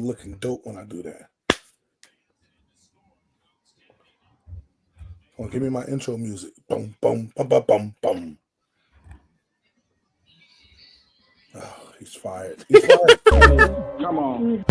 looking dope when I do that. Come on, give me my intro music. Boom, boom, bum, bum, bum, bum. Oh, he's fired. He's fired. Come on.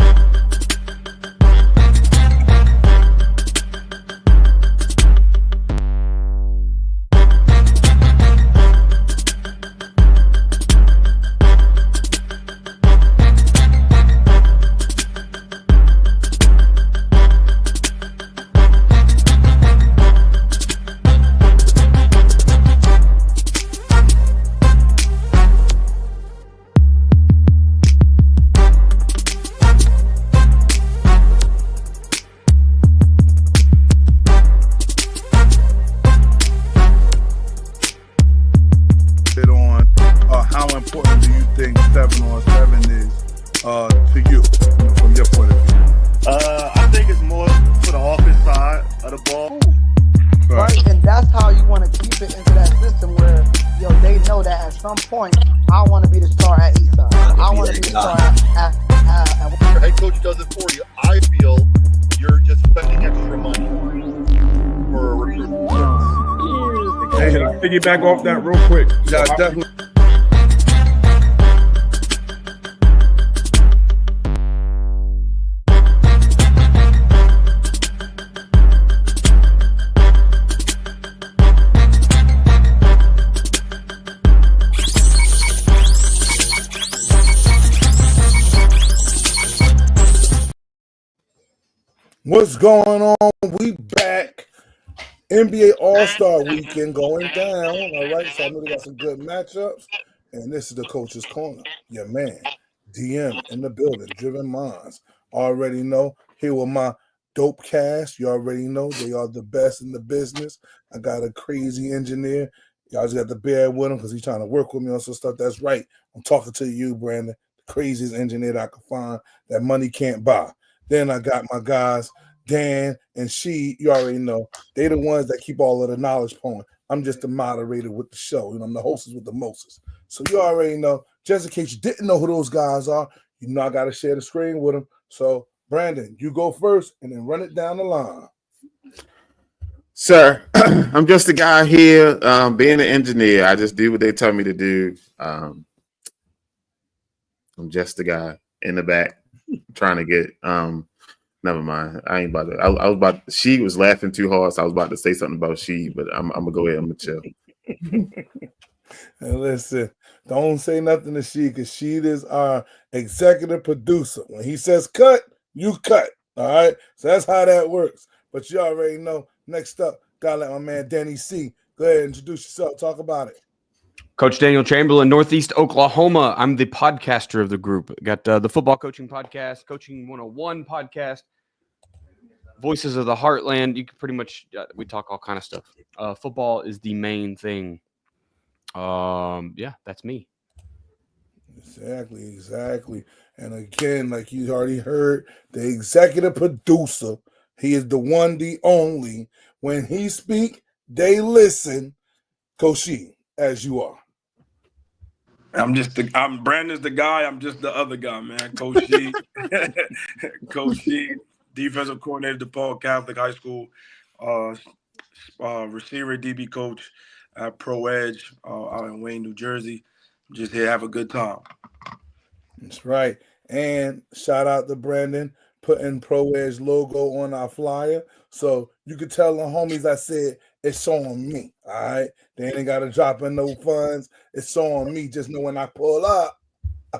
How important do you think 7-on-7 is to you from your point of view? I think it's more for the offense side of the ball. Right, and that's how you want to keep it into that system where they know that at some point I want to be the star at Eastside. I want to be the star at Your head coach does it for you. I feel you're just spending extra money for a recruiting. Hey, can I piggyback off that real quick? Yeah, definitely. What's going on? We back. NBA All-Star Weekend going down. All right, so I know we got some good matchups. And this is the Coach's Corner. Your man, DM in the building, Driven Minds. Already know. Here with my dope cast. You already know they are the best in the business. I got a crazy engineer. Y'all just got to bear with him because he's trying to work with me on some stuff. That's right. I'm talking to you, Brandon, the craziest engineer that I could find that money can't buy. Then I got my guys, Dan and She. You already know. They the ones that keep all of the knowledge pouring. I'm just the moderator with the show. I'm the hostess with the mostest. So you already know. Just in case you didn't know who those guys are, I got to share the screen with them. So, Brandon, you go first and then run it down the line. Sir, I'm just a guy here being an engineer. I just do what they tell me to do. I'm just a guy in the back trying to get never mind. I ain't about to. I was about. She was laughing too hard, so I was about to say something about She, but I'm gonna go ahead. I'm gonna chill. And listen, don't say nothing to She because She is our executive producer. When he says cut, you cut. All right. So that's how that works. But you already know. Next up, gotta let my man Danny C. Go ahead, introduce yourself. Talk about it. Coach Daniel Chamberlain, Northeast Oklahoma. I'm the podcaster of the group. Got the football coaching podcast, Coaching 101 podcast, Voices of the Heartland. You can pretty much we talk all kind of stuff. Football is the main thing. Yeah, that's me. Exactly. And again, like you already heard, the executive producer. He is the one, the only. When he speak, they listen. Coach She, as you are. I'm Brandon's the guy. I'm just the other guy, man. Coach She, Coach She, defensive coordinator at DePaul Catholic High School, receiver DB coach at Pro Edge out in Wayne, New Jersey. Just here, have a good time. That's right. And shout out to Brandon putting Pro Edge logo on our flyer. So you could tell the homies I said it's on me. All right. They ain't got to drop in no funds. It's on me. Just know when I pull up.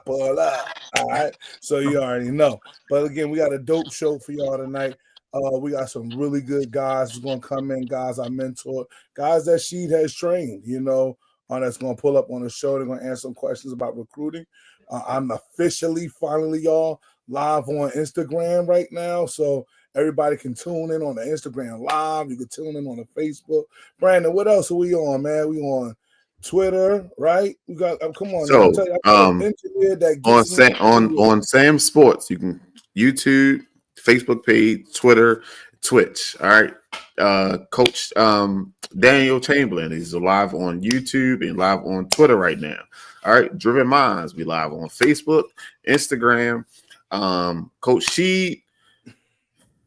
All right. So you already know. But again, we got a dope show for y'all tonight. We got some really good guys who's going to come in, guys I mentored, guys that She has trained, that's going to pull up on the show. They're going to answer some questions about recruiting. I'm officially, finally, y'all, live on Instagram right now. So everybody can tune in on the Instagram live. You can tune in on the Facebook. Brandon, what else are we on, man? We on Twitter, right? We got come on. So on Sam Sports, you can YouTube, Facebook page, Twitter, Twitch. All right. Coach Daniel Chamberlain is live on YouTube and live on Twitter right now. All right, Driven Minds, we live on Facebook, Instagram, Coach Sheed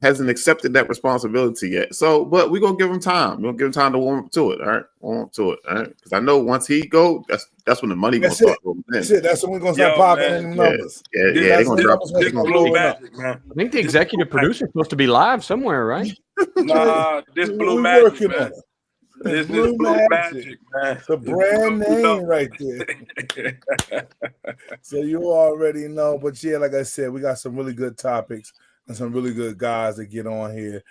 hasn't accepted that responsibility yet. So, but we're gonna give him time. We're gonna give him time to warm up to it. All right, warm up to it. All right, because I know once he go, that's when the money gonna start rolling in. That's it. That's when we're gonna start Yo, popping man. in the numbers. Yeah, This- they're gonna this- drop. this- They're This gonna blue roll up. magic, man. I think the executive producer is supposed to be live somewhere, right? Nah, this blue we magic, working man. on it. This Blue blue magic. magic, man. It's a brand name right there. So you already know. But yeah, like I said, we got some really good topics and some really good guys that get on here.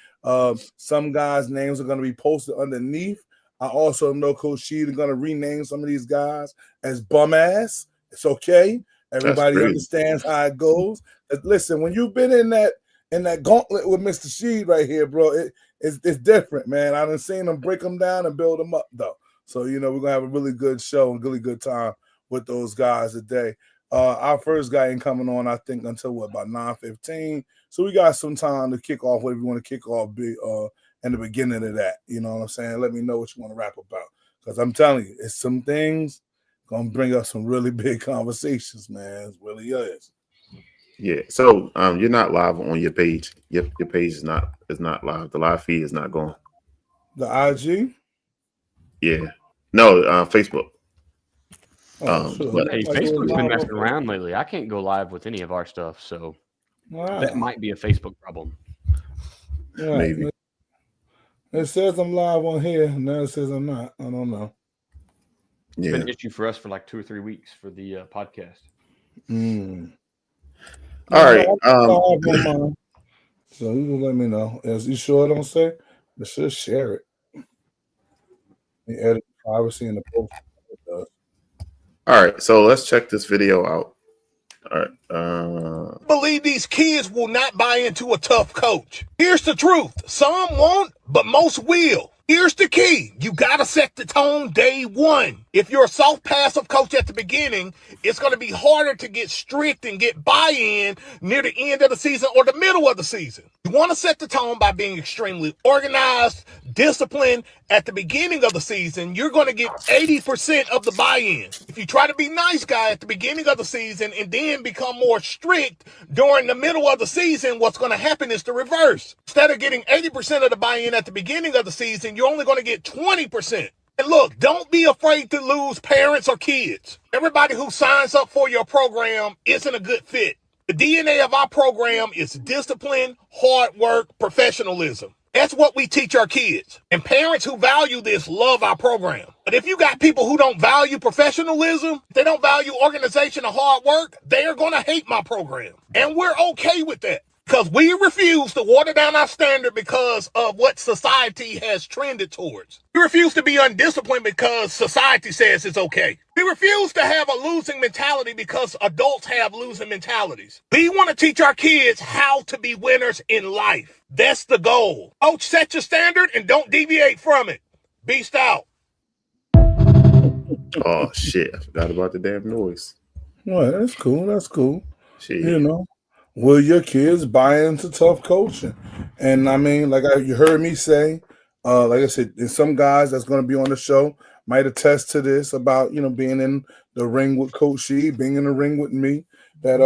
Some guys' names are going to be posted underneath. I also know Coach Sheed is going to rename some of these guys as bum ass. It's okay. Everybody crazy. understands how it goes. But listen, when you've been in that gauntlet with Mr. Sheed right here, bro, it's different, man. I done seen them break them down and build them up, though. So, you know, we're going to have a really good show and really good time with those guys today. Our first guy ain't coming on, I think, until about 9:15. So we got some time to kick off whatever you want to kick off in the beginning of that. You know what I'm saying? Let me know what you want to rap about. Because I'm telling you, it's some things going to bring up some really big conversations, man. It really is. Yeah. So you're not live on your page. Your page is not live. The live feed is not going. The IG? Yeah. No, Facebook. Sure. but- Hey, Like Facebook's doing been live messing on- around lately. I can't go live with any of our stuff, so All right. that might be a Facebook problem. Right. Maybe. It says I'm live on here. Now it says I'm not. I don't know. It's Yeah. been an issue for us for like 2 or 3 weeks for the podcast. All right. So you can let me know. Is you sure it don't say? It should share it. The edit privacy in the post. It does. All right. So let's check this video out. All right. Believe these kids will not buy into a tough coach. Here's the truth. Some won't, but most will. Here's the key. You got to set the tone day one. If you're a soft passive coach at the beginning, it's going to be harder to get strict and get buy-in near the end of the season or the middle of the season. You want to set the tone by being extremely organized, disciplined. At the beginning of the season, you're going to get 80% of the buy-in. If you try to be nice guy at the beginning of the season and then become more strict during the middle of the season, what's going to happen is the reverse. Instead of getting 80% of the buy-in at the beginning of the season, you're only going to get 20%. And look, don't be afraid to lose parents or kids. Everybody who signs up for your program isn't a good fit. The DNA of our program is discipline, hard work, professionalism. That's what we teach our kids. And parents who value this love our program. But if you got people who don't value professionalism, they don't value organization or hard work, they are going to hate my program. And we're okay with that. Because we refuse to water down our standard because of what society has trended towards. We refuse to be undisciplined because society says it's okay. We refuse to have a losing mentality because adults have losing mentalities. We want to teach our kids how to be winners in life. That's the goal. Coach, set your standard and don't deviate from it. Beast out. Oh shit! I forgot about the damn noise. Well, that's cool. That's cool. Shit. You know, will your kids buy into tough coaching? And I mean, you heard me say, like I said, and some guys that's going to be on the show might attest to this about, you know, being in the ring with Coach Sheed, being in the ring with me, that,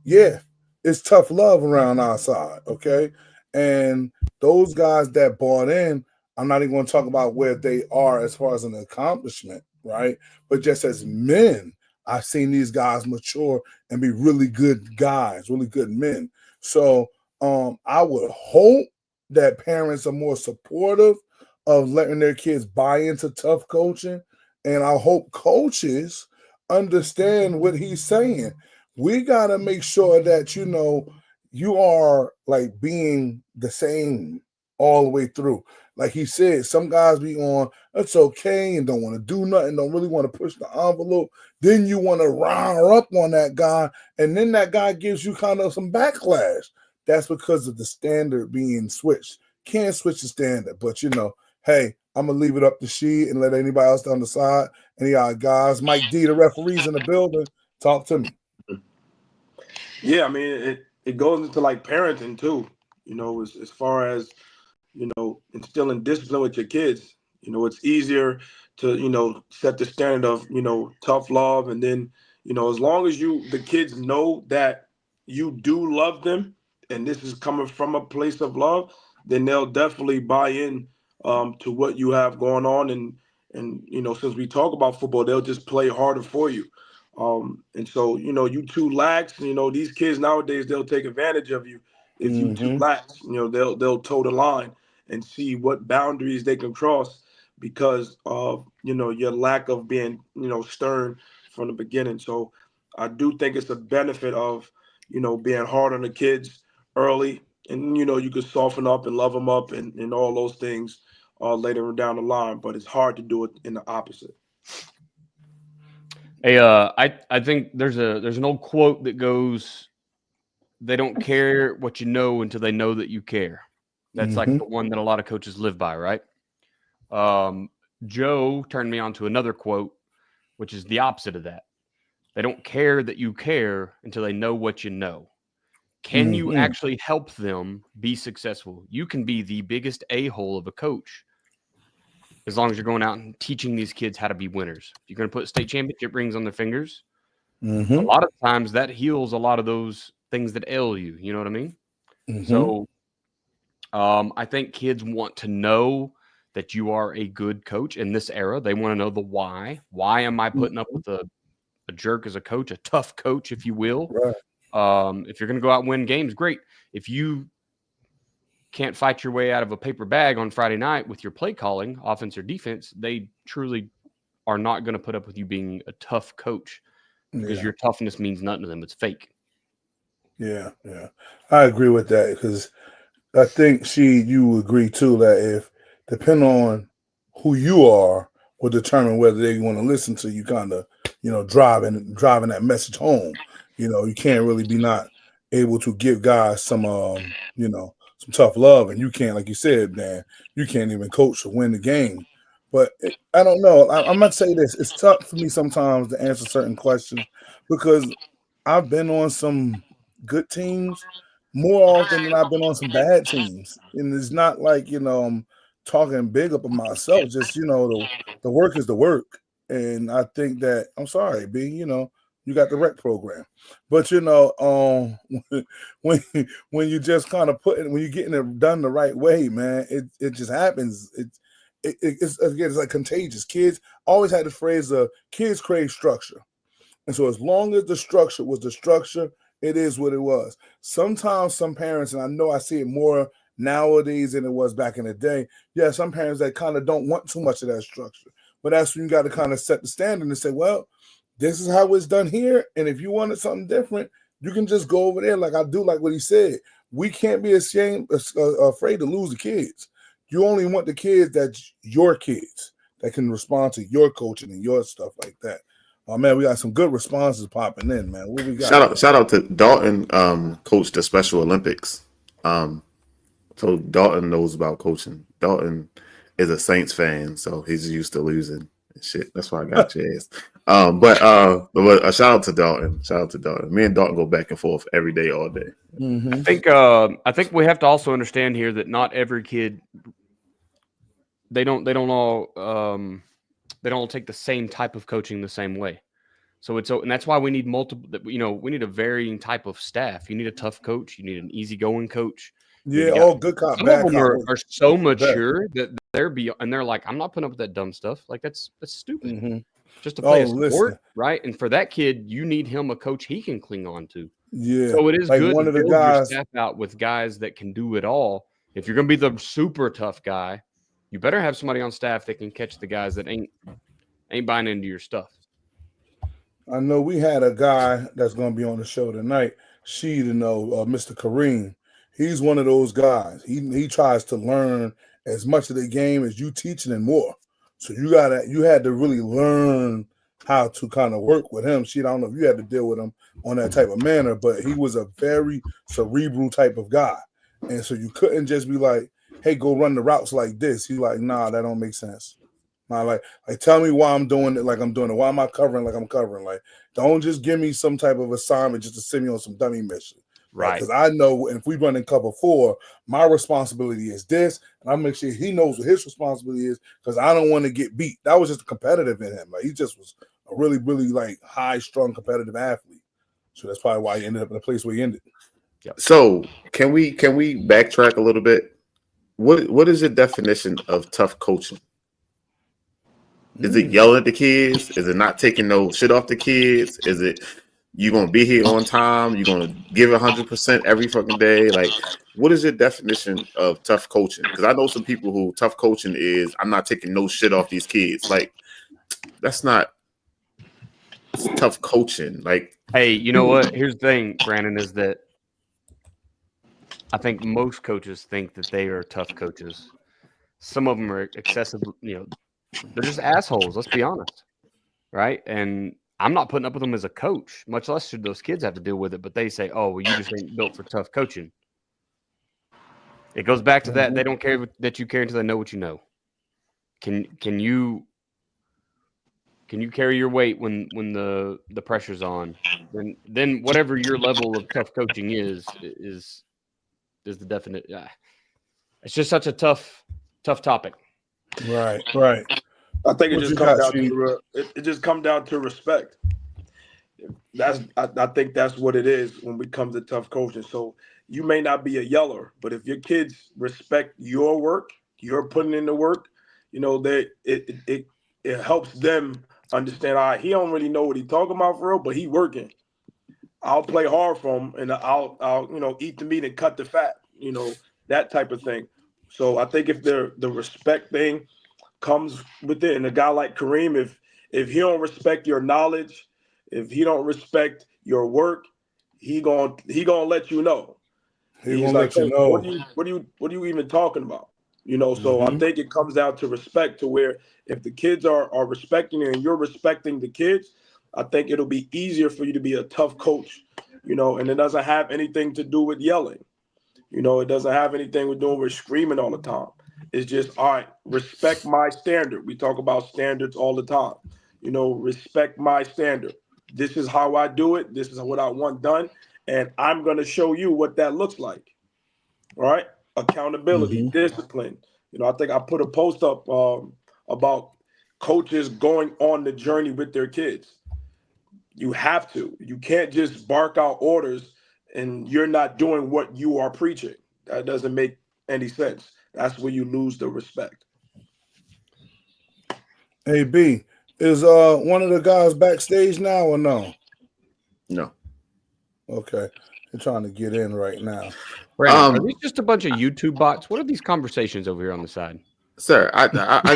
yeah, it's tough love around our side, okay? And those guys that bought in, I'm not even going to talk about where they are as far as an accomplishment, right? But just as men, I've seen these guys mature and be really good guys, really good men. So I would hope that parents are more supportive of letting their kids buy into tough coaching. And I hope coaches understand what he's saying. We got to make sure that, you know, you are like being the same all the way through. Like he said, some guys be on, it's okay, and don't want to do nothing, don't really want to push the envelope. Then you want to rile up on that guy, and then that guy gives you kind of some backlash. That's because of the standard being switched. Can't switch the standard, but you know, hey, I'm going to leave it up to Sheed and let anybody else down the side. Any of our guys, Mike D, the referees in the building, talk to me. Yeah, I mean, it goes into like parenting too, you know, as far as, you know, instilling discipline with your kids. You know, it's easier to, you know, set the standard of, you know, tough love. And then, you know, as long as the kids know that you do love them, and this is coming from a place of love, then they'll definitely buy in to what you have going on. And since we talk about football, they'll just play harder for you. And so, you too lax. These kids nowadays, they'll take advantage of you if you too Mm-hmm. lax. They'll toe the line and see what boundaries they can cross because of your lack of being stern from the beginning. So I do think it's a benefit of being hard on the kids early, and you could soften up and love them up and all those things later down the line. But it's hard to do it in the opposite. Hey, I think there's an old quote that goes, "They don't care what you know until they know that you care." That's like Mm-hmm. the one that a lot of coaches live by, right? Joe turned me on to another quote, which is the opposite of that. They don't care that you care until they know what you know. Can you Mhm. actually help them be successful? You can be the biggest a-hole of a coach as long as you're going out and teaching these kids how to be winners. You're going to put state championship rings on their fingers. A Mm-hmm. lot of times that heals a lot of those things that ail you. You know what I mean? Mm-hmm. So I think kids want to know that you are a good coach in this era. They want to know the why. Why am I putting up with a jerk as a coach, a tough coach, if you will? Right. If you're going to go out and win games, great. If you can't fight your way out of a paper bag on Friday night with your play calling, offense or defense, they truly are not going to put up with you being a tough coach because Yeah. your toughness means nothing to them. It's fake. Yeah. I agree with that because I think you agree too that if depending on who you are will determine whether they want to listen to you kind of, driving that message home. You can't really be not able to give guys some some tough love, and you can't, like you said, man, you can't even coach to win the game. But I don't know. I'm not saying this. It's tough for me sometimes to answer certain questions because I've been on some good teams more often than I've been on some bad teams. And it's not like, I'm talking big up of myself. Just, the work is the work. And I think that I'm sorry, B, you got the rec program. But when when you just kind of when you're getting it done the right way, man, it just happens. It's like contagious. Kids always had the phrase kids crave structure. And so as long as the structure was the structure, it is what it was. Sometimes some parents, and I know I see it more nowadays than it was back in the day, some parents that kind of don't want too much of that structure. But that's when you got to kind of set the standard and say, well, this is how it's done here. And if you wanted something different, you can just go over there. Like I do like what he said. We can't be afraid to lose the kids. You only want the kids that's your kids that can respond to your coaching and your stuff like that. Oh man, we got some good responses popping in, man. What we got? Shout out to Dalton, coached the Special Olympics. So Dalton knows about coaching. Dalton is a Saints fan, so he's used to losing and shit. That's why I got your ass. But shout out to Dalton. Shout out to Dalton. Me and Dalton go back and forth every day, all day. Mm-hmm. I think we have to also understand here that not every kid they don't all take the same type of coaching the same way. So and that's why we need multiple. We need a varying type of staff. You need a tough coach. You need an easygoing coach. Yeah, all good cop, Some bad of them cop. are so mature that they're like, I'm not putting up with that dumb stuff. Like that's stupid. Mm-hmm. Just to play a listen. sport, right? And for that kid, you need him a coach he can cling on to. Yeah. So it is like good one to of the build guys. your staff out with guys that can do it all. If you're going to be the super tough guy, you better have somebody on staff that can catch the guys that ain't buying into your stuff. I know we had a guy that's going to be on the show tonight. Mr. Kareem. He's one of those guys. He tries to learn as much of the game as you teaching and more. So you had to really learn how to kind of work with him. I don't know if you had to deal with him on that type of manner, but he was a very cerebral type of guy. And so you couldn't just be like, hey, go run the routes like this. He's like, nah, that don't make sense. Nah, like tell me why I'm doing it like I'm doing it. Why am I covering like I'm covering? Like, don't just give me some type of assignment just to send me on some dummy mission. Right. Because I know if we run in cover 4, my responsibility is this, and I make sure he knows what his responsibility is because I don't want to get beat. That was just competitive in him. Like he just was a really, really like high-strung competitive athlete. So that's probably why he ended up in the place where he ended. So can we backtrack a little bit? What is your definition of tough coaching? Is it yelling at the kids? Is it not taking no shit off the kids? Is it you gonna be here on time? You gonna give 100% every fucking day? Like, what is your definition of tough coaching? Because I know some people who tough coaching is I'm not taking no shit off these kids. Like, that's not tough coaching. Like, Hey, you know what? Here's the thing, Brandon, is that I think most coaches think that they are tough coaches. Some of them are excessive, they're just assholes, let's be honest. Right? And I'm not putting up with them as a coach, much less should those kids have to deal with it. But they say, oh, well, you just ain't built for tough coaching. It goes back to that. They don't care that you care until they know what you know. Can you carry your weight when the pressure's on? Then whatever your level of tough coaching is the definite. It's just such a tough topic. Right. I think it just comes down to respect. I think that's what it is when it comes to tough coaching. So you may not be a yeller, but if your kids respect your work, you're putting in the work, it helps them understand. All right, he don't really know what he's talking about for real, but he working. I'll play hard for him, and I'll eat the meat and cut the fat. That type of thing. So I think if the respect thing comes with it, and a guy like Kareem, if he don't respect your knowledge, if he don't respect your work, he gonna let you know. He's gonna let you know. What are you even talking about? So I think it comes down to respect, to where if the kids are respecting you and you're respecting the kids, I think it'll be easier for you to be a tough coach. And it doesn't have anything to do with yelling. It doesn't have anything to do with screaming all the time. It's just, all right, respect my standard. We talk about standards all the time. Respect my standard. This is how I do it. This is what I want done. And I'm going to show you what that looks like. All right? Accountability, discipline. I think I put a post up about coaches going on the journey with their kids. You have to. You can't just bark out orders and you're not doing what you are preaching. That doesn't make any sense. That's where you lose the respect. Hey, B, is one of the guys backstage now or no? no. Okay. They're trying to get in right now. Brandon, are these just a bunch of YouTube bots? What are these conversations over here on the side? Sir, I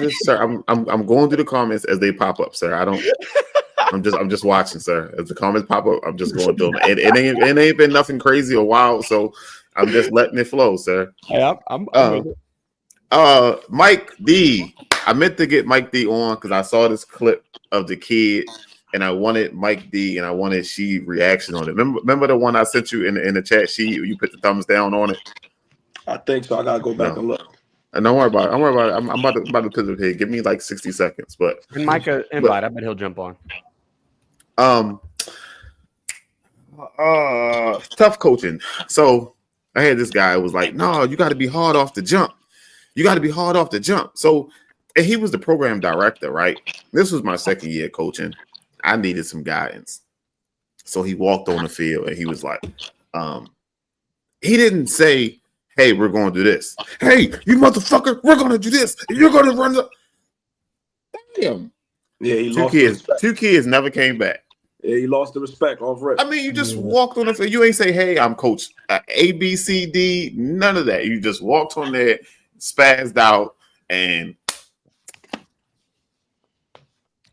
just, sir, I'm going through the comments as they pop up, sir. I'm just watching, sir. As the comments pop up, I'm just going through them. It ain't been nothing crazy or wild, so I'm just letting it flow, sir. Yeah, I'm with it. Mike D. I meant to get Mike D on because I saw this clip of the kid, and I wanted Mike D. and I wanted she reaction on it. Remember the one I sent you in the chat sheet? You put the thumbs down on it. I think so. I gotta go back and look. And don't worry about it. I'm about to put it here. Give me like 60 seconds. But and Micah invite. I bet he'll jump on. Tough coaching. So I had this guy who was like, no, you got to be hard off the jump. You got to be hard off the jump. So, and he was the program director, right? This was my second year coaching. I needed some guidance. So he walked on the field and he was like, he didn't say, hey, we're going to do this. Hey, you motherfucker, we're going to do this. You're going to run the. Damn. Yeah, he Two lost kids. 2 kids never came back. Yeah, he lost the respect off rip. I mean, you just walked on the field. You ain't say, hey, I'm coach A, B, C, D, none of that. You just walked on there, spazzed out, and.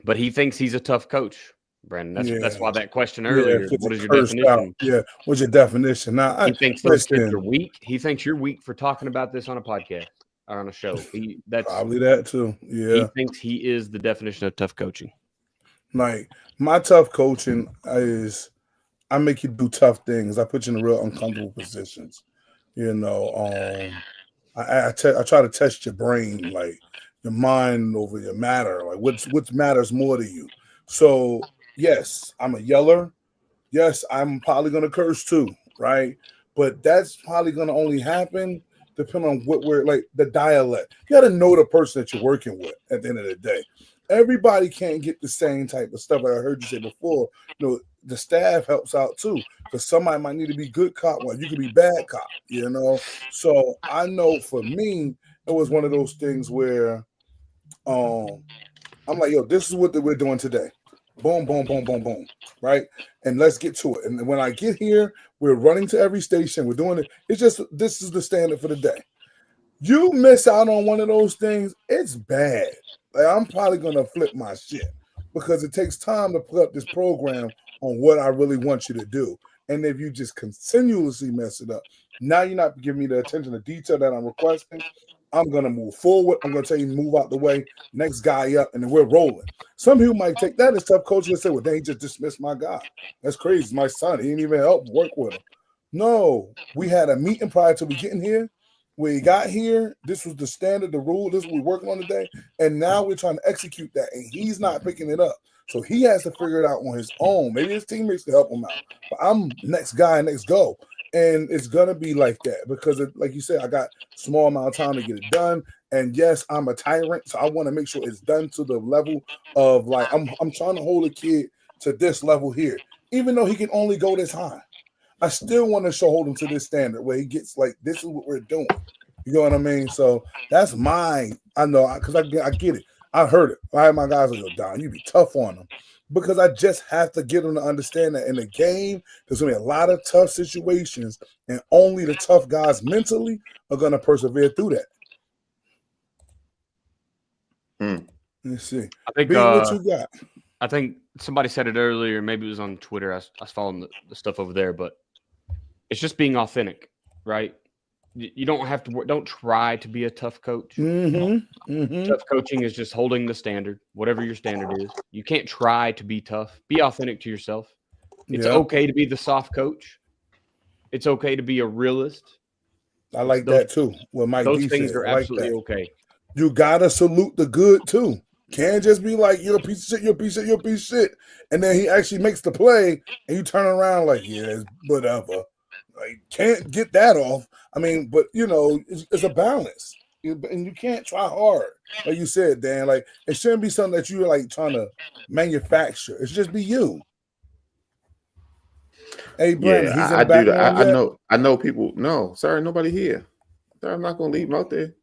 But he thinks he's a tough coach, Brandon. That's why that question earlier. What is your definition? Out. Yeah, what's your definition? Now, he thinks those kids are weak. He thinks you're weak for talking about this on a podcast or on a show. That's probably that too. Yeah, he thinks he is the definition of tough coaching. Like my tough coaching is, I make you do tough things. I put you in real uncomfortable positions. I try to test your brain, like your mind over your matter. Like what matters more to you. So yes, I'm a yeller. Yes, I'm probably gonna curse too, right? But that's probably gonna only happen depending on what we're like, the dialect. You gotta know the person that you're working with at the end of the day. Everybody can't get the same type of stuff that I heard you say before. the staff helps out too, because somebody might need to be good cop while you could be bad cop, you know. So I know for me, it was one of those things where I'm like, yo, this is what we're doing today. Boom, boom, boom, boom, boom. Right? And let's get to it. And when I get here, we're running to every station. We're doing it. It's just, this is the standard for the day. You miss out on one of those things, it's bad. Like, I'm probably going to flip my shit because it takes time to put up this program on what I really want you to do. And if you just continuously mess it up, now you're not giving me the attention to detail that I'm requesting. I'm going to move forward. I'm going to tell you, move out the way. Next guy up, and then we're rolling. Some people might take that as tough coaching and say, well, they just dismissed my guy. That's crazy. It's my son. He didn't even help work with him. No, we had a meeting prior to we getting here. We got here. This was the standard, the rule. This is what we're working on today. And now we're trying to execute that, and he's not picking it up. So he has to figure it out on his own. Maybe his teammates can help him out. But I'm next guy, next go. And it's going to be like that because, like you said, I got a small amount of time to get it done. And yes, I'm a tyrant, so I want to make sure it's done to the level of, like, I'm trying to hold a kid to this level here. Even though he can only go this high, I still want to hold him to this standard where he gets, like, this is what we're doing. You know what I mean? So that's mine. I know, because I get it. I heard it. I had my guys like, yo, Don, you be tough on them. Because I just have to get them to understand that in the game, there's going to be a lot of tough situations, and only the tough guys mentally are going to persevere through that. Let's see. I think what you got? I think somebody said it earlier. Maybe it was on Twitter. I was following the stuff over there, but it's just being authentic, right? You don't have to. Don't try to be a tough coach. Tough coaching is just holding the standard, whatever your standard is. You can't try to be tough. Be authentic to yourself. It's okay to be the soft coach. It's okay to be a realist. I like that too. What Mike those D things said. are absolutely okay. You gotta salute the good too. Can't just be like, you're a piece of shit, you're a piece of shit, you're a piece of shit, and then he actually makes the play, and you turn around like, yeah, it's whatever. Like, can't get that off. I mean, but you know, it's a balance, and you can't try hard, like you said, Dan. Like, it shouldn't be something that you're like trying to manufacture. It should just be you. Hey, Brandon, he's in the background. I know people. No, sorry, nobody here. Sorry, I'm not gonna leave him out there.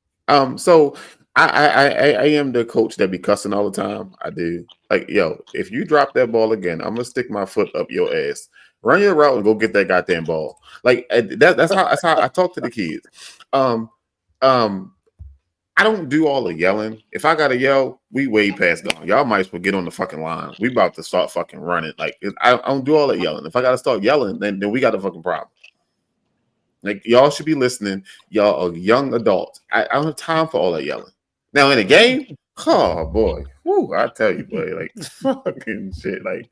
So I am the coach that be cussing all the time. I do. Like, yo, if you drop that ball again, I'm gonna stick my foot up your ass. Run your route and go get that goddamn ball. Like, that's how I talk to the kids. I don't do all the yelling. If I gotta yell, we way past gone. Y'all might as well get on the fucking line. We about to start fucking running. Like, I don't do all that yelling. If I gotta start yelling, then we got a fucking problem. Like, y'all should be listening. Y'all are young adults. I don't have time for all that yelling. Now in a game, oh boy, whoo! I tell you, boy, like fucking shit. Like,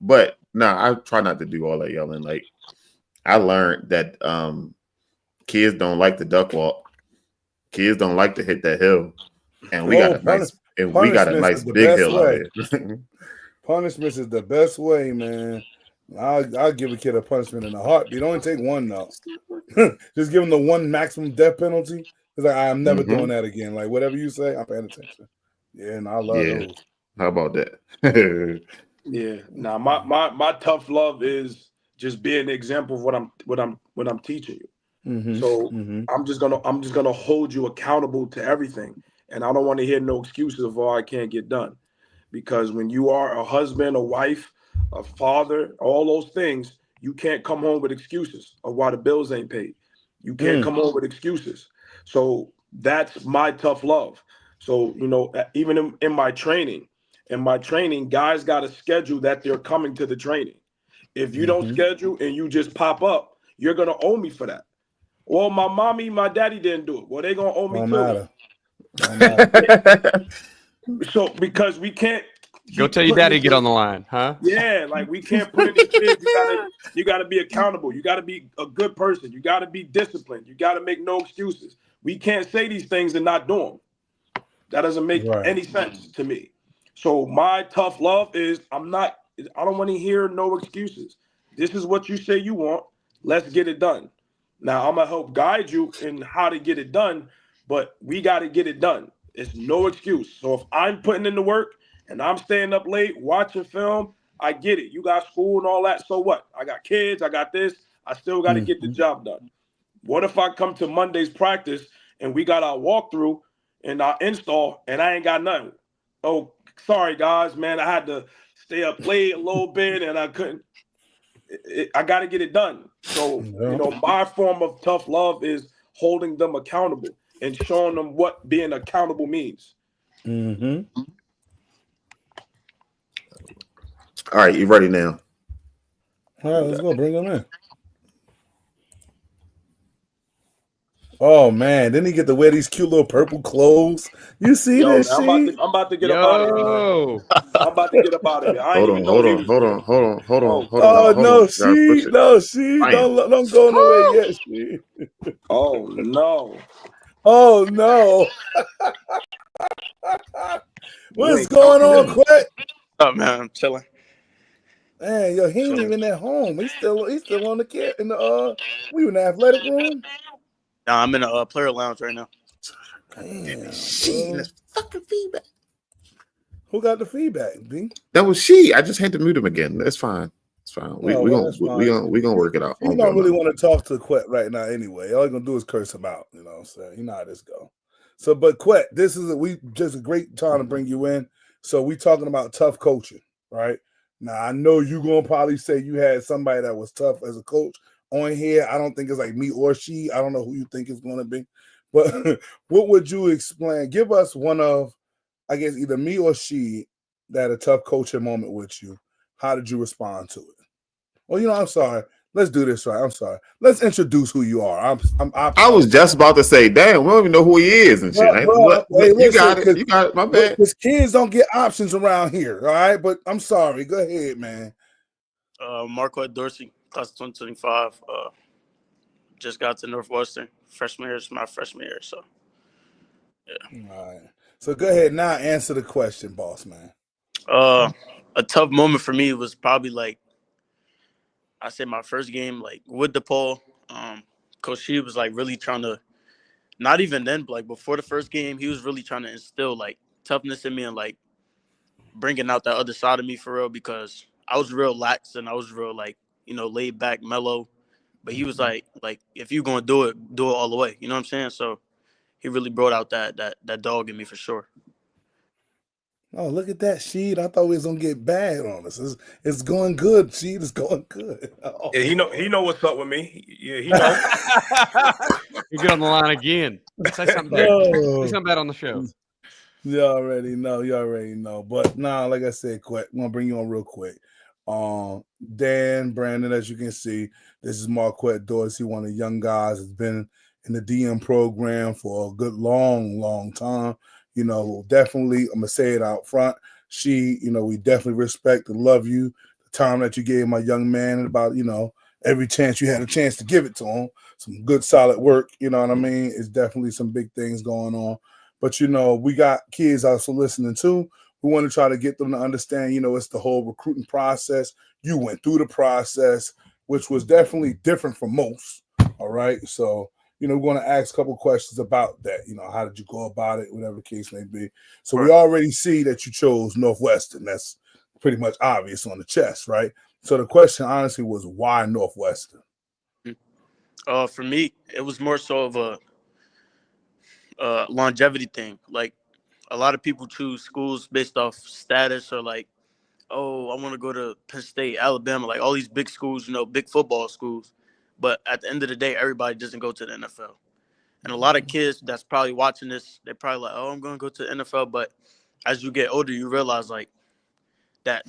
but nah, I try not to do all that yelling. Like, I learned that kids don't like the duck walk. Kids don't like to hit that hill, and we got a nice big hill out here. Punishment is the best way, man. I'll give a kid a punishment in a heartbeat. Only take one though. Just give him the one maximum death penalty. It's like, I'm never doing that again. Like, whatever you say, I'm paying attention. Yeah, and I love those. How about that? Yeah. Now, my tough love is just being an example of what I'm teaching you. So I'm just gonna hold you accountable to everything, and I don't want to hear no excuses of all I can't get done, because when you are a husband, a wife, a father, all those things, you can't come home with excuses of why the bills ain't paid. You can't come home with excuses. So that's my tough love. So, you know, even in my training, guys got a schedule that they're coming to the training. If you don't schedule and you just pop up, you're gonna owe me for that. Well, my mommy, my daddy didn't do it. Well, they're gonna owe me too. Don't matter. So because we can't go tell your daddy to get on the line, huh? Yeah, like we can't put in these kids. You gotta be accountable. You gotta be a good person. You gotta be disciplined. You gotta make no excuses. We can't say these things and not do them. That doesn't make any sense to me. So my tough love is I don't want to hear no excuses. This is what you say you want. Let's get it done. Now, I'm going to help guide you in how to get it done, but we got to get it done. It's no excuse. So if I'm putting in the work and I'm staying up late watching film, I get it. You got school and all that. So what? I got kids. I got this. I still got to get the job done. What if I come to Monday's practice and we got our walkthrough and our install and I ain't got nothing? Oh, sorry, guys, man. I had to stay up late a little bit and I couldn't. I got to get it done. So, my form of tough love is holding them accountable and showing them what being accountable means. Mm-hmm. All right, you ready now? All right, let's go. Bring him in. Oh man, didn't he get to wear these cute little purple clothes? You see this shit? I'm about to get up out of here. I'm about to get up out of here. Hold on. Oh no, she, don't go nowhere yet, she. Oh no. Oh no. What's going on, Quet? Oh man, I'm chilling. Man, yo, he ain't even at home. He's still on the kid in the we in the athletic room. Nah, I'm in a player lounge right now. Damn, That's fucking feedback. Who got the feedback, B? That was she. I just had to mute him again. That's fine. It's fine. We gonna work it out. You don't really want to talk to Quet right now anyway. All you're gonna do is curse him out. You know what I'm saying? You know how this go. So, but Quet, this is just a great time to bring you in. So we talking about tough coaching, right? Now I know you're gonna probably say you had somebody that was tough as a coach on here. I don't think it's like me or she. I don't know who you think it's gonna be. But what would you explain? Give us one of, I guess, either me or she that had a tough coaching moment with you. How did you respond to it? Well, I'm sorry. Let's do this right. I'm sorry. Let's introduce who you are. I was just about to say, damn, we don't even know who he is and shit. You got it. You got it. My bad. Because kids don't get options around here, all right? But I'm sorry. Go ahead, man. Marquette Dorsey, class of 2025. Just got to Northwestern. Freshman year is my freshman year, so yeah. All right. So go ahead now. Answer the question, boss man. A tough moment for me was probably like, I said my first game, like with DePaul. Coach She was like really trying to, not even then, but like before the first game, he was really trying to instill like toughness in me and like bringing out that other side of me for real, because I was real lax and I was real like, laid back, mellow. But he was like if you're gonna do it all the way. You know what I'm saying? So he really brought out that dog in me for sure. Oh, look at that, Sheed. I thought we was gonna get bad on us. It's going good, Sheed. It's going good. Oh. Yeah, he know what's up with me. Yeah, he know. You get on the line again. Say something bad. Say something bad on the show. You already know. But like I said, quick, I'm gonna bring you on real quick. Dan, Brandon, as you can see, this is Marquette Dorsey, one of the young guys that's been in the DM program for a good long time. Definitely, I'm gonna say it out front. She, we definitely respect and love you. The time that you gave my young man, about every chance you had a chance to give it to him. Some good, solid work. You know what I mean? It's definitely some big things going on. But we got kids also listening too. We want to try to get them to understand. It's the whole recruiting process. You went through the process, which was definitely different from most. All right, so. We're going to ask a couple questions about that. How did you go about it, whatever the case may be. So we already see that you chose Northwestern. That's pretty much obvious on the chest, right? So the question, honestly, was why Northwestern? For me, it was more so of a longevity thing. Like, a lot of people choose schools based off status or like, oh, I want to go to Penn State, Alabama, like all these big schools, big football schools. But at the end of the day, everybody doesn't go to the NFL. And a lot of kids that's probably watching this, they're probably like, oh, I'm going to go to the NFL. But as you get older, you realize like that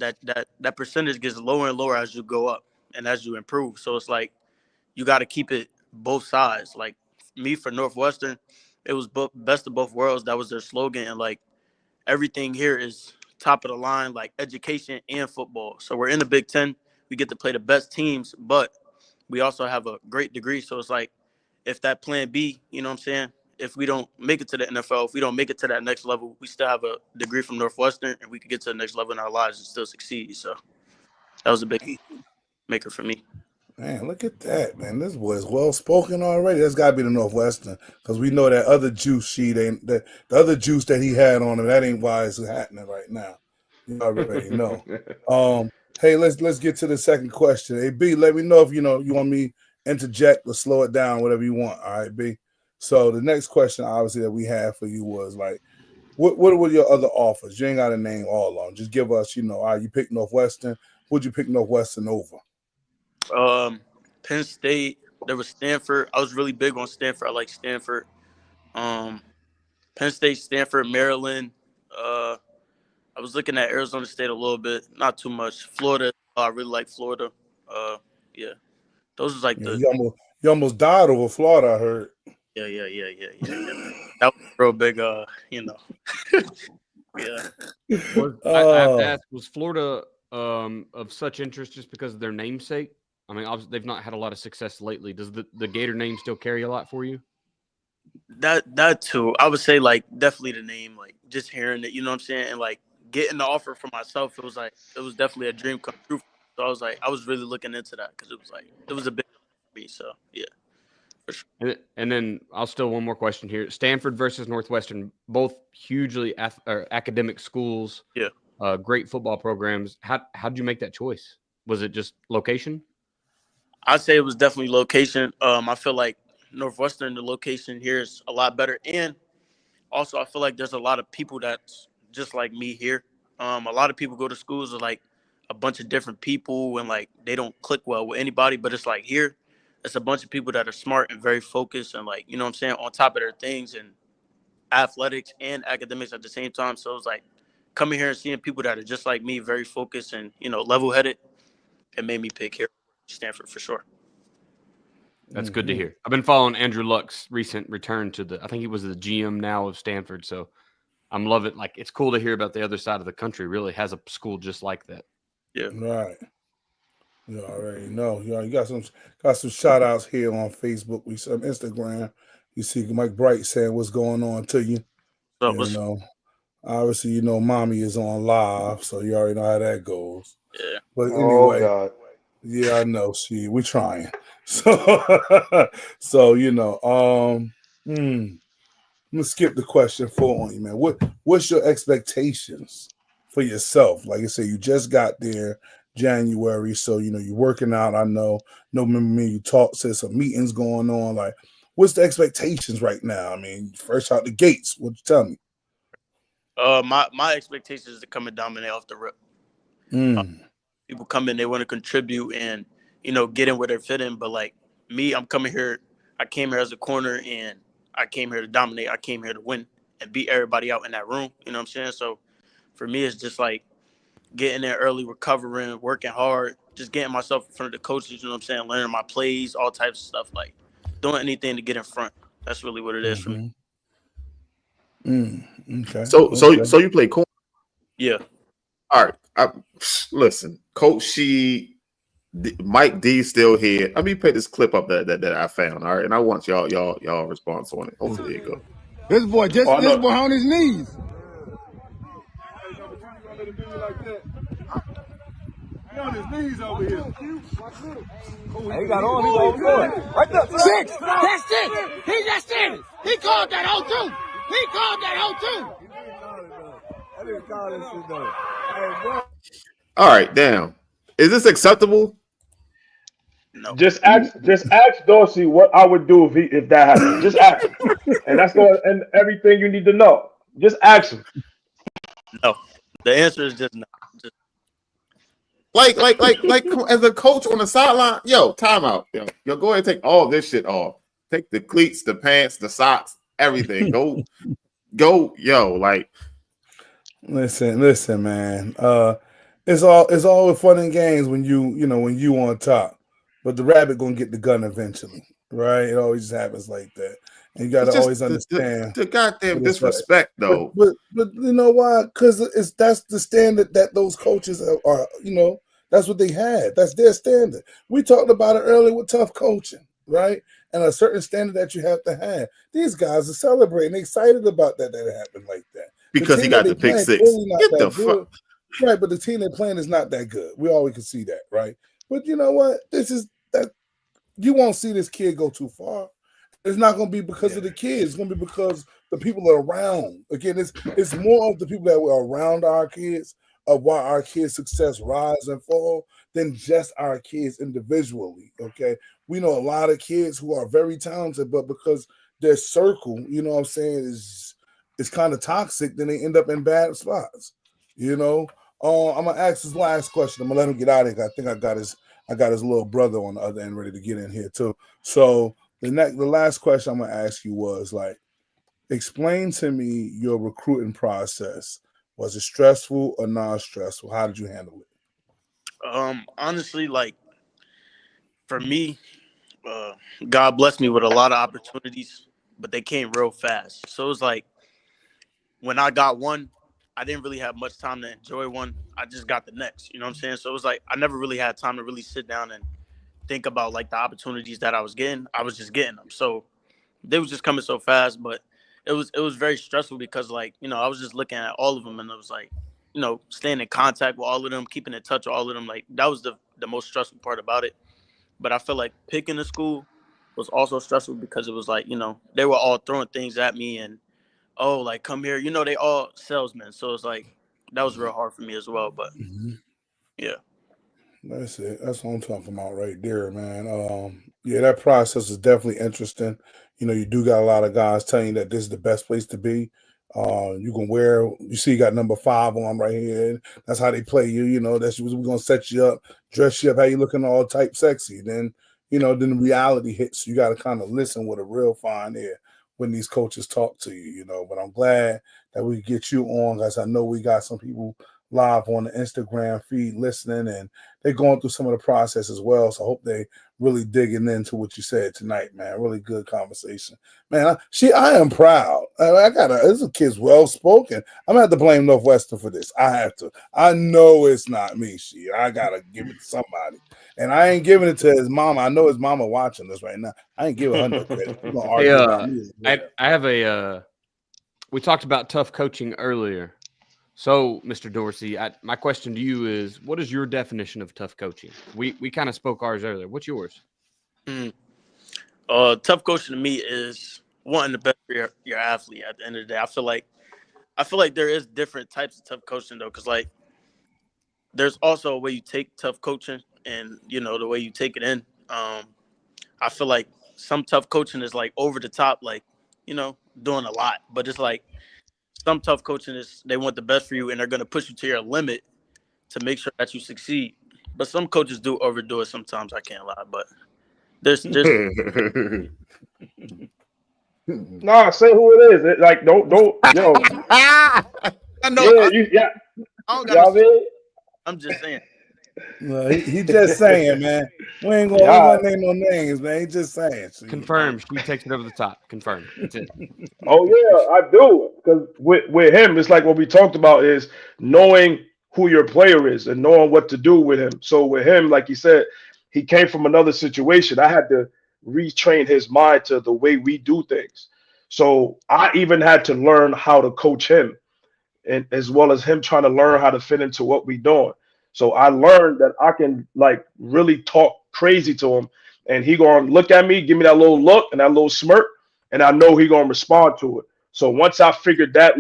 percentage gets lower and lower as you go up and as you improve. So it's like you got to keep it both sides. Like me for Northwestern, it was best of both worlds. That was their slogan. And like everything here is top of the line, like education and football. So we're in the Big Ten. We get to play the best teams, but we also have a great degree. So it's like if that plan B, you know what I'm saying, if we don't make it to the NFL, if we don't make it to that next level, we still have a degree from Northwestern and we could get to the next level in our lives and still succeed. So that was a big maker for me. Man, look at that, man. This boy is well-spoken already. That's got to be the Northwestern because we know that other juice sheet ain't the other juice that he had on him. That ain't why it's happening right now. You already know. Hey, let's get to the second question. Hey, B, let me know if you want me interject or slow it down, whatever you want. All right, B. So the next question, obviously, that we had for you was like, what were your other offers? You ain't got to name all of them. Just give us, you picked Northwestern. Would you pick Northwestern over? Penn State. There was Stanford. I was really big on Stanford. I like Stanford. Penn State, Stanford, Maryland. I was looking at Arizona State a little bit, not too much. Florida, I really like Florida. Yeah, those was like the you almost died over Florida, I heard. yeah. That was real big. Yeah. I have to ask, was Florida of such interest just because of their namesake? I mean, obviously they've not had a lot of success lately. Does the Gator name still carry a lot for you? That too. I would say like definitely the name, like just hearing it, you know what I'm saying, and like getting the offer for myself. It was definitely a dream come true. So I was really looking into that because it was a big for me. So yeah. For sure. And then I'll still one more question here. Stanford versus Northwestern, both hugely academic schools. Yeah. Great football programs. How did you make that choice? Was it just location? I'd say it was definitely location. I feel like Northwestern, the location here is a lot better, and also I feel like there's a lot of people that's just like me here. A lot of people go to schools with like a bunch of different people, and like they don't click well with anybody. But it's like here, it's a bunch of people that are smart and very focused, and like you know what I'm saying, on top of their things and athletics and academics at the same time. So it's like coming here and seeing people that are just like me, very focused and level-headed, it made me pick here Stanford for sure. That's good to hear. I've been following Andrew Luck's recent return to I think he was the GM now of Stanford. So I'm loving like it's cool to hear about the other side of the country really has a school just like that. Yeah. Right. You already know. You got some shout outs here on Facebook. We some Instagram. You see Mike Bright saying what's going on to you. So obviously mommy is on live, so you already know how that goes. Yeah. But anyway, God. Yeah, I know. See, we're trying. So let's skip the question 4 on you, man. What's your expectations for yourself? Like I said, you just got there January, so you're working out. I know. Remember me, you said some meetings going on. Like, what's the expectations right now? I mean, first out the gates. What you tell me? My expectations is to come and dominate off the rip. People come in, they want to contribute and get in where they're fitting. But like me, I'm coming here. I came here as a corner, and I came here to dominate. I came here to win and beat everybody out in that room. You know what I'm saying? So for me, it's just like getting there early, recovering, working hard, just getting myself in front of the coaches. You know what I'm saying? Learning my plays, all types of stuff. Like doing anything to get in front. That's really what it is for me. Okay. So you play corner? Yeah. All right. Listen, Coach Mike D still here. Let me play this clip up that I found. All right, and I want y'all response on it. Hopefully, there you go. This boy on his knees. He on his knees over here. He got on. He's over there. Right there. 6. That's it. He just did it. He called that O2. He called that O2. I didn't call this shit though. Hey, bro. All right, damn. Is this acceptable? No. Just ask Dorsey what I would do if that happened. Just ask him. And that's going to end everything you need to know. Just ask him. No. The answer is just no. Like as a coach on the sideline, timeout. Yo, go ahead and take all this shit off. Take the cleats, the pants, the socks, everything. Go, like. Listen, man. It's all fun and games when you on top, but the rabbit gonna get the gun eventually, right? It always happens like that, and you gotta always understand the goddamn disrespect, though. But you know why? Because that's the standard that those coaches are. That's what they had. That's their standard. We talked about it earlier with tough coaching, right? And a certain standard that you have to have. These guys are celebrating, excited about that it happened like that. Because he got the pick 6. Get the fuck. Right, but the team they're playing is not that good. We always can see that, right? But you know what? This is that you won't see this kid go too far. It's not going to be because of the kids. It's going to be because the people are around. Again, it's more of the people that were around our kids of why our kids' success rise and fall than just our kids individually. Okay, we know a lot of kids who are very talented, but because their circle, you know what I'm saying, is kind of toxic, then they end up in bad spots. You know, I'm gonna ask his last question. I'm gonna let him get out of here. I think I got his little brother on the other end ready to get in here too. So the last question I'm gonna ask you was like, explain to me your recruiting process. Was it stressful or non-stressful? How did you handle it? Honestly, like for me, God blessed me with a lot of opportunities, but they came real fast. So it was like when I got one, I didn't really have much time to enjoy one. I just got the next, you know what I'm saying? So it was like I never really had time to really sit down and think about like the opportunities that I was getting. I was just getting them. So they was just coming so fast, but it was very stressful because like, you know, I was just looking at all of them and it was like, you know, staying in contact with all of them, keeping in touch with all of them. Like that was the most stressful part about it. But I feel like picking a school was also stressful because it was like, you know, they were all throwing things at me and, oh, like come here, you know, they all salesmen. So it's like, that was real hard for me as well. But yeah. That's it. That's what I'm talking about right there, man. Yeah, that process is definitely interesting. You know, you do got a lot of guys telling you that this is the best place to be. You can wear, you see, you got number 5 on right here. That's how they play you. You know, that's we're gonna set you up, dress you up, how you looking all type sexy. Then, you know, then the reality hits. You got to kind of listen with a real fine ear when these coaches talk to you. You know, but I'm glad that we get you on, guys. I know we got some people live on the Instagram feed listening, and they're going through some of the process as well. So I hope they really digging into what you said tonight, man. Really good conversation, man. I am proud. This kid's well spoken. I'm gonna have to blame Northwestern for this. I have to. I know it's not me. I gotta give it to somebody, and I ain't giving it to his mama. I know his mama watching this right now. I ain't giving her no credit. We're gonna argue about me. I have a. We talked about tough coaching earlier. So, Mr. Dorsey, my question to you is, what is your definition of tough coaching? We kind of spoke ours earlier. What's yours? Tough coaching to me is wanting the best for your athlete at the end of the day. I feel like there is different types of tough coaching, though, because, like, there's also a way you take tough coaching and, you know, the way you take it in. I feel like some tough coaching is, like, over the top, like, you know, doing a lot. But it's like, some tough coaching is they want the best for you and they're going to push you to your limit to make sure that you succeed. But some coaches do overdo it sometimes. I can't lie, but there's Nah, say who it is. Like don't yo. I know. I'm just saying. No, he just saying, man. We ain't gonna name no names, man. He just saying. Confirmed. She takes it over the top. Confirmed. That's it. Oh yeah, I do. Because with him, it's like what we talked about is knowing who your player is and knowing what to do with him. So with him, like he said, he came from another situation. I had to retrain his mind to the way we do things. So I even had to learn how to coach him, and as well as him trying to learn how to fit into what we doing. So I learned that I can like really talk crazy to him and he gonna look at me, give me that little look and that little smirk, and I know he gonna respond to it. So once I figured that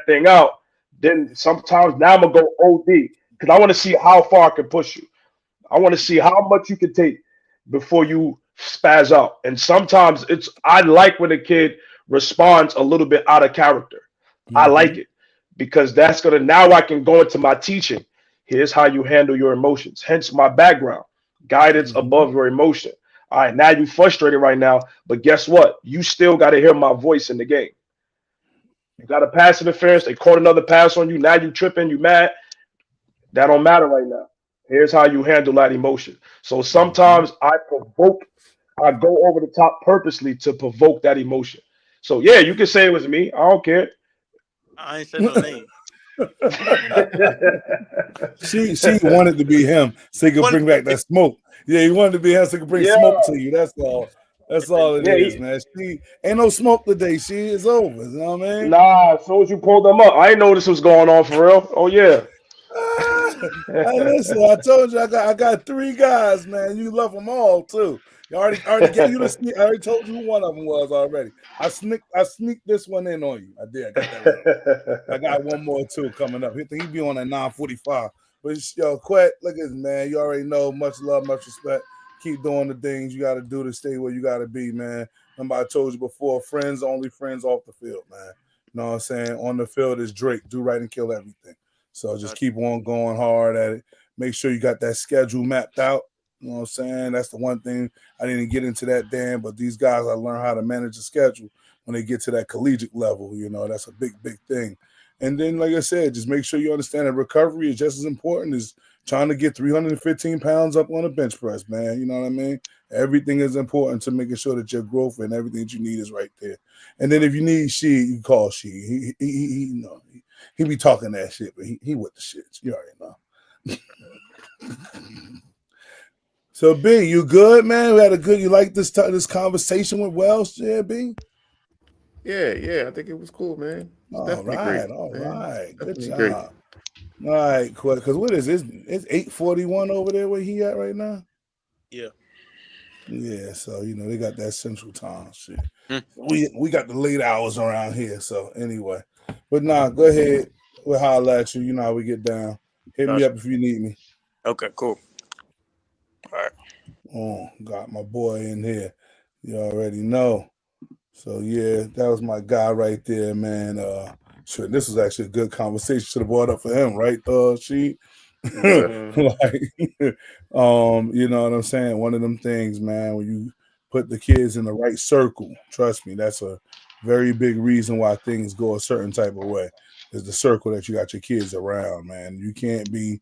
thing out, then sometimes now I'm gonna go OD because I want to see how far I can push you. I want to see how much you can take before you spaz out. And sometimes I like when a kid responds a little bit out of character. I like it because now I can go into my teaching. Here's how you handle your emotions. Hence my background, guidance above your emotion. All right, now you're frustrated right now, but guess what? You still got to hear my voice in the game. You got a pass interference. They caught another pass on you. Now you tripping, you mad. That don't matter right now. Here's how you handle that emotion. So sometimes I go over the top purposely to provoke that emotion. So yeah, you can say it was me. I don't care. I ain't said no name. She wanted to be him so he could bring back that smoke. Yeah, he wanted to be him so he could bring smoke to you. That's all. That's all it is, man. She ain't no smoke today. She is over. You know what I mean? Nah, as soon as you pulled them up, I didn't know this was going on for real. Oh yeah. Listen, I told you I got 3 guys, man. You love them all too. You already get you to sneak. I already told you who one of them was already. I sneaked this one in on you. I did. I got that right. I got one more too coming up. He be on at 9:45. But yo, Quet, look at this, man. You already know. Much love, much respect. Keep doing the things you got to do to stay where you got to be, man. Remember, I told you before, friends only friends off the field, man. You know what I'm saying? On the field is Drake. Do right and kill everything. So just keep on going hard at it. Make sure you got that schedule mapped out. You know what I'm saying? That's the one thing. I didn't get into that, Dan, but these guys, I learn how to manage the schedule when they get to that collegiate level. You know, that's a big, big thing. And then, like I said, just make sure you understand that recovery is just as important as trying to get 315 pounds up on a bench press, man. You know what I mean? Everything is important to making sure that your growth and everything that you need is right there. And then if you need Sheed, you call Sheed. He be talking that shit, but he with the shit. You already know. So, B, you good, man? We had a good. You like this conversation with Wells, yeah, B? Yeah. I think it was cool, man. All Definitely right, great. all man. right. Good Definitely job. great. All right, because what is this? It's 8:41 over there where he at right now? Yeah. Yeah, so they got that central time shit. We got the late hours around here. So anyway. But nah, go ahead. We'll holler at you. You know how we get down. Hit me up if you need me. Okay, cool. All right. Oh, got my boy in here. You already know. So yeah, that was my guy right there, man. Sure, this was actually a good conversation. Should have brought up for him, right? She like you know what I'm saying? One of them things, man, when you put the kids in the right circle, trust me, that's a very big reason why things go a certain type of way. Is the circle that you got your kids around, man. You can't be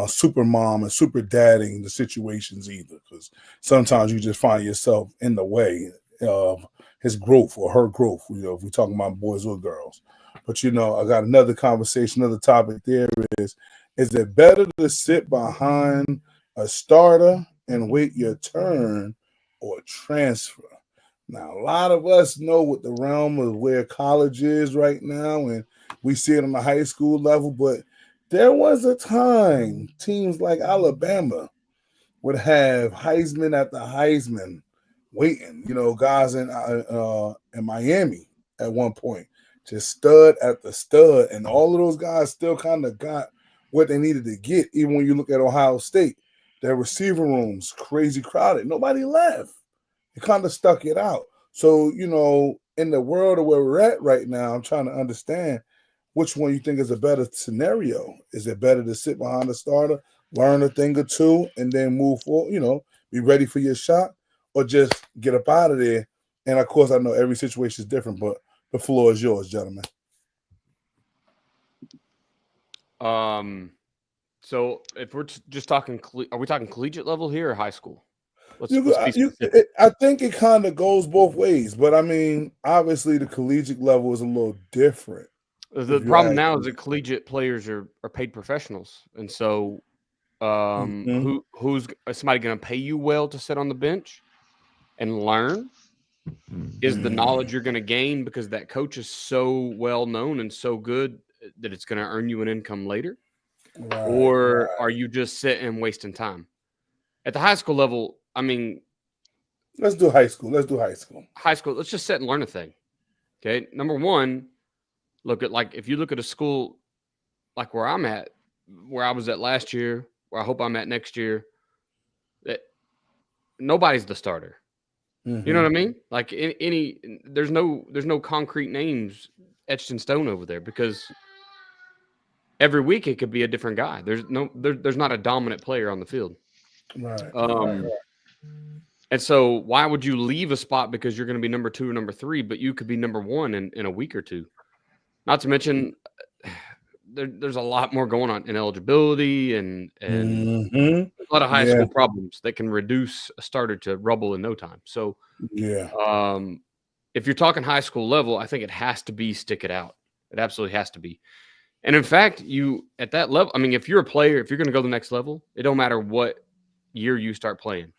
super mom and super dadding the situations either, because sometimes you just find yourself in the way of his growth or her growth, if we're talking about boys or girls. But I got another conversation, another topic there is it better to sit behind a starter and wait your turn or transfer? Now, a lot of us know what the realm of where college is right now, and we see it on the high school level, but there was a time teams like Alabama would have Heisman after Heisman waiting, guys in Miami at one point, just stud after stud, and all of those guys still kind of got what they needed to get. Even when you look at Ohio State, their receiver rooms crazy crowded, nobody left. They kind of stuck it out. So in the world of where we're at right now, I'm trying to understand which one you think is a better scenario. Is it better to sit behind the starter, learn a thing or two, and then move forward, be ready for your shot, or just get up out of there? And of course, I know every situation is different, but the floor is yours, gentlemen. So if we're just talking, are we talking collegiate level here or high school? I think it kind of goes both ways, but I mean, obviously the collegiate level is a little different. The problem now is that collegiate players are paid professionals, and so who's somebody going to pay you well to sit on the bench and learn? Is the knowledge you're going to gain because that coach is so well known and so good that it's going to earn you an income later? Or are you just sitting and wasting time? At the high school level, I mean, let's do high school. High school, let's just sit and learn a thing. Okay. Number one, if you look at a school like where I'm at, where I was at last year, where I hope I'm at next year, that nobody's the starter. Mm-hmm. You know what I mean? Like there's no concrete names etched in stone over there, because every week it could be a different guy. There's not a dominant player on the field. Right. And so why would you leave a spot because you're going to be number 2 or number 3, but you could be number 1 in a week or two? Not to mention there's a lot more going on in eligibility and a lot of high school problems that can reduce a starter to rubble in no time. So if you're talking high school level, I think it has to be stick it out. It absolutely has to be. And in fact, you at that level, I mean, if you're a player, if you're going to go to the next level, it don't matter what year you start playing.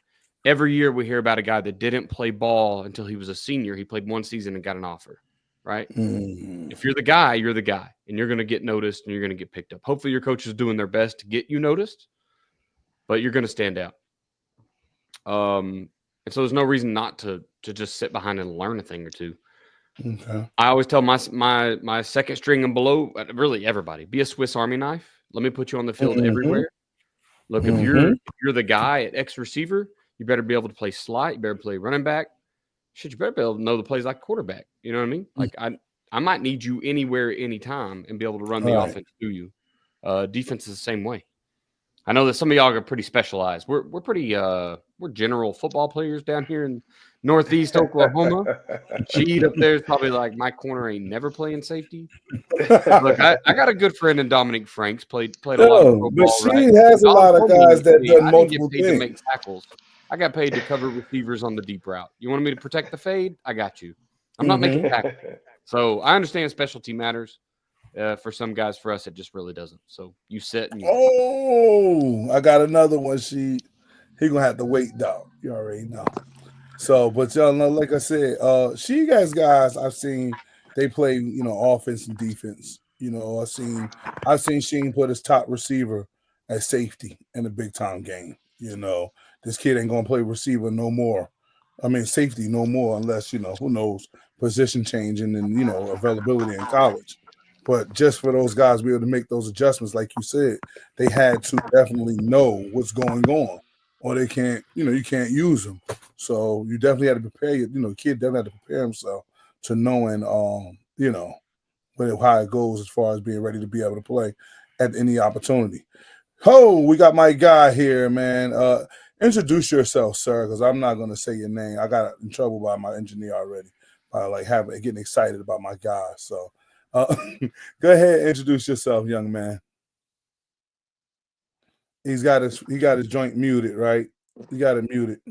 Every year we hear about a guy that didn't play ball until he was a senior. He played one season and got an offer, right? Mm-hmm. If you're the guy, and you're going to get noticed and you're going to get picked up. Hopefully your coach is doing their best to get you noticed, but you're going to stand out. And so there's no reason not to just sit behind and learn a thing or two. Okay. I always tell my second string and below, really everybody, be a Swiss Army knife. Let me put you on the field everywhere. Look, if you're the guy at X receiver, you better be able to play slot. You better play running back. Shit, you better be able to know the plays like quarterback. You know what I mean? Like I might need you anywhere, anytime, and be able to run the offense to you. Defense is the same way. I know that some of y'all are pretty specialized. We're pretty we're general football players down here in Northeast Oklahoma. Sheed up there is probably like, my corner ain't never playing safety. Look, I got a good friend in Dominic Franks, played a lot of But football. she Right? has a Y'all lot of told me guys that I done didn't multiple get paid to things. make tackles. I got paid to cover receivers on the deep route. You want me to protect the fade? I got you. I'm not making tackles. So I understand specialty matters. For some guys, for us, it just really doesn't. So you sit and you. Oh, I got another one. He gonna have to wait, dog. You already know. So, but y'all know, like I said, she guys I've seen they play, offense and defense. I've seen Sheen put his top receiver at safety in a big time game. This kid ain't gonna play receiver no more. I mean, safety no more unless who knows, position changing and availability in college. But just for those guys to be able to make those adjustments, like you said, they had to definitely know what's going on, or they can't, you can't use them. So you definitely had to prepare. Kid definitely had to prepare himself to knowing, how it goes as far as being ready to be able to play at any opportunity. We got my guy here, man. Introduce yourself, sir, because I'm not going to say your name. I got in trouble by my engineer already by getting excited about my guy. So. Go ahead and introduce yourself, young man. He got his joint muted, right? You got it muted.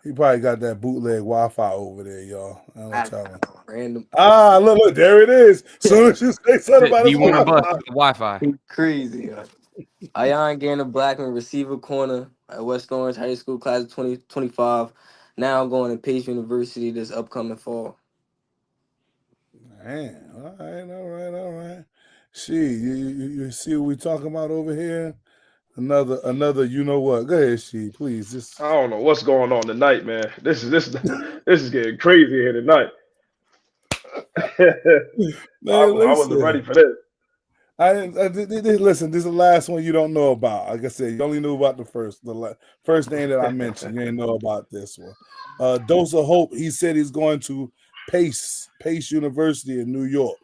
He probably got that bootleg Wi-Fi over there, y'all. I don't tell him. Random. Look, there it is. Soon as you say something about his you want to bust Wi-Fi. the Wi-Fi? Crazy. Ayan Gainer Blackman, receiver corner at West Orange High School, class of 2025. Now going to Pace University this upcoming fall. Man, all right. You see what we talking about over here? Another, you know what? Go ahead, please. Just I don't know what's going on tonight, man. This is getting crazy here tonight. Man, I wasn't ready for this. Listen, this is the last one you don't know about. Like I said, you only knew about the first name that I mentioned. You didn't know about this one. Dose of Hope. He said he's going to Pace University in New York.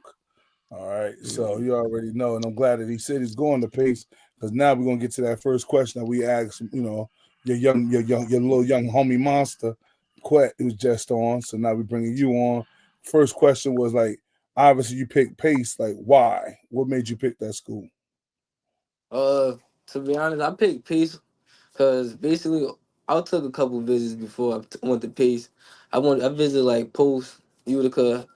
All right, so you already know, and I'm glad that he said he's going to Pace, because now we're gonna get to that first question that we asked. Your little young homie monster, Quet, who's just on. So now we're bringing you on. First question was like, obviously you picked Pace. Like, why? What made you pick that school? To be honest, I picked Pace because basically I took a couple visits before I went to Pace. I visited like Post, Utica,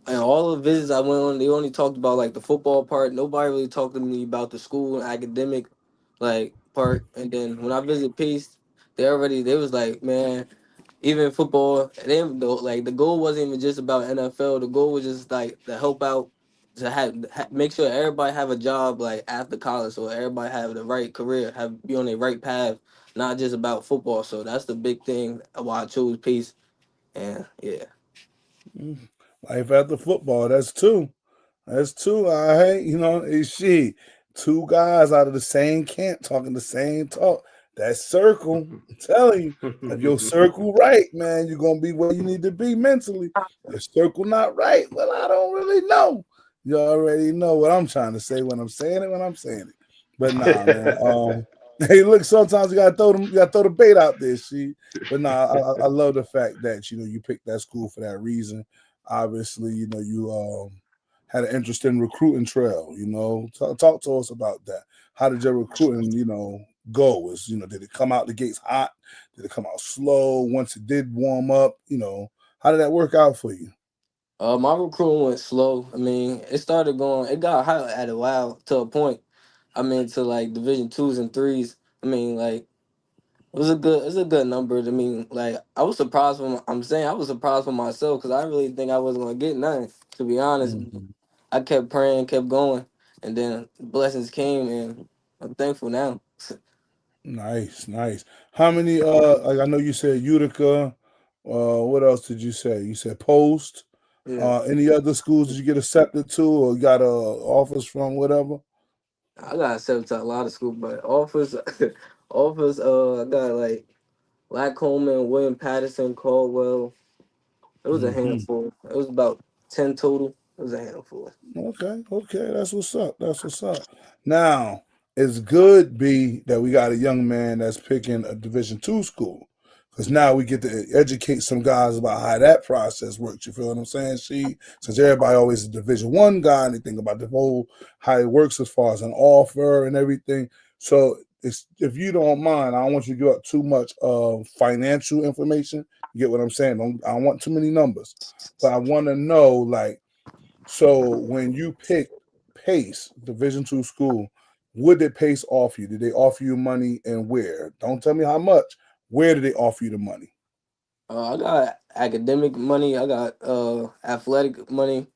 and all the visits I went on, they only talked about like the football part. Nobody really talked to me about the school and academic like part. And then when I visited Pace, they was like, man, even football, like the goal wasn't even just about NFL. The goal was just like to help out, to make sure everybody have a job like after college, so everybody have the right career, be on the right path, not just about football. So that's the big thing why I chose Pace. And yeah. Life after football. That's two. All right, it's two guys out of the same camp talking the same talk. That circle, I'm telling you, if your circle right, man, you're gonna be where you need to be mentally. Your circle not right, well, I don't really know. You already know what I'm trying to say when I'm saying it. But nah, man. Hey, look, sometimes you gotta throw the bait out there, But nah, I love the fact that you picked that school for that reason. Obviously, you had an interesting recruiting trail. Talk to us about that. How did your recruiting, go? Did it come out the gates hot? Did it come out slow? Once it did warm up, how did that work out for you? My recruiting went slow. I mean, it got hot at a while to a point. I mean, to like Division 2s and 3s. I mean, like it was a good number. I mean, like I was surprised I was surprised for myself because I really think I wasn't gonna get nothing. To be honest, I kept praying, kept going, and then blessings came, and I'm thankful now. Nice, nice. How many? Like I know you said Utica. What else did you say? You said Post. Yeah, Any other schools did you get accepted to, or got offers from? Whatever. I got accepted to a lot of schools, but offers, offers. I got like Lacoman, William Patterson, Caldwell. It was a Hmm. handful. It was about 10 total. It was a handful. Okay, okay, that's what's up. That's what's up. Now it's good, B, that we got a young man that's picking a Division II school, because now we get to educate some guys about how that process works. You feel what I'm saying? Since everybody always a Division I guy and they think about the whole how it works as far as an offer and everything. So if you don't mind, I don't want you to give up too much financial information. You get what I'm saying? I don't want too many numbers, but I want to know like. So when you picked Pace, Division II school, what did Pace offer you? Did they offer you money and where? Don't tell me how much. Where did they offer you the money? I got academic money. I got athletic money,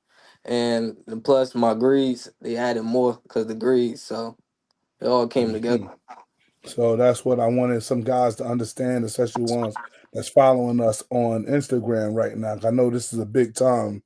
and plus my grades. They added more because the grades. So it all came together. Mhm. So that's what I wanted some guys to understand, especially ones that's following us on Instagram right now. 'Cause I know this is a big time,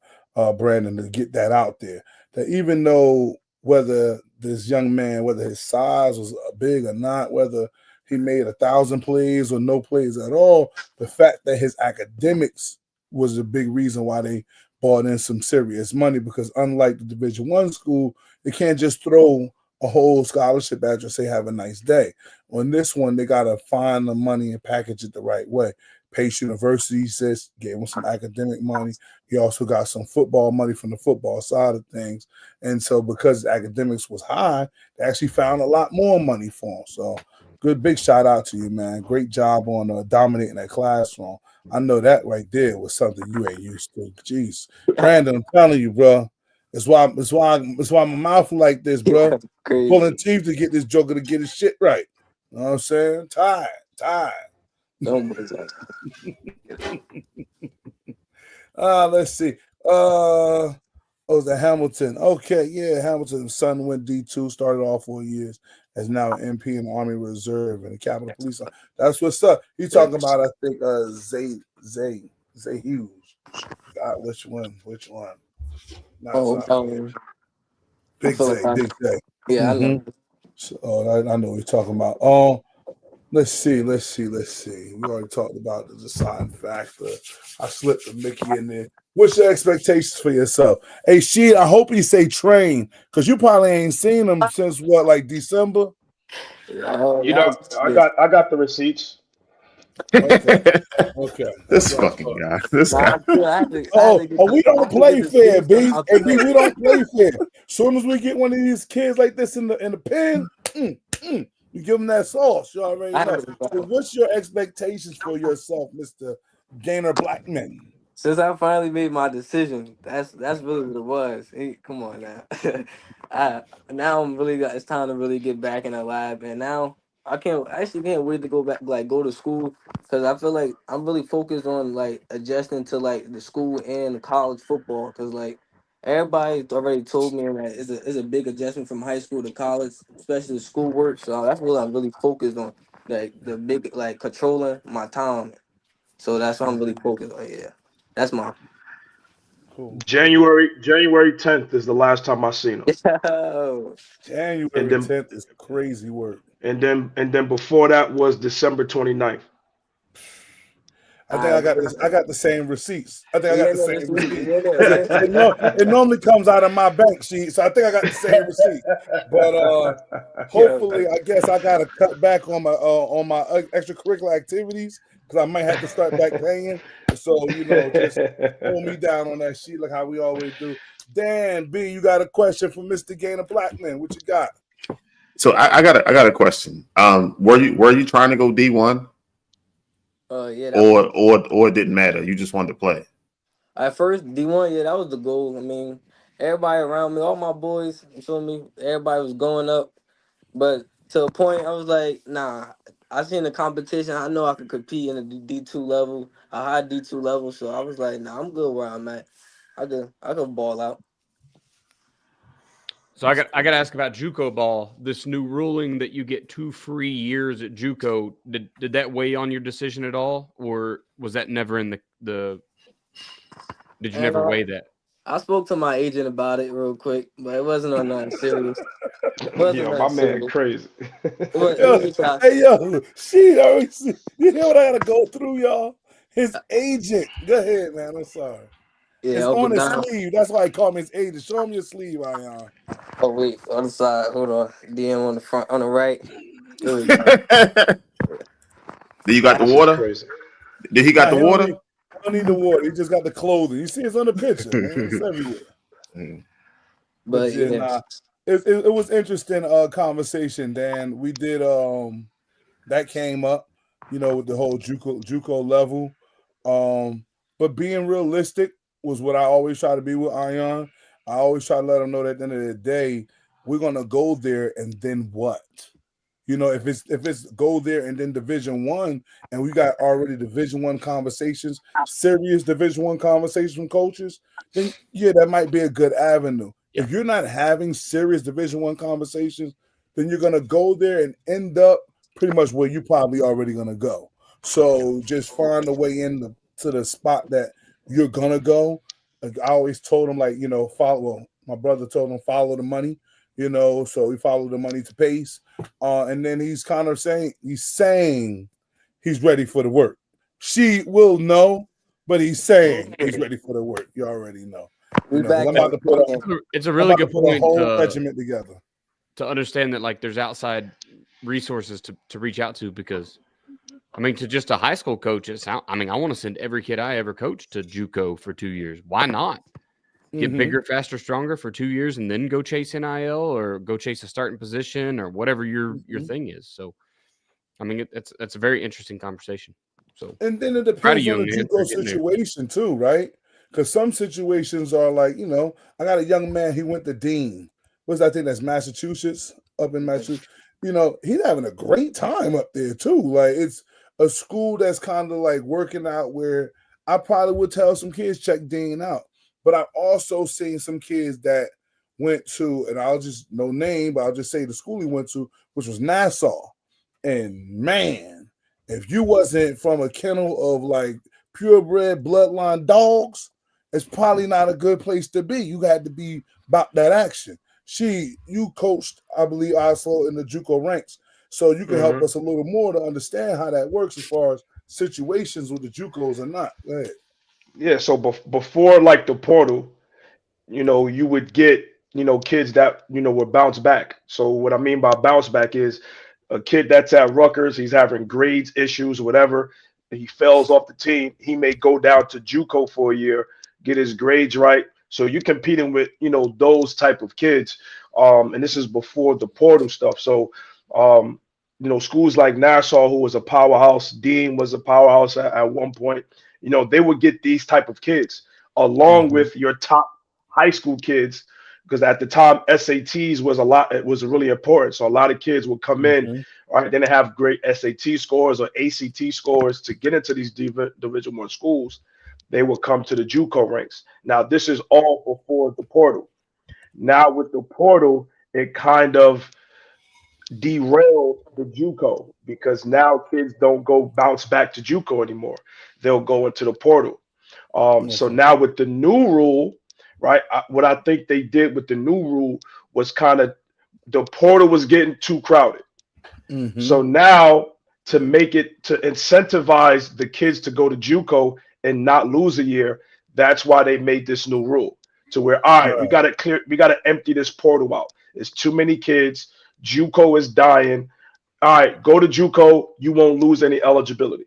Brandon, to get that out there. That even though whether this young man, whether his size was big or not, whether he made 1,000 plays or no plays at all, the fact that his academics was a big reason why they brought in some serious money. Because unlike the Division I school, they can't just throw a whole scholarship at you and say have a nice day. On this one, they got to find the money and package it the right way. Pace University says gave him some academic money. He also got some football money from the football side of things. And so because academics was high, they actually found a lot more money for him. So good, big shout out to you, man. Great job on dominating that classroom. I know that right there was something you ain't used to. Jeez. Brandon, I'm telling you, bro. That's why my mouth like this, bro. Pulling Crazy. teeth to get this joker to get his shit right. You know what I'm saying? Tired. Don't believe that. Let's see. Oh, the Hamilton. Okay, yeah, Hamilton's son went D2, started off 4 years, is now an MP in the Army Reserve and the Capitol Police. That's what's up. He's talking about, I think, Zay Hughes. God, which one? Not Oh, Zay. I Big feel like Zay. yeah, I Mm-hmm. know. So, I know what you're talking about. Let's see. We already talked about the deciding factor. I slipped a Mickey in there. What's your expectations for yourself? Hey, Sheed, I hope you say train, because you probably ain't seen him since what, like December? You know, I got the receipts. Okay. This fucking guy. This Nah, guy. I had to We don't get play the fair, seats B. out Hey, the B, way. we don't play fair. Soon as we get one of these kids like this in the pen, you give them that sauce. You already I know. had So to, what's your expectations for yourself, Mr. Gainer Blackman? since I finally made my decision, that's really what it was. Hey, come on now. Now I'm really got it's time to really get back in the lab, and now I actually can't wait to go back, like go to school, because I feel like I'm really focused on like adjusting to like the school and college football, because like everybody already told me that it's a big adjustment from high school to college, especially the schoolwork. So that's what I'm really focused on, like the big like controlling my time. So that's what I'm really focused on. Yeah, that's my. Cool. January 10th is the last time I seen him. Yo. January And then 10th is crazy work. and then before that was December 29th. I think I got the same receipts. I think I got Yeah, the no, same receipt. yeah. It normally comes out of my bank sheet, so I think I got the same receipt. But hopefully, I guess I got to cut back on my extracurricular activities, because I might have to start back paying. So just hold me down on that sheet like how we always do. Dan B, you got a question for Mr. Gainer Blackman? What you got? So I got a question. Were you trying to go D1? Yeah. Or it didn't matter. You just wanted to play. At first, D1, yeah, that was the goal. I mean, everybody around me, all my boys, you feel me? Everybody was going up, but to a point, I was like, nah. I seen the competition. I know I could compete in a D2 level, a high D2 level. So I was like, nah, I'm good where I'm at. I could ball out. So I got to ask about JUCO ball. This new ruling that you get 2 free years at JUCO, did that weigh on your decision at all, or was that never in the? Did you never weigh that? I spoke to my agent about it real quick, but it wasn't on nothing serious. Yeah, my man crazy. Hey, yo, you hear what I gotta go through, y'all? His agent. Go ahead, man. I'm sorry. Yeah, it's Uncle on his Don. sleeve. That's why I call him his agent. Show him your sleeve, Ion. Oh wait, on the side. Hold on. DM on the front, on the right. There we go. Did you got the water? Crazy. Did he got the water? I don't need the water. He just got the clothing. You see, it's on the picture, man. It's everywhere. But yeah, it was interesting conversation, Dan. We did that came up, with the whole JUCO level. But being realistic was what I always try to be with Ion. I always try to let him know that at the end of the day, we're gonna go there and then what? If it's go there and then Division I, and we got already Division I conversations, serious Division I conversations from coaches, then yeah, that might be a good avenue. If you're not having serious Division I conversations, then you're gonna go there and end up pretty much where you're probably already gonna go. So just find a way to the spot that you're gonna go. Like I always told him, follow. My brother told him follow the money. So he followed the money to Pace. And then he's kind of saying he's ready for the work. She will know, but he's saying he's ready for the work. You already know. I'm about to put it's a really good point. A whole regiment together to understand that there's outside resources to reach out to, because to just a high school coach, I want to send every kid I ever coached to JUCO for 2 years. Why not? Get bigger, faster, stronger for 2 years, and then go chase NIL or go chase a starting position or whatever your thing is. So, it's a very interesting conversation. So, and then it depends on the JUCO situation too, right? Because some situations are like, I got a young man. He went to Dean. I think that's Massachusetts, up in Massachusetts. He's having a great time up there too. Like it's a school that's kind of like working out where I probably would tell some kids check Dean out. But I've also seen some kids that went to, and I'll just no name, but I'll just say the school he went to, which was Nassau. And man, if you wasn't from a kennel of like purebred bloodline dogs, it's probably not a good place to be. You had to be about that action. You coached, I believe, also in the JUCO ranks. So you can help us a little more to understand how that works as far as situations with the JUCOs or not. Go ahead. Yeah, so before like the portal, you would get, kids that, would bounce back. So what I mean by bounce back is a kid that's at Rutgers, he's having grades issues, whatever. He fails off the team. He may go down to JUCO for a year, get his grades right. So you're competing with, those type of kids. And this is before the portal stuff. So, schools like Nassau, who was a powerhouse, Dean was a powerhouse at one point. They would get these type of kids along with your top high school kids, because at the time SATs was really important. So a lot of kids would come in, right? Then they have great SAT scores or ACT scores to get into these Division I schools. They will come to the JUCO ranks. Now this is all before the portal. Now with the portal, it kind of derailed the JUCO, because now kids don't go bounce back to JUCO anymore. They'll go into the portal. So now with the new rule, right? What I think they did with the new rule was the portal was getting too crowded. So now to incentivize the kids to go to JUCO and not lose a year, that's why they made this new rule to where, all right, we got to empty this portal out. There's too many kids. JUCO is dying. All right, go to JUCO. You won't lose any eligibility.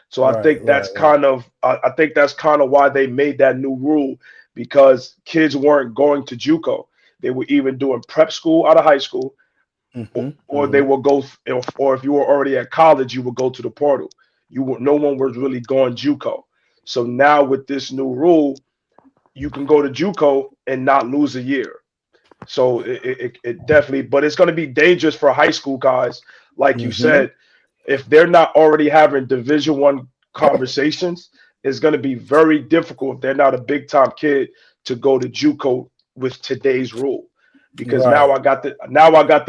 So I think that's kind of why they made that new rule, because kids weren't going to JUCO. They were even doing prep school out of high school, or they will go, or if you were already at college, you would go to the portal. No one was really going JUCO. So now with this new rule, you can go to JUCO and not lose a year. So it definitely, but it's going to be dangerous for high school guys, like you said. If they're not already having Division I conversations, it's going to be very difficult if they're not a big time kid to go to JUCO with today's rule, because now I got the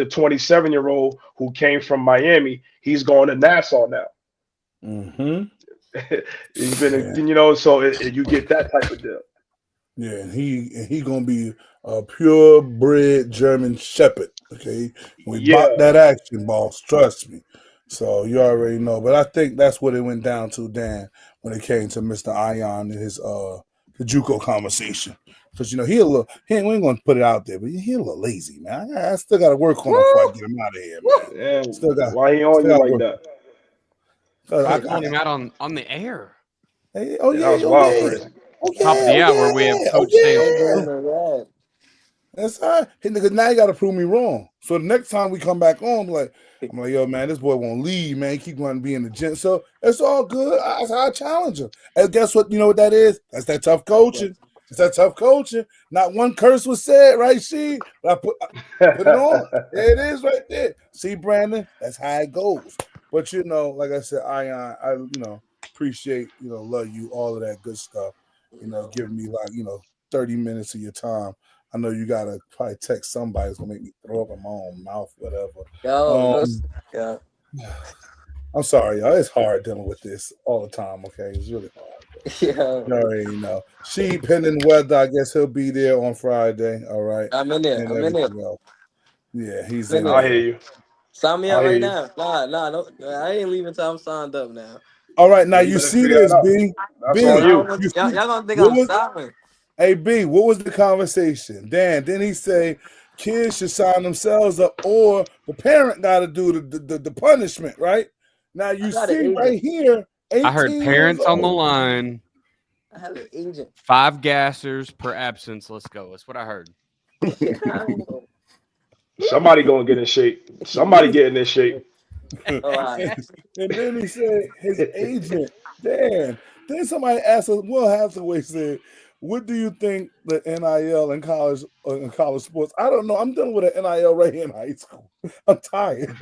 27-year-old who came from Miami. He's going to Nassau now. He's been, so you get that type of deal. Yeah, and he gonna be a purebred German Shepherd. Okay, we bought that action, boss. Trust me. So you already know. But I think that's what it went down to, Dan, when it came to Mr. Ion and his the JUCO conversation. Because we ain't gonna put it out there, but he a little lazy, man. I still got to work on him before I get him out of here, man. Yeah, why he on you like that? I got him out on the air. Hey, Top of the hour, we have Coach Sam. That's all right. Hey, nigga, now you got to prove me wrong. So the next time we come back on, I'm like, yo, man, this boy won't leave, man. He keep going to be in the gym. So it's all good. That's how I challenge him. And guess what? You know what that is? That's that tough coaching. It's that tough coaching. Not one curse was said, right, She? I put it on. There it is right there. See, Brandon? That's how it goes. But, like I said, I appreciate, love you, all of that good stuff. Giving me 30 minutes of your time. I know you gotta probably text somebody that's gonna make me throw up in my own mouth, whatever. I'm sorry, y'all. It's hard dealing with this all the time. Okay, it's really hard. Yeah. You already know. She pending weather. I guess he'll be there on Friday. All right. I'm in there. Yeah, he's in. I hear you. Sign me up right now. Nah, no, I ain't leaving until I'm signed up now. All right, now you see this, B. Y'all gonna think I'm stopping. Hey, B, what was the conversation? Dan, didn't he say kids should sign themselves up or the parent got to do the punishment, right? Now you see right here. I heard parents on the line. I have an agent. 5 gassers per absence. Let's go. That's what I heard. Somebody gonna get in shape. Somebody getting in shape. And then he said his agent, Dan. Then somebody asked us, Will Hathaway said, what do you think the NIL in college sports? I don't know. I'm dealing with an NIL right here in high school. I'm tired.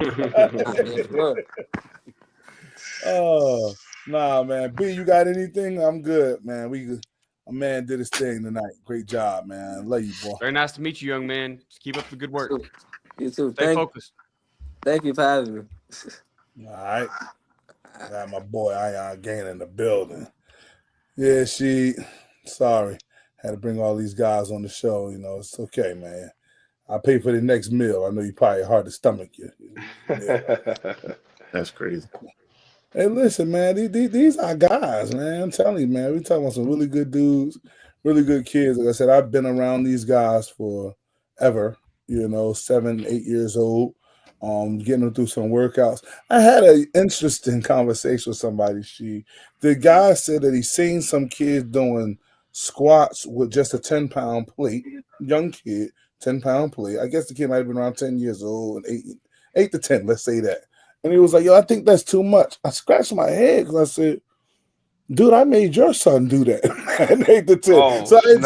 Oh, nah, man. B, you got anything? I'm good, man. A man did his thing tonight. Great job, man. Love you, boy. Very nice to meet you, young man. Just keep up the good work. You too. Stay focused. Thank you for having me. All right. I got my boy Ion Gain in the building. Yeah, sorry. Had to bring all these guys on the show. It's okay, man. I'll pay for the next meal. I know you probably hard to stomach you. Yeah. That's crazy. Hey, listen, man. These are guys, man. I'm telling you, man. We talking about some really good dudes, really good kids. Like I said, I've been around these guys forever. 7, 8 years old. Getting them through some workouts. I had an interesting conversation with somebody. The guy said that he's seen some kids doing squats with just a 10-pound plate. Young kid, 10-pound plate. I guess the kid might have been around 10 years old and 8 to 10, let's say that. And he was like, yo, I think that's too much. I scratched my head because I said, dude, I made your son do that at 8 to 10. Oh, so it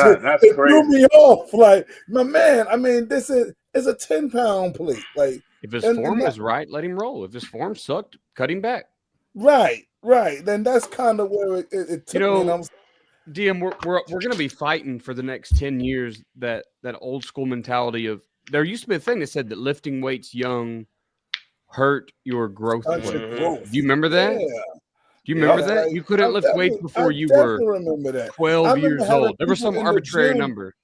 great. threw me off. Like, my man, I mean, this is a 10-pound plate. Like, if his form is right, let him roll. If his form sucked, cut him back. Right. Then that's kind of where it took me. DM, we're going to be fighting for the next 10 years that old school mentality of there used to be a thing that said that lifting weights young hurt your growth. Do you remember that? Yeah. Do you remember that? You couldn't lift weights before you were 12 years old. There was some arbitrary number.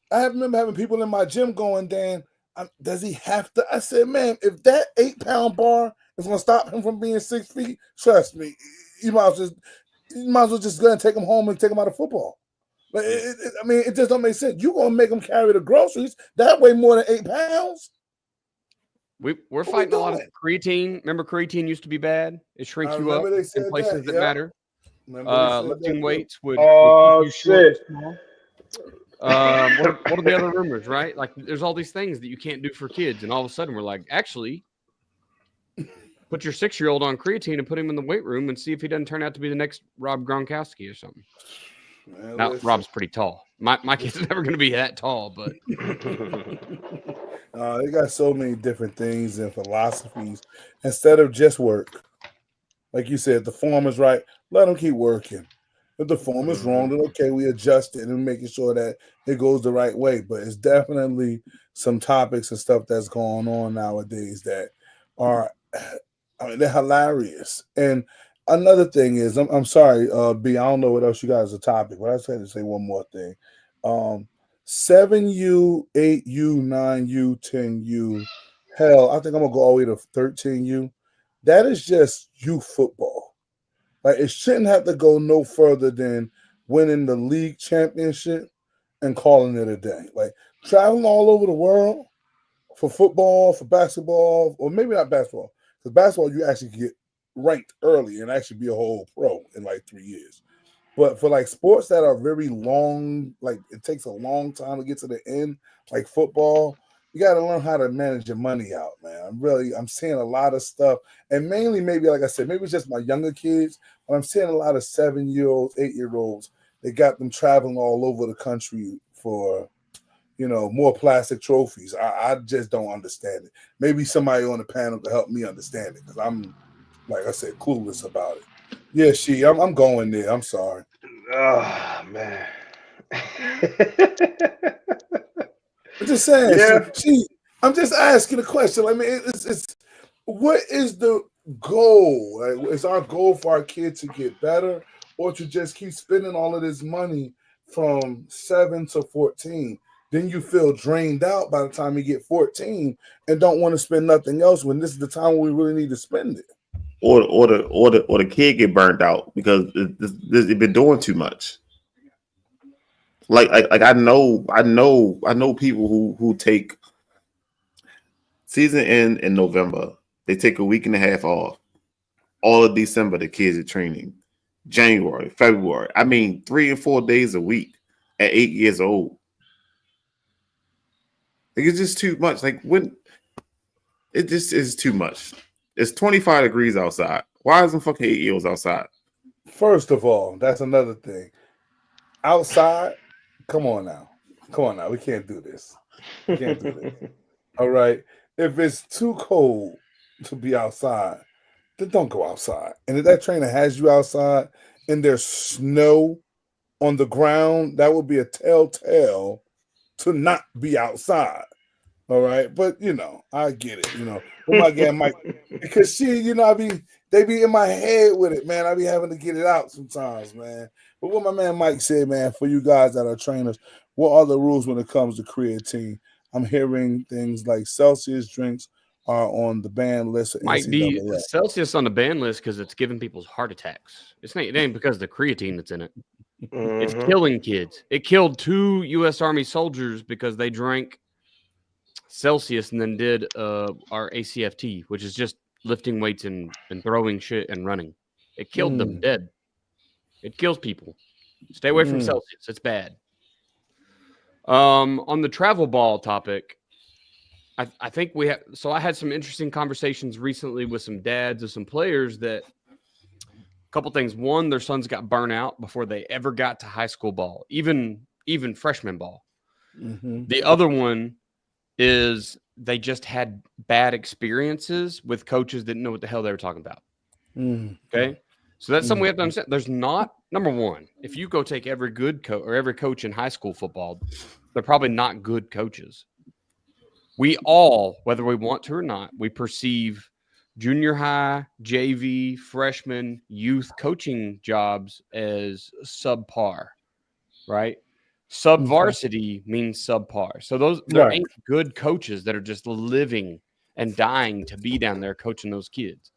I remember having people in my gym going, Dan, does he have to? I said, man, if that 8-pound bar is going to stop him from being 6 feet, trust me, you might as well just go and take him home and take him out of football. Like, it just don't make sense. You're going to make him carry the groceries. That weigh more than 8 pounds. We're fighting a lot of creatine. Remember, creatine used to be bad. It shrinks you up in places that matter. Lifting weights would keep you short. What are the other rumors, right? Like, there's all these things that you can't do for kids, and all of a sudden we're like, actually, put your 6-year-old on creatine and put him in the weight room and see if he doesn't turn out to be the next Rob Gronkowski or something. Now, Rob's pretty tall. My kid's never going to be that tall, but they got so many different things and philosophies instead of just work. Like you said, the form is right. Let them keep working. If the form is wrong, then okay, we adjust it and making sure that it goes the right way. But it's definitely some topics and stuff that's going on nowadays that are, I mean, they're hilarious. And another thing is, I'm sorry, B, I don't know what else you guys are topic, but I just had to say one more thing. 7U, 8U, 9U, 10U, hell, I think I'm gonna go all the way to 13U. That is just youth football. Like, it shouldn't have to go no further than winning the league championship and calling it a day. Like, traveling all over the world for football, for basketball, or maybe not basketball, because basketball you actually get ranked early and actually be a whole pro in like 3 years. But for like sports that are very long, like it takes a long time to get to the end, like football, you got to learn how to manage your money out, man. I'm seeing a lot of stuff, and mainly maybe, like I said, maybe it's just my younger kids, but I'm seeing a lot of 7-year-olds, 8-year-olds. They got them traveling all over the country for, more plastic trophies. I just don't understand it. Maybe somebody on the panel can help me understand it, because I'm, like I said, clueless about it. Yeah, I'm going there. I'm sorry. Oh man. I'm just saying. Yeah. I'm just asking a question. I mean, it's what is the goal? Like, is our goal for our kids to get better, or to just keep spending all of this money from 7 to 14? Then you feel drained out by the time you get 14 and don't want to spend nothing else when this is the time we really need to spend it. Or the kid get burnt out because it's been doing too much. Like I know people who take season end in November. They take a week and a half off. All of December, the kids are training. January, February. I mean, 3 and 4 days a week at 8 years old. Like, it's just too much. Like, when it just is too much. It's 25 degrees outside. Why isn't fucking 8-year-olds outside? First of all, that's another thing. Outside, come on now. We can't do this. All right. If it's too cold to be outside, then don't go outside. And if that trainer has you outside and there's snow on the ground, that would be a telltale to not be outside. All right. But, I get it. But my guy Mike, because they be in my head with it, man. I be having to get it out sometimes, man. But what my man Mike said, man, for you guys that are trainers, what are the rules when it comes to creatine? I'm hearing things like Celsius drinks are on the ban list. Might be Celsius on the ban list because it's giving people's heart attacks. It ain't because of the creatine that's in it. Mm-hmm. It's killing kids. It killed 2 U.S. Army soldiers because they drank Celsius and then did our ACFT, which is just lifting weights and throwing shit and running. It killed them dead. It kills people. Stay away from Celsius. It's bad. On the travel ball topic, I think we have. So I had some interesting conversations recently with some dads of some players that. A couple things. One, their sons got burnt out before they ever got to high school ball, even freshman ball. Mm-hmm. The other one is they just had bad experiences with coaches that didn't know what the hell they were talking about. Okay. So that's something we have to understand. There's not, number one, if you go take every good coach or every coach in high school football, they're probably not good coaches. We all, whether we want to or not, we perceive junior high, JV, freshman, youth coaching jobs as subpar, right? Sub-varsity means subpar. So there ain't good coaches that are just living and dying to be down there coaching those kids.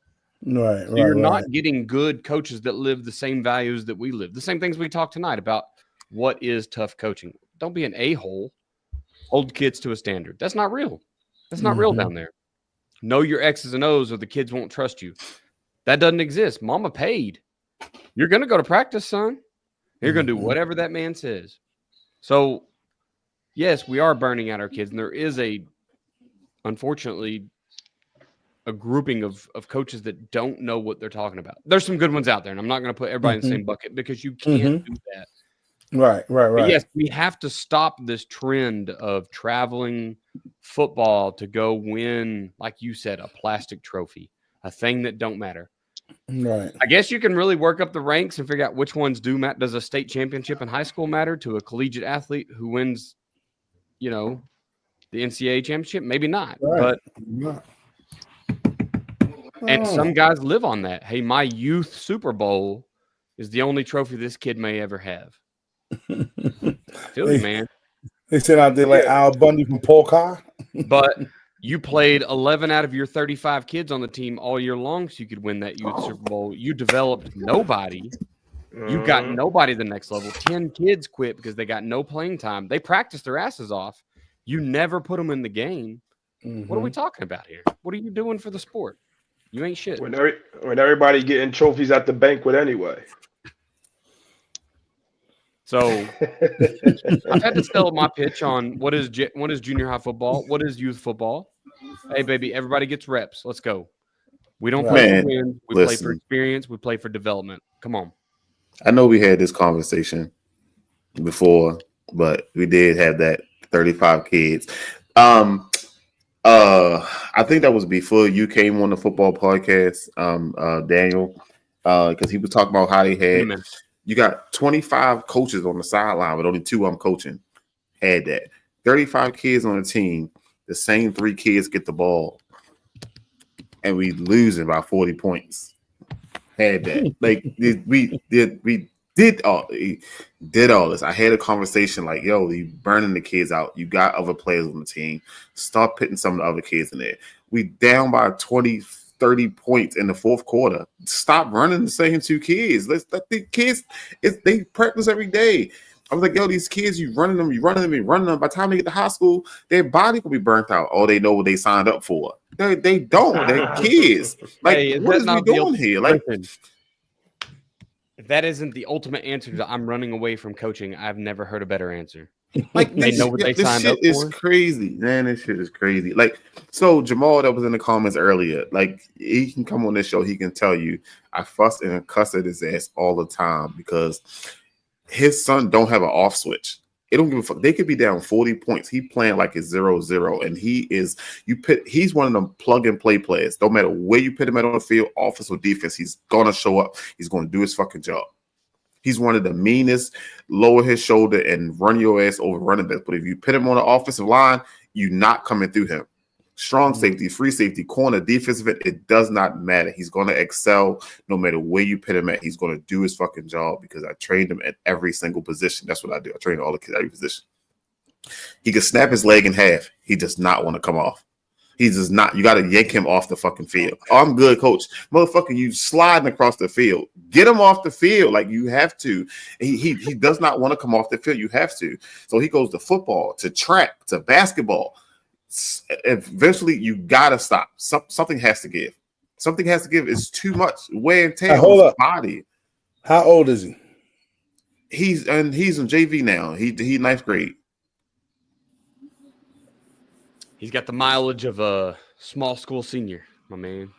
Right. So you're not getting good coaches that live the same values that we live. The same things we talked tonight about what is tough coaching. Don't be an a-hole. Hold kids to a standard. That's not real. That's not real down there. Know your X's and O's or the kids won't trust you. That doesn't exist. Mama paid. You're going to go to practice, son. You're going to do whatever that man says. So, yes, we are burning out our kids. And there is unfortunately, a grouping of coaches that don't know what they're talking about. There's some good ones out there, and I'm not going to put everybody in the same bucket because you can't do that. Right. But yes, we have to stop this trend of traveling football to go win, like you said, a plastic trophy, a thing that don't matter. Right. I guess you can really work up the ranks and figure out which ones do matter. Does a state championship in high school matter to a collegiate athlete who wins, the NCAA championship? Maybe not. Right. But and some guys live on that. Hey, my youth Super Bowl is the only trophy this kid may ever have. Feel you, man. They sent out there like Al Bundy from Polka. But you played 11 out of your 35 kids on the team all year long so you could win that youth Super Bowl. You developed nobody. You got nobody to the next level. 10 kids quit because they got no playing time. They practiced their asses off. You never put them in the game. What are we talking about here? What are you doing for the sport? You ain't shit. When everybody getting trophies at the banquet anyway. So I've had to sell my pitch on what is junior high football, what is youth football. Hey, baby, everybody gets reps. Let's go. We don't play for wins. We play for experience. We play for development. Come on. I know we had this conversation before, but we did have that 35 kids. I think that was before you came on the football podcast, Daniel, because he was talking about how they had you got 25 coaches on the sideline, but only 2 I'm coaching. Had that 35 kids on the team. The same 3 kids get the ball, and we losing by 40 points. Had that like we did all this. I had a conversation like, yo, you burning the kids out. You got other players on the team. Stop putting some of the other kids in there. We down by 20, 30 points in the fourth quarter. Stop running the same 2 kids. Let's let the kids. They practice every day. I was like, yo, these kids, you running them. By the time they get to high school, their body will be burnt out. Oh, they know what they signed up for. They don't. They're kids. Like, hey, what is we doing here? Like, if that isn't the ultimate answer to I'm running away from coaching, I've never heard a better answer. Like, they know what they signed up for. This shit is crazy, man. This shit is crazy. Like, so Jamal that was in the comments earlier, like, he can come on this show. He can tell you I fuss and cuss at his ass all the time because his son don't have an off switch. It don't give a fuck. They could be down 40 points. He playing like it's 0-0, and he's one of them plug and play players. Don't matter where you put him at on the field, offense or defense, he's gonna show up. He's gonna do his fucking job. He's one of the meanest, lower his shoulder and run your ass over running backs. But if you put him on the offensive line, you're not coming through him. Strong safety, free safety, corner, defensive end, it does not matter. He's going to excel no matter where you put him at. He's going to do his fucking job because I trained him at every single position. That's what I do. I train all the kids at every position. He can snap his leg in half. He does not want to come off. He does not. You got to yank him off the fucking field. Oh, I'm good, coach. Motherfucker, you sliding across the field. Get him off the field like you have to. He does not want to come off the field. You have to. So he goes to football, to track, to basketball. Eventually, you gotta stop. Something has to give. Something has to give. It's too much wear and tear on his body. How old is he? He's in JV now. He 9th grade. He's got the mileage of a small school senior, my man.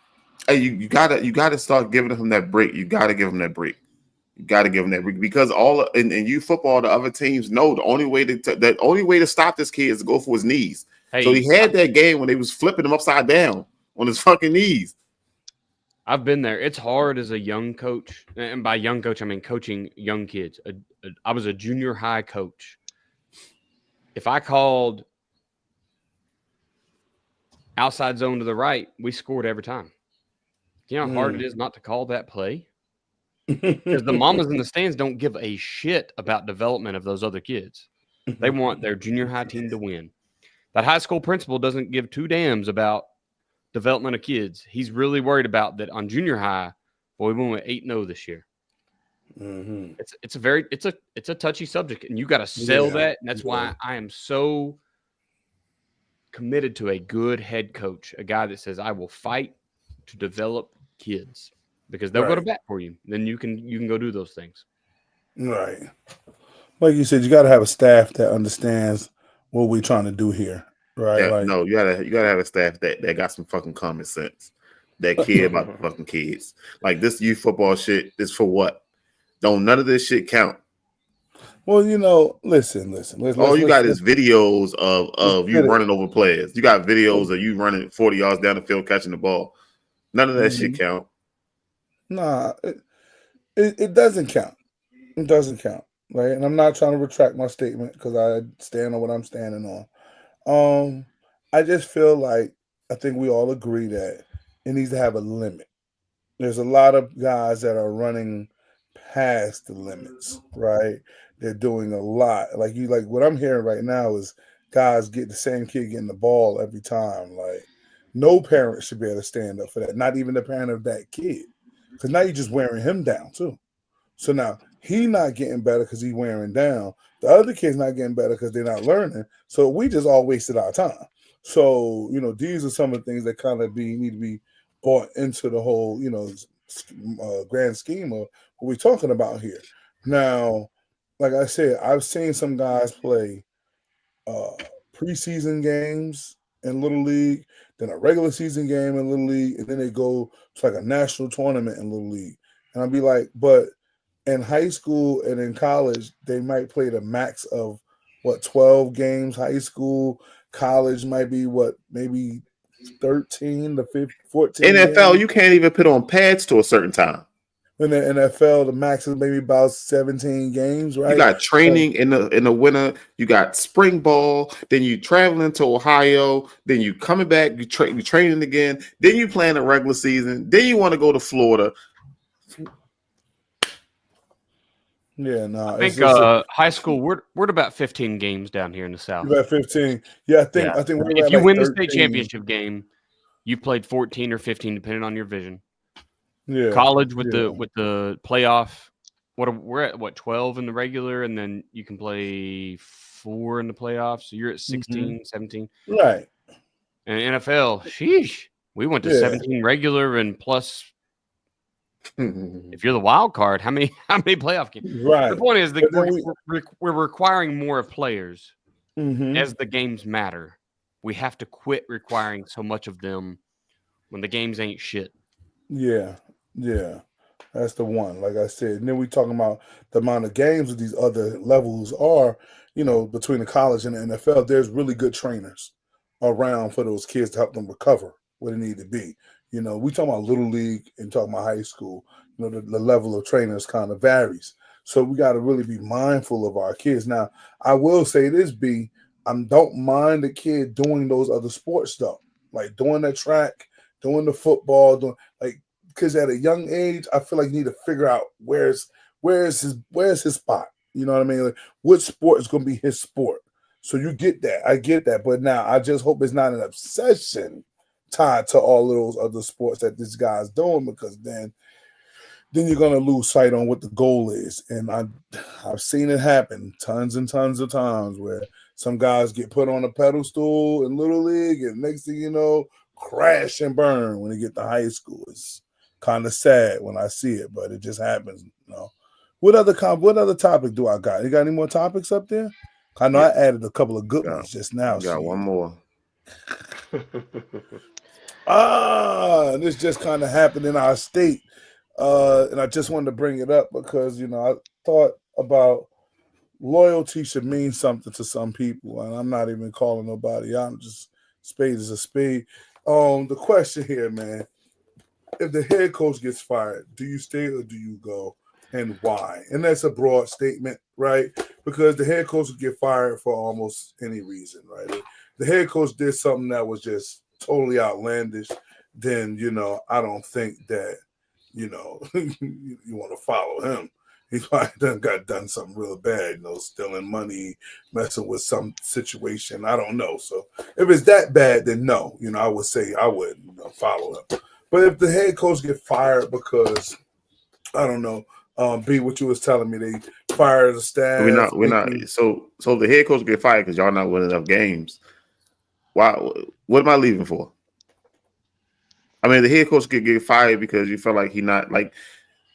Hey, you gotta start giving him that break. You gotta give him that break. You gotta give him that break because all in youth football, the other teams know the only way to stop this kid is to go for his knees. Hey, so he had that game when they was flipping him upside down on his fucking knees. I've been there. It's hard as a young coach, and by young coach I mean coaching young kids. I was a junior high coach. If I called outside zone to the right, we scored every time. You know how hard it is not to call that play? Because the mamas in the stands don't give a shit about development of those other kids. They want their junior high team to win. That high school principal doesn't give 2 damns about development of kids. He's really worried about that on junior high. Boy, we went 8-0 this year. Mm-hmm. It's a touchy subject, and you got to sell that. And that's why I am so committed to a good head coach, a guy that says I will fight to develop kids because they'll go to bat for you. Then you can go do those things. Right. Like you said, you got to have a staff that understands what we're trying to do here, right? Yeah, no, you gotta have a staff that got some fucking common sense, that care about the fucking kids. Like this youth football shit is for what? Don't none of this shit count. Well, listen. All you got is videos of you running over players. You got videos of you running 40 yards down the field catching the ball. None of that shit count. Nah, it doesn't count. It doesn't count, right? And I'm not trying to retract my statement because I stand on what I'm standing on. I just feel like I think we all agree that it needs to have a limit. There's a lot of guys that are running past the limits, right? They're doing a lot. Like what I'm hearing right now is guys get the same kid getting the ball every time. Like no parent should be able to stand up for that. Not even the parent of that kid. Because now you're just wearing him down too. So now he not getting better because he's wearing down. The other kid's not getting better because they're not learning. So we just all wasted our time. So, these are some of the things that kind of need to be brought into the whole, grand scheme of what we're talking about here. Now, like I said, I've seen some guys play preseason games in Little League, then a regular season game in Little League, and then they go to like a national tournament in Little League. And I'll be like, but in high school and in college, they might play the max of 12 games. High school, college might be maybe 13 to 15, 14. NFL, games. you can't even put on pads to a certain time. In the NFL, the max is maybe about 17 games, right? You got training in the winter. You got spring ball. Then you traveling to Ohio. Then you coming back. You training again. Then you playing the regular season. Then you want to go to Florida. Yeah, no. I think high school. We're at about 15 games down here in the South. You're at 15. Yeah, I think we're if at you like win 13. the state championship game, you played 14 or 15, depending on your vision. Yeah. College with the playoff. We're at 12 in the regular, and then you can play 4 in the playoffs. So you're at 16, 17. Right. And NFL, sheesh, we went to 17 regular and plus. If you're the wild card, how many playoff games? Right. The point is that we're requiring more of players as the games matter. We have to quit requiring so much of them when the games ain't shit. Yeah. That's the one. Like I said, and then we talking about the amount of games that these other levels are, between the college and the NFL. There's really good trainers around for those kids to help them recover where they need to be. We talking about Little League and talking about high school. The level of trainers kind of varies. So we got to really be mindful of our kids. Now, I will say this, B, I don't mind the kid doing those other sports stuff, like doing the track, doing the football, because at a young age, I feel like you need to figure out where's his spot. You know what I mean? Like, what sport is going to be his sport? So you get that. I get that. But now I just hope it's not an obsession tied to all of those other sports that this guy's doing, because then you're going to lose sight on what the goal is. And I've seen it happen tons and tons of times where some guys get put on a pedestal in Little League, and next thing you know, crash and burn when they get to high school. It's kind of sad when I see it, but it just happens. What other topic do I got? You got any more topics up there? I know I added a couple of good ones just now. Got one more. This just kind of happened in our state. And I just wanted to bring it up because, I thought about loyalty should mean something to some people. And I'm not even calling nobody out. I'm just spade is a spade. The question here, man, if the head coach gets fired, do you stay or do you go, and why? And that's a broad statement, right? Because the head coach would get fired for almost any reason, right? If the head coach did something that was just totally outlandish, then, I don't think that, you want to follow him. He probably done something real bad, stealing money, messing with some situation. I don't know. So if it's that bad, then no, I would say I wouldn't follow him. But if the head coach get fired because, I don't know, B, what you was telling me, they fired the staff. We're not. So the head coach get fired because y'all not winning enough games. Why? What am I leaving for? I mean, the head coach could get fired because you feel like he not like.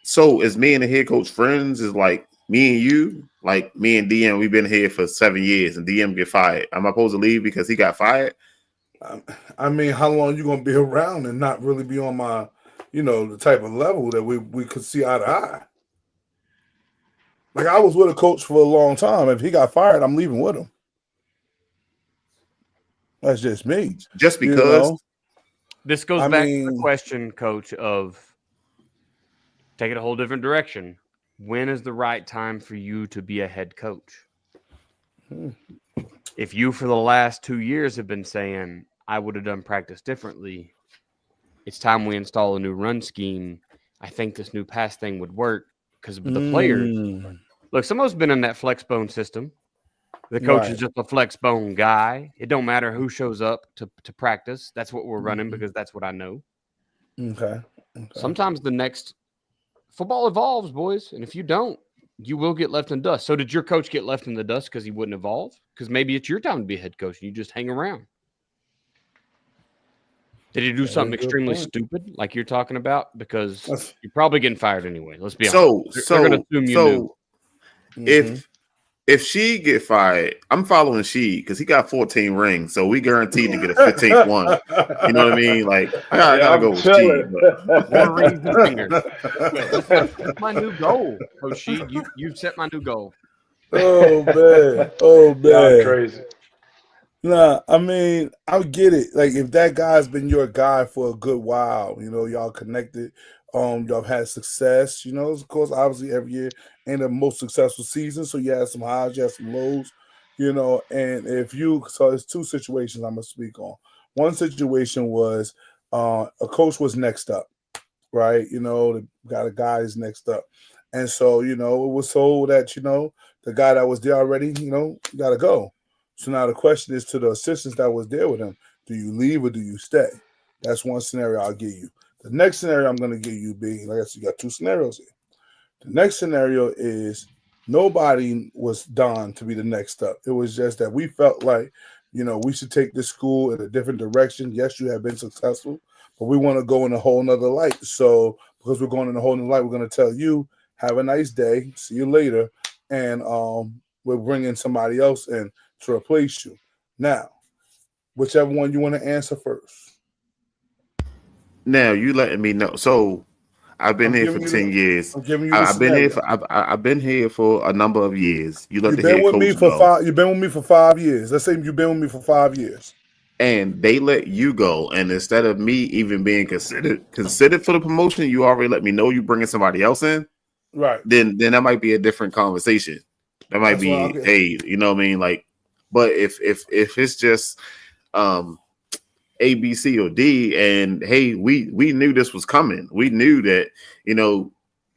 So is me and the head coach friends? Is like me and you, like me and DM, we've been here for 7 years, and DM get fired. Am I supposed to leave because he got fired? I mean, how long you gonna be around and not really be on my, the type of level that we could see eye to eye? Like, I was with a coach for a long time. If he got fired, I'm leaving with him. That's just me. Just because. This goes back to the question, Coach, of take it a whole different direction. When is the right time for you to be a head coach? If you, for the last 2 years, have been saying, I would have done practice differently, it's time we install a new run scheme. I think this new pass thing would work because the players. Look, someone's been in that flex bone system. The coach is just a flex bone guy. It don't matter who shows up to practice. That's what we're running because that's what I know. Okay. Sometimes the next football evolves, boys. And if you don't, you will get left in dust. So did your coach get left in the dust because he wouldn't evolve? Because maybe it's your time to be a head coach and you just hang around. Did he do something extremely stupid like you're talking about? Because you're probably getting fired anyway. Let's be honest. They're going to assume you knew. If she get fired, I'm following she because he got 14 rings, so we guaranteed to get a 15th one. You know what I mean? Like I gotta go with she. More rings than fingers. That's my new goal, Coach She. You've set my new goal. Oh man! Oh man! That's crazy. Nah, I mean, I get it. Like, if that guy's been your guy for a good while, you know, y'all connected, y'all had success, you know, of course, obviously every year ain't the most successful season, so you had some highs, you had some lows, you know, and so there's two situations I'm going to speak on. One situation was a coach was next up, right? You know, the guy is next up. And so, you know, it was so that, you know, the guy that was there already, you know, got to go. So now the question is to the assistants that was there with him, do you leave or do you stay? That's one scenario I'll give you. The next scenario I'm going to give you being, like I said, you got two scenarios here. The next scenario is nobody was done to be the next up. It was just that we felt like, you know, we should take this school in a different direction. Yes, you have been successful, but we want to go in a whole nother light. So because we're going in a whole nother light, we're going to tell you, have a nice day. See you later. And we're bringing somebody else in to replace you. Now, whichever one you want to answer first. Now you letting me know. So I've been here for 10 years. I'm giving you I've been here for a number of years. You let You've the been head with coach me for go. 5. You've been with me for 5 years. Let's say you've been with me for 5 years. And they let you go, and instead of me even being considered for the promotion, you already let me know you bringing somebody else in. Right. Then that might be a different conversation. That might be, hey, you know what I mean? Like, but if it's just A, B, C, or D, and hey, we knew this was coming. We knew that, you know,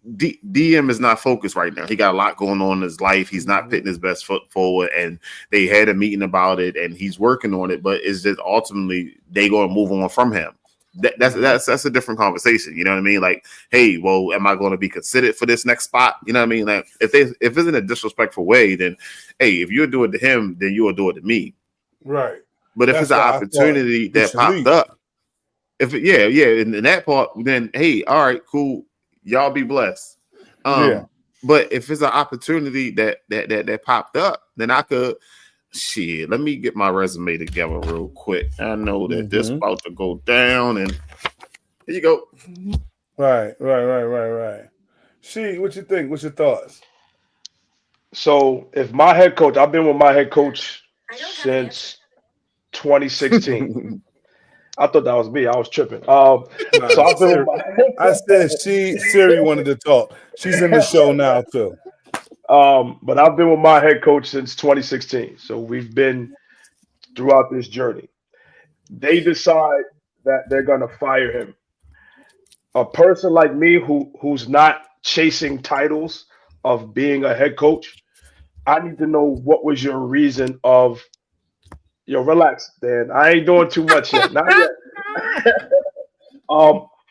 DM is not focused right now. He got a lot going on in his life. He's not putting his best foot forward, and they had a meeting about it, and he's working on it. But it's just ultimately they going to move on from him. That's a different conversation. You know what I mean? Like, hey, well, am I going to be considered for this next spot? You know what I mean? Like, if it's in a disrespectful way, then hey, if you do it to him, then you will do it to me. Right. But if it's an opportunity that popped up, in that part, then hey, all right, cool, y'all be blessed. But if it's an opportunity that popped up, then I could. Shit, let me get my resume together real quick. I know that this about to go down, and here you go. Right. She, what you think? What's your thoughts? So if my head coach, I've been with my head coach since 2016. I thought that was me. I was tripping. So I've been I said Siri wanted to talk. She's in the show now too. But I've been with my head coach since 2016. So we've been throughout this journey. They decide that they're gonna fire him. A person like me who's not chasing titles of being a head coach, I need to know what was your reason of relax, Dan. I ain't doing too much yet. Not yet.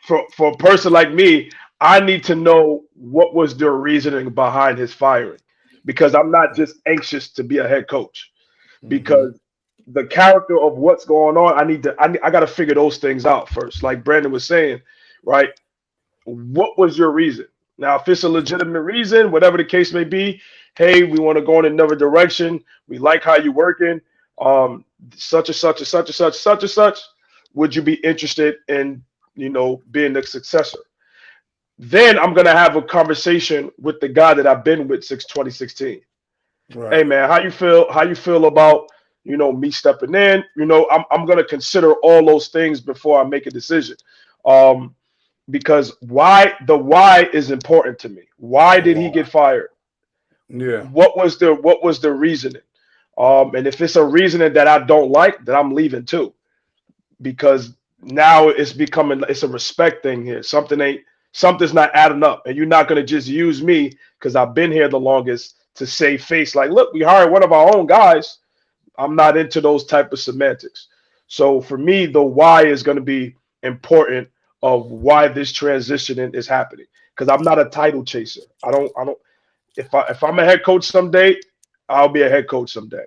For a person like me, I need to know what was the reasoning behind his firing, because I'm not just anxious to be a head coach, because the character of what's going on, I got to figure those things out first. Like Brandon was saying, right? What was your reason? Now, if it's a legitimate reason, whatever the case may be, hey, we want to go in another direction. We like how you're working. Such and such and such and such, such and such. Would you be interested in, being the successor? Then I'm going to have a conversation with the guy that I've been with since 2016. Right. Hey man, how you feel about, me stepping in? I'm going to consider all those things before I make a decision. because the why is important to me. Why did he get fired? Yeah. What was the reasoning? And if it's a reasoning that I don't like, then I'm leaving too, because now it's a respect thing here. Something's not adding up, and you're not gonna just use me because I've been here the longest to save face. Like, look, we hired one of our own guys. I'm not into those type of semantics. So for me, the why is going to be important of why this transitioning is happening. Because I'm not a title chaser. I don't. If I'm a head coach someday, I'll be a head coach someday.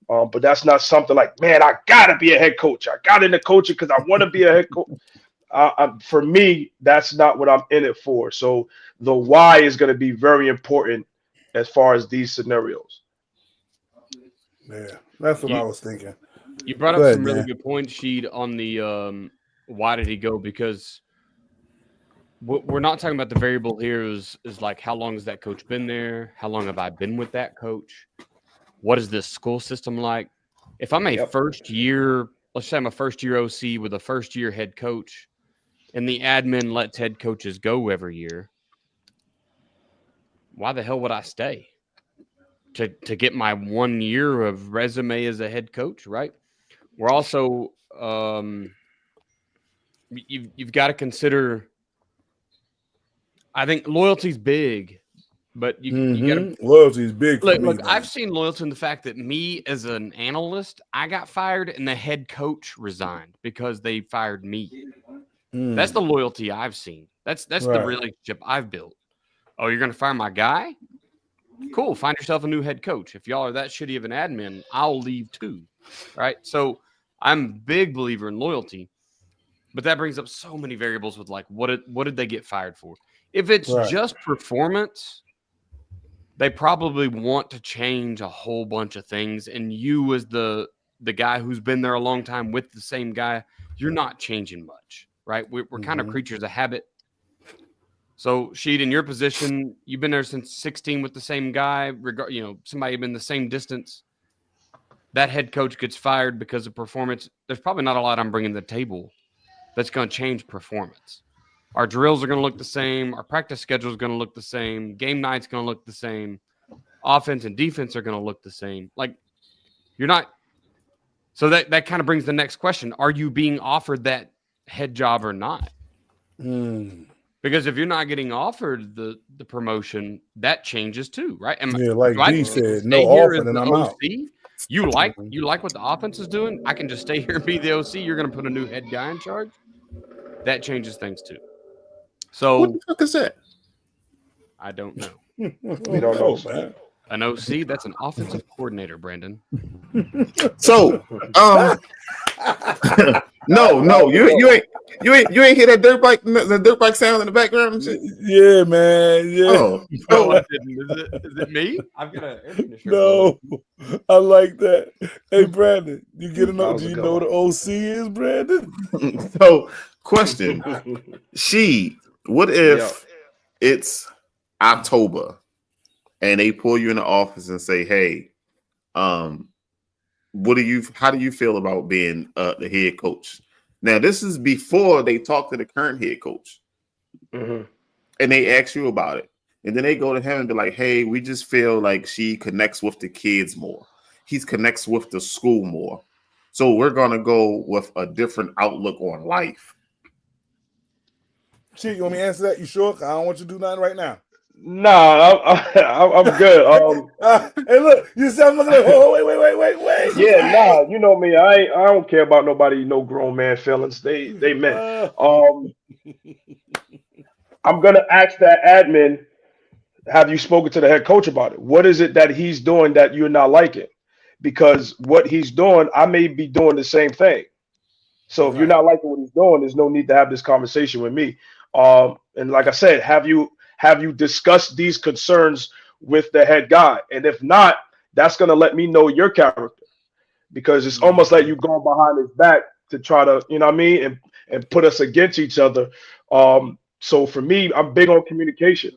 But that's not something like, man, I gotta be a head coach. I got into coaching because I want to be a head coach. For me, that's not what I'm in it for. So the why is going to be very important as far as these scenarios. Yeah, that's what I was thinking. You brought Go up ahead, some really man. good points, Sheed, on the why did he go? Because we're not talking about the variable here is like, how long has that coach been there? How long have I been with that coach? What is this school system like? If I'm a first year, let's say I'm a first year OC with a first year head coach, and the admin lets head coaches go every year, why the hell would I stay? To get my 1 year of resume as a head coach, right? We're also you've got to consider. I think loyalty's big, but you got to loyalty's big. For me, look. man. I've seen loyalty in the fact that me as an analyst, I got fired and the head coach resigned because they fired me. That's the loyalty I've seen. That's the Right. relationship I've built. Oh, you're going to fire my guy? Cool. Find yourself a new head coach. If y'all are that shitty of an admin, I'll leave too. Right. So I'm a big believer in loyalty, but that brings up so many variables with like, what did they get fired for? If it's Right. just performance, they probably want to change a whole bunch of things. And you as the guy who's been there a long time with the same guy, you're not changing much, right? We're kind of creatures of habit. So, Sheed, in your position, you've been there since 16 with the same guy. Somebody been the same distance. That head coach gets fired because of performance. There's probably not a lot I'm bringing to the table that's going to change performance. Our drills are going to look the same. Our practice schedule is going to look the same. Game night's going to look the same. Offense and defense are going to look the same. Like, you're not. So that kind of brings the next question: are you being offered that head job or not? Because if you're not getting offered the promotion, that changes too, right? Like D said, no stay here offer, as then the I'm out. OC? You like what the offense is doing? I can just stay here and be the OC. You're going to put a new head guy in charge. That changes things too. So What the fuck is that? I don't know. We don't know, man. An OC, that's an offensive coordinator, Brandon. So, no, you ain't hear that dirt bike sound in the background and shit? Yeah, man. Yeah. Oh, No, I didn't. Is it me? I've got an air conditioner. No, I like that. Hey, Brandon, you get enough? was Do a you good know one. what the OC is, Brandon? So, question: what if it's October and they pull you in the office and say, "Hey, how do you feel about being the head coach?" Now, this is before they talk to the current head coach, and they ask you about it, and then they go to him and be like, "Hey, we just feel like she connects with the kids more. He connects with the school more, so we're gonna go with a different outlook on life." Shit, you want me to answer that? You sure? I don't want you to do nothing right now. Nah, I'm good. Hey, look, you see, I'm looking like, oh, wait. Yeah, nah, you know me. I don't care about nobody, no grown man feelings. They meant. I'm gonna ask that admin, have you spoken to the head coach about it? What is it that he's doing that you're not liking? Because what he's doing, I may be doing the same thing. So if you're not liking what he's doing, there's no need to have this conversation with me. And like I said, have you discussed these concerns with the head guy? And if not, that's going to let me know your character, because it's almost like you going behind his back to try to, you know what I mean, and put us against each other. So for me, I'm big on communication.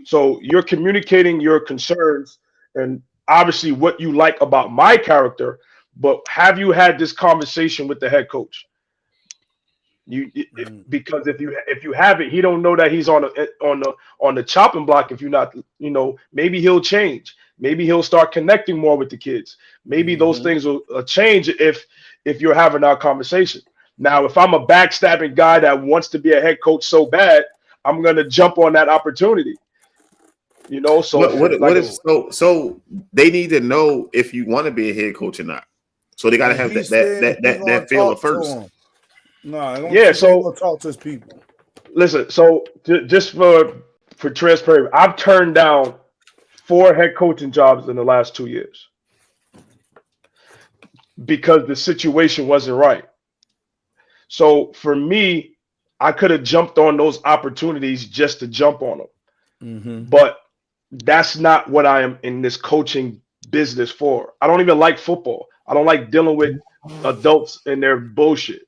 So you're communicating your concerns and obviously what you like about my character, but have you had this conversation with the head coach? Because if you have it, he don't know that he's on the chopping block. If you're not, maybe he'll change. Maybe he'll start connecting more with the kids. Maybe those things will change if you're having our conversation. Now, if I'm a backstabbing guy that wants to be a head coach so bad, I'm gonna jump on that opportunity. So they need to know if you want to be a head coach or not. So they got to have that feeling first. No, yeah. So talk to his people. Listen. So just for transparency, I've turned down 4 head coaching jobs in the last 2 years because the situation wasn't right. So for me, I could have jumped on those opportunities just to jump on them, but that's not what I am in this coaching business for. I don't even like football. I don't like dealing with adults and their bullshit.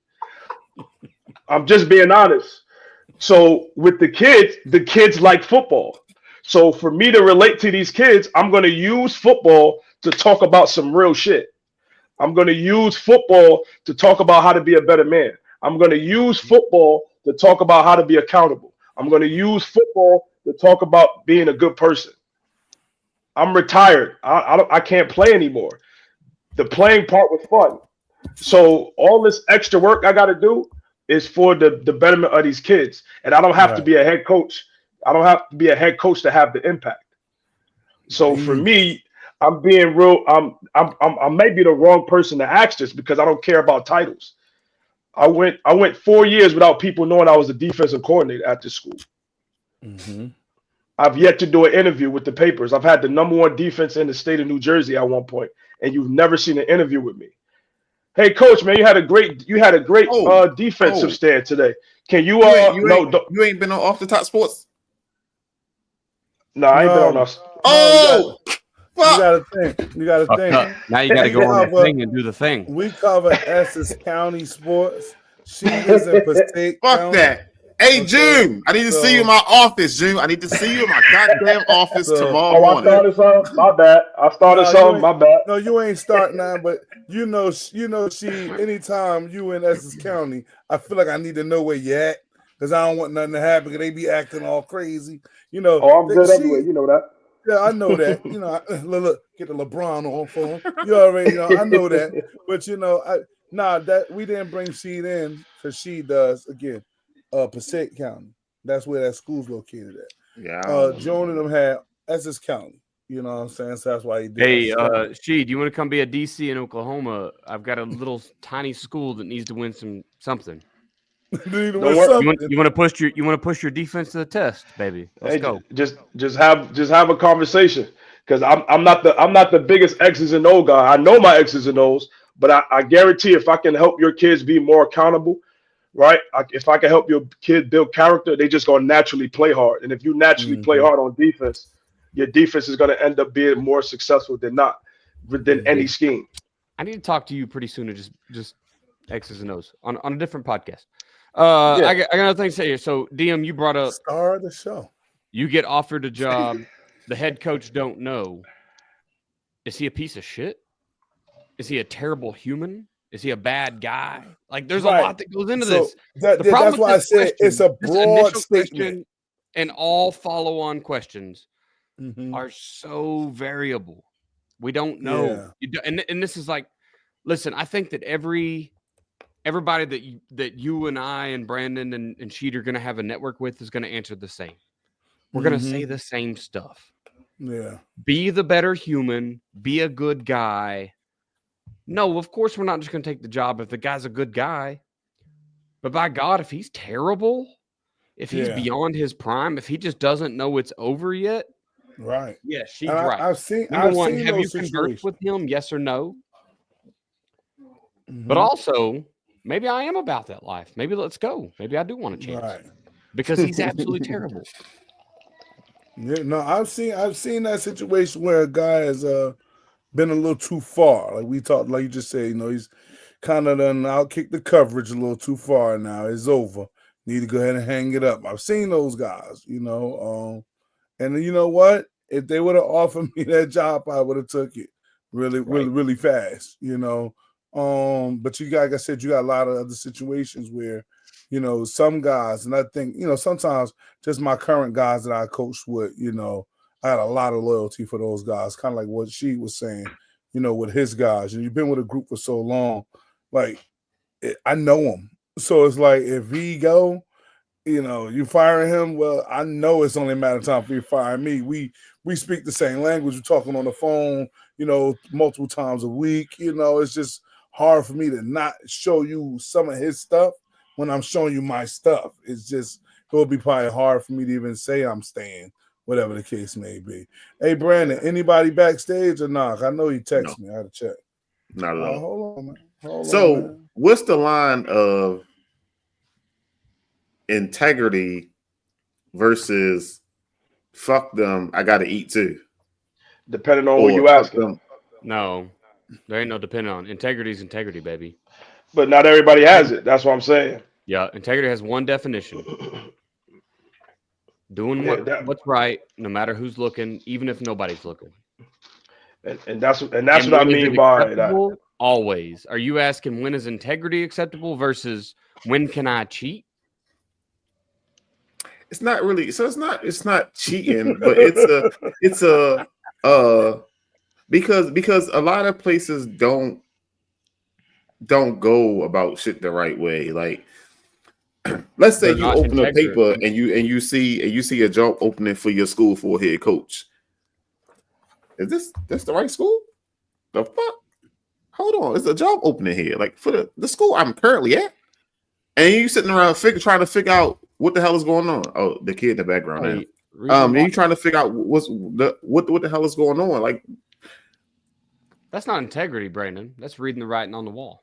I'm just being honest. So with the kids like football. So for me to relate to these kids, I'm going to use football to talk about some real shit. I'm going to use football to talk about how to be a better man. I'm going to use football to talk about how to be accountable. I'm going to use football to talk about being a good person. I'm retired. I can't play anymore. The playing part was fun. So all this extra work I got to do is for the betterment of these kids. And I don't have to be a head coach. I don't have to be a head coach to have the impact. So for me, I'm being real. I may be the wrong person to ask this because I don't care about titles. I went 4 years without people knowing I was a defensive coordinator at this school. I've yet to do an interview with the papers. I've had the #1 defense in the state of New Jersey at one point, and you've never seen an interview with me. Hey, coach, man, you had a great defensive stand today. Can you you ain't been on Off the Top Sports? No, I ain't been on us. You gotta think. Now you gotta go on the thing and do the thing. We cover Essex County sports. She is in Passaic Fuck County. that. Hey, June, I need to see you in my office, June. I need to see you in my goddamn office tomorrow morning. I started something. My bad. My bad. No, you ain't starting now, but you know, she. Anytime you in Essex County, I feel like I need to know where you at because I don't want nothing to happen because they be acting all crazy. I'm good everywhere. You know that. Yeah, I know that. Look, get the LeBron on phone. You already know. I know that. But that we didn't bring Sheed in because she does again. Passaic County. That's where that school's located at. Yeah. Joan and them had Essex County. You know what I'm saying? So that's why he did. Hey, Sheed, you want to come be a DC in Oklahoma? I've got a little tiny school that needs to win something. You want to push your defense to the test, baby. Let's go. Just have a conversation because I'm not the biggest X's and O guy. I know my X's and O's, but I guarantee if I can help your kids be more accountable, right? If I can help your kid build character, they just gonna naturally play hard. And if you naturally play hard on defense, your defense is gonna end up being more successful than any scheme. I need to talk to you pretty soon to just X's and O's on a different podcast. I got another thing to say here. So, DM, you brought up star of the show. You get offered a job. The head coach don't know. Is he a piece of shit? Is he a terrible human? Is he a bad guy? Like, there's a lot that goes into this. That's why I said it's a broad statement. And all follow-on questions are so variable. We don't know. Yeah. And this is like, listen, I think that everybody that you and I and Brandon and Sheed are going to have a network with is going to answer the same. We're going to say the same stuff. Yeah. Be the better human. Be a good guy. No, of course we're not just going to take the job if the guy's a good guy. But by God, if he's terrible, if he's beyond his prime, if he just doesn't know it's over yet. Right. Yeah, she's right. I've seen have you situations. conversed with him? Yes or no? But also, maybe I am about that life. Maybe let's go. Maybe I do want a chance. Right. Because he's absolutely terrible. Yeah, no, I've seen that situation where a guy has been a little too far. Like we talked, like you just said, he's kind of done outkicked the coverage a little too far now. It's over. Need to go ahead and hang it up. I've seen those guys, and you know what? If they would have offered me that job, I would have took it really fast, But you got, like I said, you got a lot of other situations where You know, some guys, and I think, you know, sometimes just my current guys that I coached with, you know, I had a lot of loyalty for those guys, kind of like what she was saying, you know, with his guys. And you've been with a group for so long, like, I know him. So it's like, if he go, you know, you firing him, well, I know it's only a matter of time for you firing me. We speak the same language. We're talking on the phone, you know, multiple times a week. You know, it's just hard for me to not show you some of his stuff when I'm showing you my stuff. It's just, it would be probably hard for me to even say I'm staying, whatever the case may be. Hey, Brandon, anybody backstage or not? I know you text me. I had to check. Not at all. Hold on, man. Hold So, on, man. what's the line of integrity versus fuck them, I gotta eat too? Depending on who you asking. No, there ain't no depending on. Integrity is integrity, baby. But not everybody has it. That's what I'm saying. Yeah, integrity has one definition. Doing what's right, no matter who's looking, even if nobody's looking. And that's what I mean by that. Always. Are you asking when is integrity acceptable versus when can I cheat? It's not really. So it's not cheating, but it's a because a lot of places don't go about shit the right way. Like, let's say you open a paper and you see a job opening for your school for a head coach. Is this the right school? The fuck? Hold on, it's a job opening here, like for the school I'm currently at, and you sitting around trying to figure out what the hell is going on. Oh, the kid in the background. And you trying to figure out what the hell is going on? Like, that's not integrity, Brandon. That's reading the writing on the wall.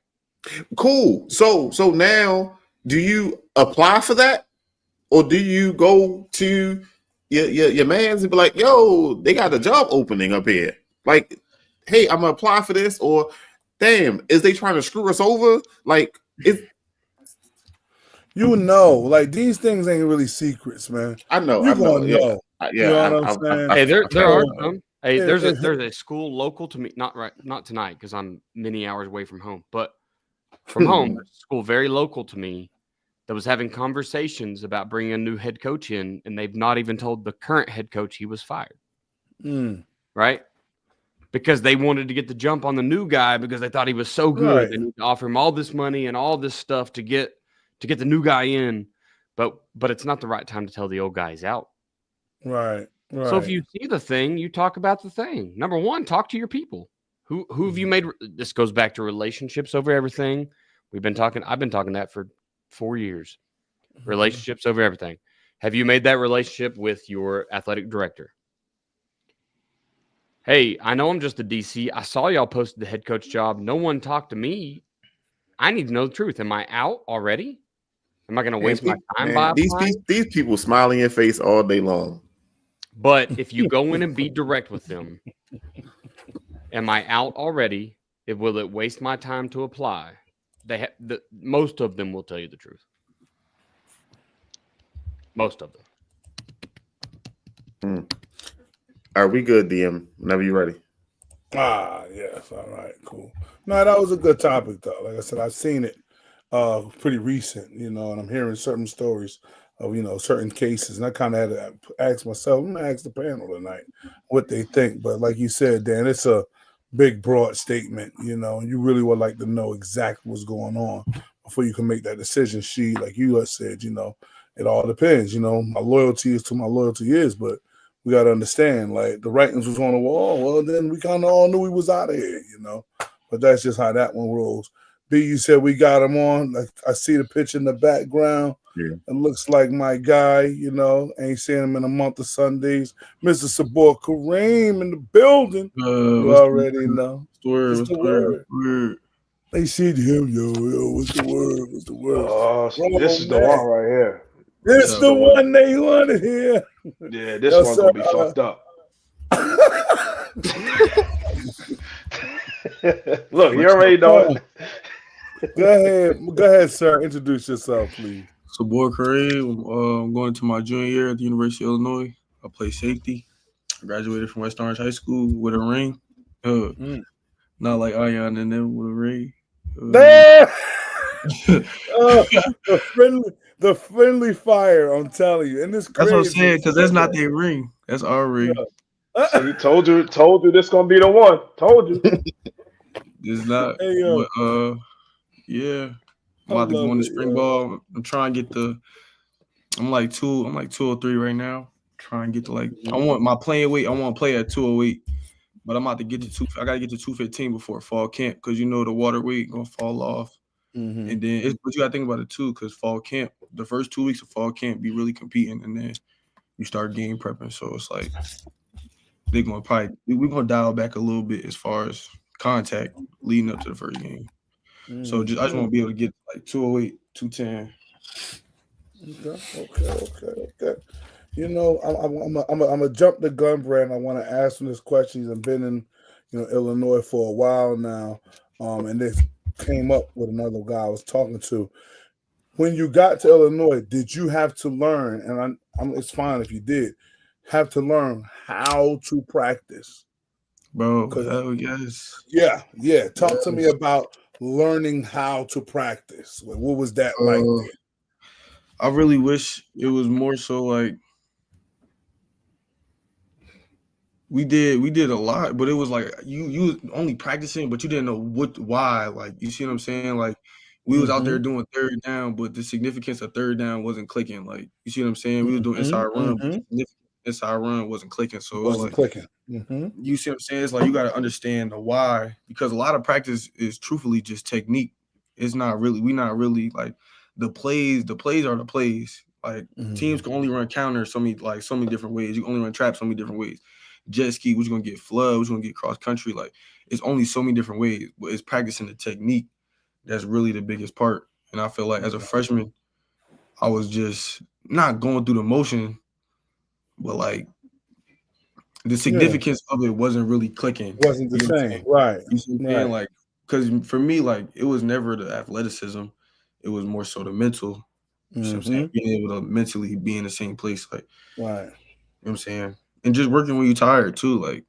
Cool. So now, do you apply for that, or do you go to your man's and be like, "Yo, they got a job opening up here. Like, hey, I'm gonna apply for this," or damn, is they trying to screw us over? Like, it's you know, like these things ain't really secrets, man. I know. You're gonna know. Yeah, you know what I'm saying? Hey, there are some. Hey, there's a school local to me, not tonight because I'm many hours away from home, but from home, there's a school very local to me that was having conversations about bringing a new head coach in, and they've not even told the current head coach he was fired. Right? Because they wanted to get the jump on the new guy because they thought he was so good. Right. They need to offer him all this money and all this stuff to get the new guy in, but it's not the right time to tell the old guy he's out. Right. So if you see the thing, you talk about the thing. Number one, talk to your people. Who have you made? This goes back to relationships over everything. I've been talking that for 4 years. Relationships over everything. Have you made that relationship with your athletic director? Hey, I know I'm just a DC. I saw y'all posted the head coach job. No one talked to me. I need to know the truth. Am I out already? Am I going to waste my time by these people smile in your face all day long? But if you go in and be direct with them, am I out already? Will it waste my time to apply? Most of them will tell you the truth. Most of them. Are we good, DM? Whenever you're ready. Yes. All right, cool. No, that was a good topic, though. Like I said, I've seen it pretty recent, you know, and I'm hearing certain stories of, you know, certain cases. And I kind of had to ask myself, I'm going to ask the panel tonight what they think. But like you said, Dan, it's a big, broad statement, you know, and you really would like to know exactly what's going on before you can make that decision. Like you said, you know, it all depends. You know, my loyalty is to my loyalty is, but we got to understand, like, the writings was on the wall. Well, then we kind of all knew he was out of here, you know. But that's just how that one rolls. B, you said we got him on. Like, I see the picture in the background. Yeah. It looks like my guy, you know. Ain't seen him in a month of Sundays. Mr. Sabor Kareem in the building. You already know. What's the word? They said him, yo, what's the word? What's the word? Oh, this is the one right here. This the one they want to hear. Yeah, this one's going to be fucked up. Look, you already know it. Go ahead, sir. Introduce yourself, please. Sabor Kareem. I'm going to my junior year at the University of Illinois. I play safety. I graduated from West Orange High School with a ring. Not like Ion and them with a ring. the friendly fire. I'm telling you, and it's That's what I'm crazy. saying, because that's not their ring. That's our ring. See, told you this gonna be the one. Told you. It's not. Hey, yo. But yeah. I I'm about to go love in the it, spring yo. ball. I'm trying to get I'm like 203 right now. Trying to get to I want my playing weight. I want to play at 208. But I'm about to get to I gotta get to 215 before fall camp, because the water weight gonna fall off. Mm-hmm. And then but you gotta think about it too, because fall camp, the first 2 weeks of fall camp, be really competing, and then you start game prepping. So it's like we're gonna dial back a little bit as far as contact leading up to the first game. So I just want to be able to get like 208, 210. Okay. I'm gonna jump the gun, Brand. I want to ask him this question. He's been in, Illinois for a while now, and this came up with another guy I was talking to. When you got to Illinois, did you have to learn? And it's fine if you did have to learn how to practice, bro. Hell yes. Yeah. Talk to me about learning how to practice. What was that like? I really wish it was more so like we did a lot, but it was like you only practicing, but you didn't know why. Like, you see what I'm saying? Like, we was out there doing third down, but the significance of third down wasn't clicking. Like, you see what I'm saying? We was doing inside run, but inside run wasn't clicking. So it was like clicking. You see what I'm saying? It's like you got to understand the why, because a lot of practice is truthfully just technique. It's not really, we not really like the plays are the plays. Like, teams can only run counter so many different ways. You can only run trap so many different ways. Jet ski, we're gonna get flood, we're gonna get cross country. Like, it's only so many different ways, but it's practicing the technique that's really the biggest part. And I feel like as a freshman, I was just not going through the motion, but like the significance of it wasn't really clicking. Wasn't the same, right? You see what I'm saying? Like, because for me, like, it was never the athleticism, it was more so the mental. You know what I'm saying? Being able to mentally be in the same place, like, right. You know what I'm saying? And just working when you're tired too, like,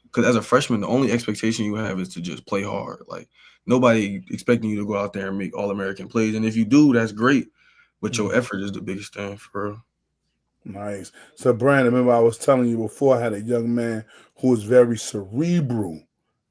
because as a freshman, the only expectation you have is to just play hard. Like, nobody expecting you to go out there and make All-American plays, and if you do, that's great. But your effort is the biggest thing, for real. Nice. So, Brandon, remember I was telling you before, I had a young man who was very cerebral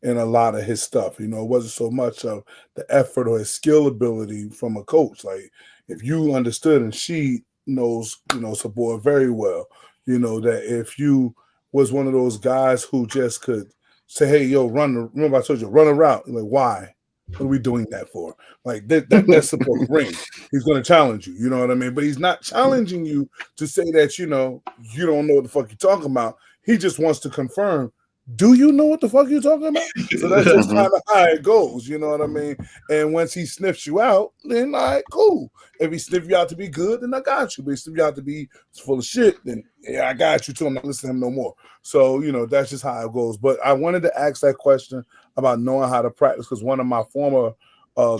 in a lot of his stuff. It wasn't so much of the effort or his skill ability from a coach. Like, if you understood, and she knows, Sabor very well, that if you was one of those guys who just could say, hey, yo, remember I told you, run a route. You're like, why? What are we doing that for? Like, that's supposed to ring. He's going to challenge you. You know what I mean? But he's not challenging you to say that, you don't know what the fuck you're talking about. He just wants to confirm, do you know what the fuck you're talking about? So that's just kind of how it goes. You know what I mean? And once he sniffs you out, then all right, cool. If he sniffs you out to be good, then I got you. But if he sniffs you out to be full of shit, then yeah, I got you too. I'm not listening to him no more. So, that's just how it goes. But I wanted to ask that question about knowing how to practice, because one of my former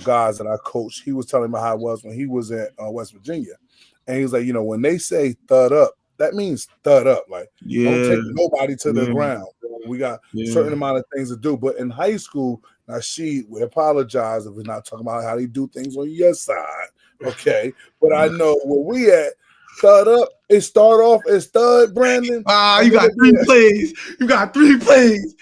guys that I coached, he was telling me how it was when he was at West Virginia. And he was like, when they say thud up, that means thud up. Like, don't take nobody to the ground. We got a certain amount of things to do. But in high school, now we apologize if we're not talking about how they do things on your side. Okay. But I know where we at, thud up, it start off as thud, Brandon. You got 3 plays. You got 3 plays.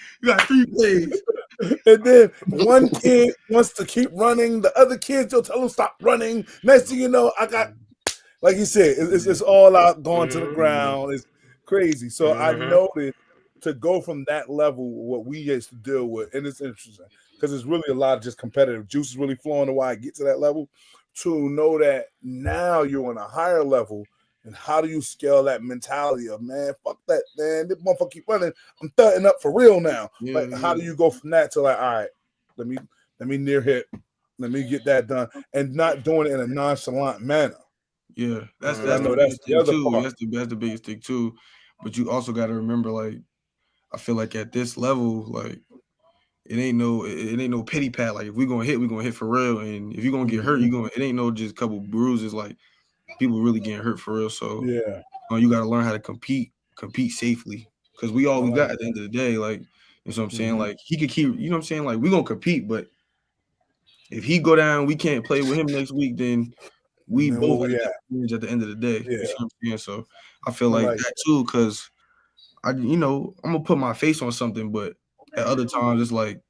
And then one kid wants to keep running. The other kids, you'll tell them stop running. Next thing you know, I got, like you said, it's all out going to the ground. It's crazy. So I noted to go from that level, what we used to deal with, and it's interesting because it's really a lot of just competitive juice is really flowing to why I get to that level, to know that now you're on a higher level. And how do you scale that mentality of, man, fuck that, man, this motherfucker keep running, I'm thudding up for real now. How do you go from that to like, all right, let me near hit, let me get that done, and not doing it in a nonchalant manner. Yeah, that's the other thing too. That's the biggest thing too. But you also got to remember, like, I feel like at this level, like, it ain't no pity pat. Like, if we're gonna hit for real. And if you're gonna get hurt, it ain't no just a couple bruises. Like, people really getting hurt for real. So you got to learn how to compete safely, because we all we got at the end of the day. Like, you know what I'm saying? Like, he could keep, you know what I'm saying? Like, we gonna compete, but If he go down, we can't play with him next week. Then we Man, both where we at at? disadvantage at the end of the day. Yeah. You see what I'm saying? So I feel I like like that too, because I'm gonna put my face on something, but at other times it's like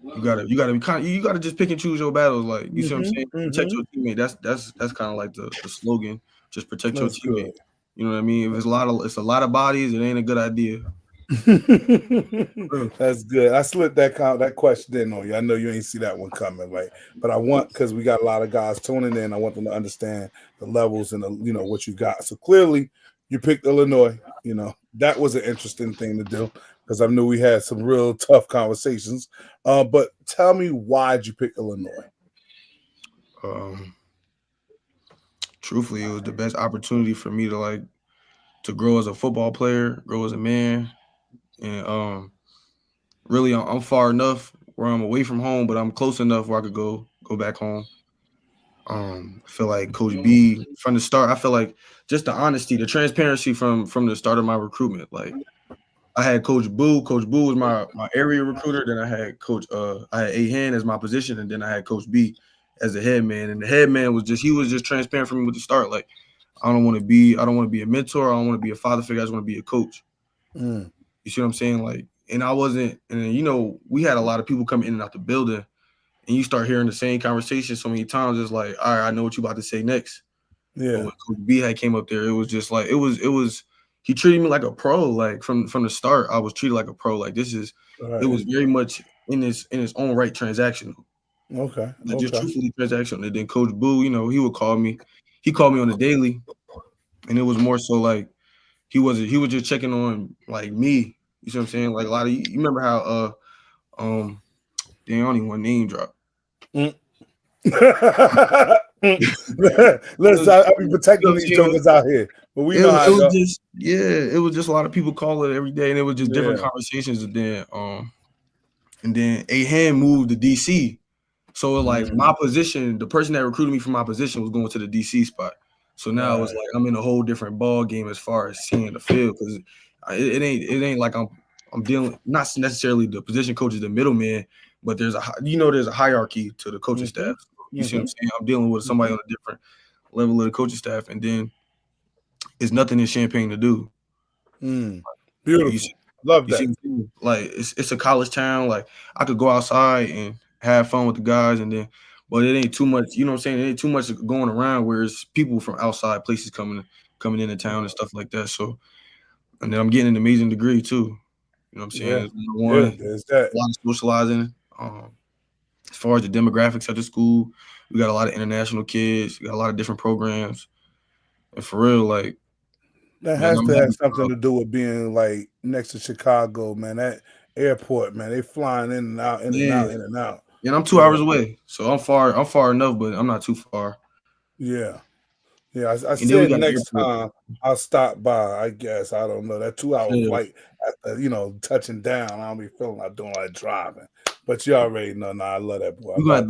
you gotta just pick and choose your battles. Like you see what I'm saying? Protect your teammate. That's kind of like the slogan. Just protect your That's teammate. good. You know what I mean? If it's a lot of bodies, it ain't a good idea. That's good. I slipped that question in on you. I know you ain't see that one coming, right? But I want, because we got a lot of guys tuning in, I want them to understand the levels and what you got. So clearly, you picked Illinois. That was an interesting thing to do because I knew we had some real tough conversations. But tell me, why'd you pick Illinois? Truthfully, it was the best opportunity for me to grow as a football player, grow as a man, and really I'm far enough where I'm away from home, but I'm close enough where I could go back home. I feel like Coach B from the start. I feel like just the honesty, the transparency from the start of my recruitment. Like I had Coach Boo. Coach Boo was my area recruiter. Then I had I had A-Han as my position, and then I had Coach B as the head man. And the head man was just transparent for me with the start. Like I don't want to be a mentor. I don't want to be a father figure. I just want to be a coach. You see what I'm saying? Like, and I wasn't. And we had a lot of people coming in and out the building. And you start hearing the same conversation so many times, it's like, all right, I know what you about to say next. Yeah. But when Coach B had came up there, it was just like it was. He treated me like a pro. Like from the start, I was treated like a pro. Like this is. Right. It was very much in its own right transactional. Okay. Like just truthfully transactional. And then Coach Boo, he would call me. He called me on the daily, and it was more so like he was just checking on like me. You see what I'm saying? Like a lot of you remember how they only one name drop. Listen, I be protecting these jokers out here, but we know how it was it was just a lot of people call it every day, and it was just different conversations. And then A-Han moved to DC, so like my position, the person that recruited me for my position was going to the DC spot. So now it's like I'm in a whole different ball game as far as seeing the field, because it ain't like I'm dealing, not necessarily the position coach is the middleman, but there's a hierarchy to the coaching staff. You see what I'm saying? I'm dealing with somebody on a different level of the coaching staff, and then it's nothing in Champaign to do. Beautiful. Love that. Like it's a college town. Like I could go outside and have fun with the guys, but it ain't too much. You know what I'm saying? It ain't too much going around where it's people from outside places coming into town and stuff like that. So, and then I'm getting an amazing degree too. You know what I'm saying? There's that. A lot of socializing. As far as the demographics at the school, we got a lot of international kids. We got a lot of different programs. And for real, like that has to have something to do with being like next to Chicago, man. That airport, man, they flying in and out, in and out. And I'm 2 hours away, so I'm far enough, but I'm not too far. Yeah. I said next time I'll stop by. I guess I don't know that 2 hour flight. Touching down, I don't be feeling like doing all that driving. But you already know. I love that boy. We're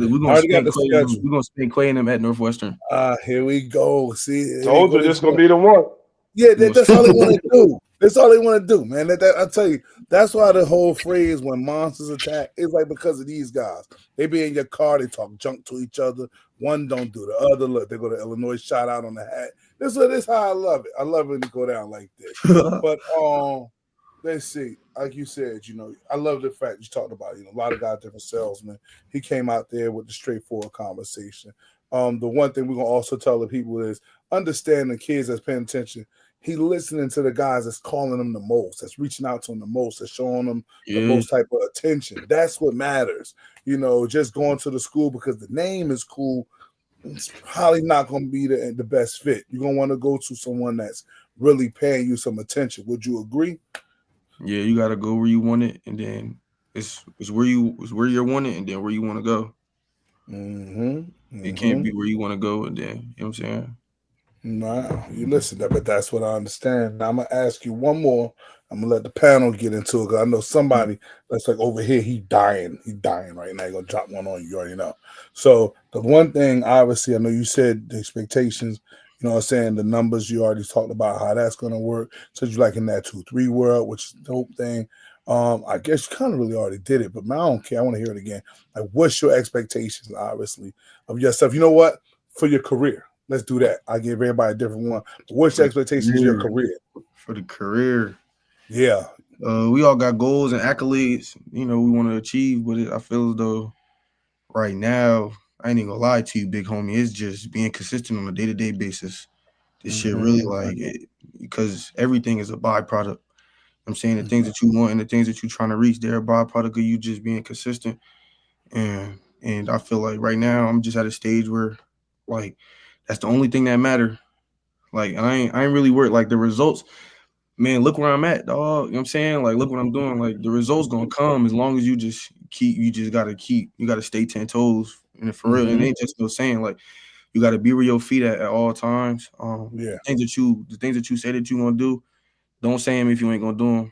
gonna spend Quay and them at Northwestern. Here we go. See, told you this gonna be the one. Yeah, that's all they want to do. That's all they want to do, man. I tell you, that's why the whole phrase "when monsters attack" is like because of these guys. They be in your car, they talk junk to each other. One don't do the other. Look, they go to Illinois, shout out on the hat. This is how I love it. I love it when you go down like this. But let's see. Like you said, I love the fact you talked about. A lot of guys, different salesmen. He came out there with the straightforward conversation. The one thing we're gonna also tell the people is understand the kids that's paying attention. He listening to the guys that's calling them the most, that's reaching out to them the most, that's showing them the most type of attention. That's what matters. Just going to the school because the name is cool, it's probably not going to be the best fit. You're going to want to go to someone that's really paying you some attention. Would you agree? Yeah, you got to go where you want it, and then it's where you're wanted, and then where you want to go. It can't be where you want to go, and then, you know what I'm saying? Nah, you listen, but that's what I understand. Now I'm gonna ask you one more. I'm gonna let the panel get into it because I know somebody that's like over here. He's dying right now. He's gonna drop one on you. You already know. So the one thing, obviously, I know you said the expectations. You know what I'm saying? The numbers you already talked about how that's gonna work. So you like in that 2-3 world, which is the dope thing. I guess you kind of really already did it, but man, I don't care. I want to hear it again. Like, what's your expectations, obviously, of yourself? You know what? For your career, let's do that. I give everybody a different one. But what's your expectations of your career? For the career, yeah. We all got goals and accolades, we want to achieve. But I feel as though right now, I ain't even gonna lie to you, big homie, it's just being consistent on a day-to-day basis. This shit really because everything is a byproduct. I'm saying the things that you want and the things that you're trying to reach, they're a byproduct of you just being consistent. And I feel like right now I'm just at a stage where, like, that's the only thing that matter. Like, I ain't really worried. Like, the results, man, look where I'm at, dog. You know what I'm saying? Like, look what I'm doing. Like, the results gonna come as long as you gotta stay 10 toes. And for real, it ain't just no saying, like, you gotta be where your feet at all times. The things that you say that you gonna do, don't say them if you ain't gonna do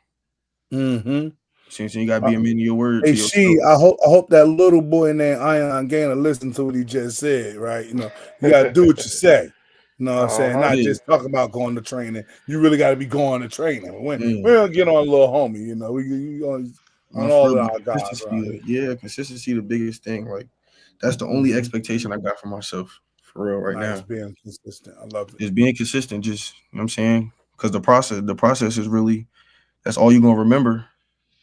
them. So you gotta be a man of your word. Hey, I hope that little boy in there, Ion Gainer, listen to what he just said, right? You gotta do what you say. You know what I'm saying? Not just talking about going to training. You really got to be going to training. We're gonna get on a little homie. We on all of our guys. Right? Consistency the biggest thing. Like, that's the only expectation I got for myself, for real, right now. Being consistent. I love it. Just being consistent. Just, you know what I'm saying? Because the process is really, that's all you're gonna remember.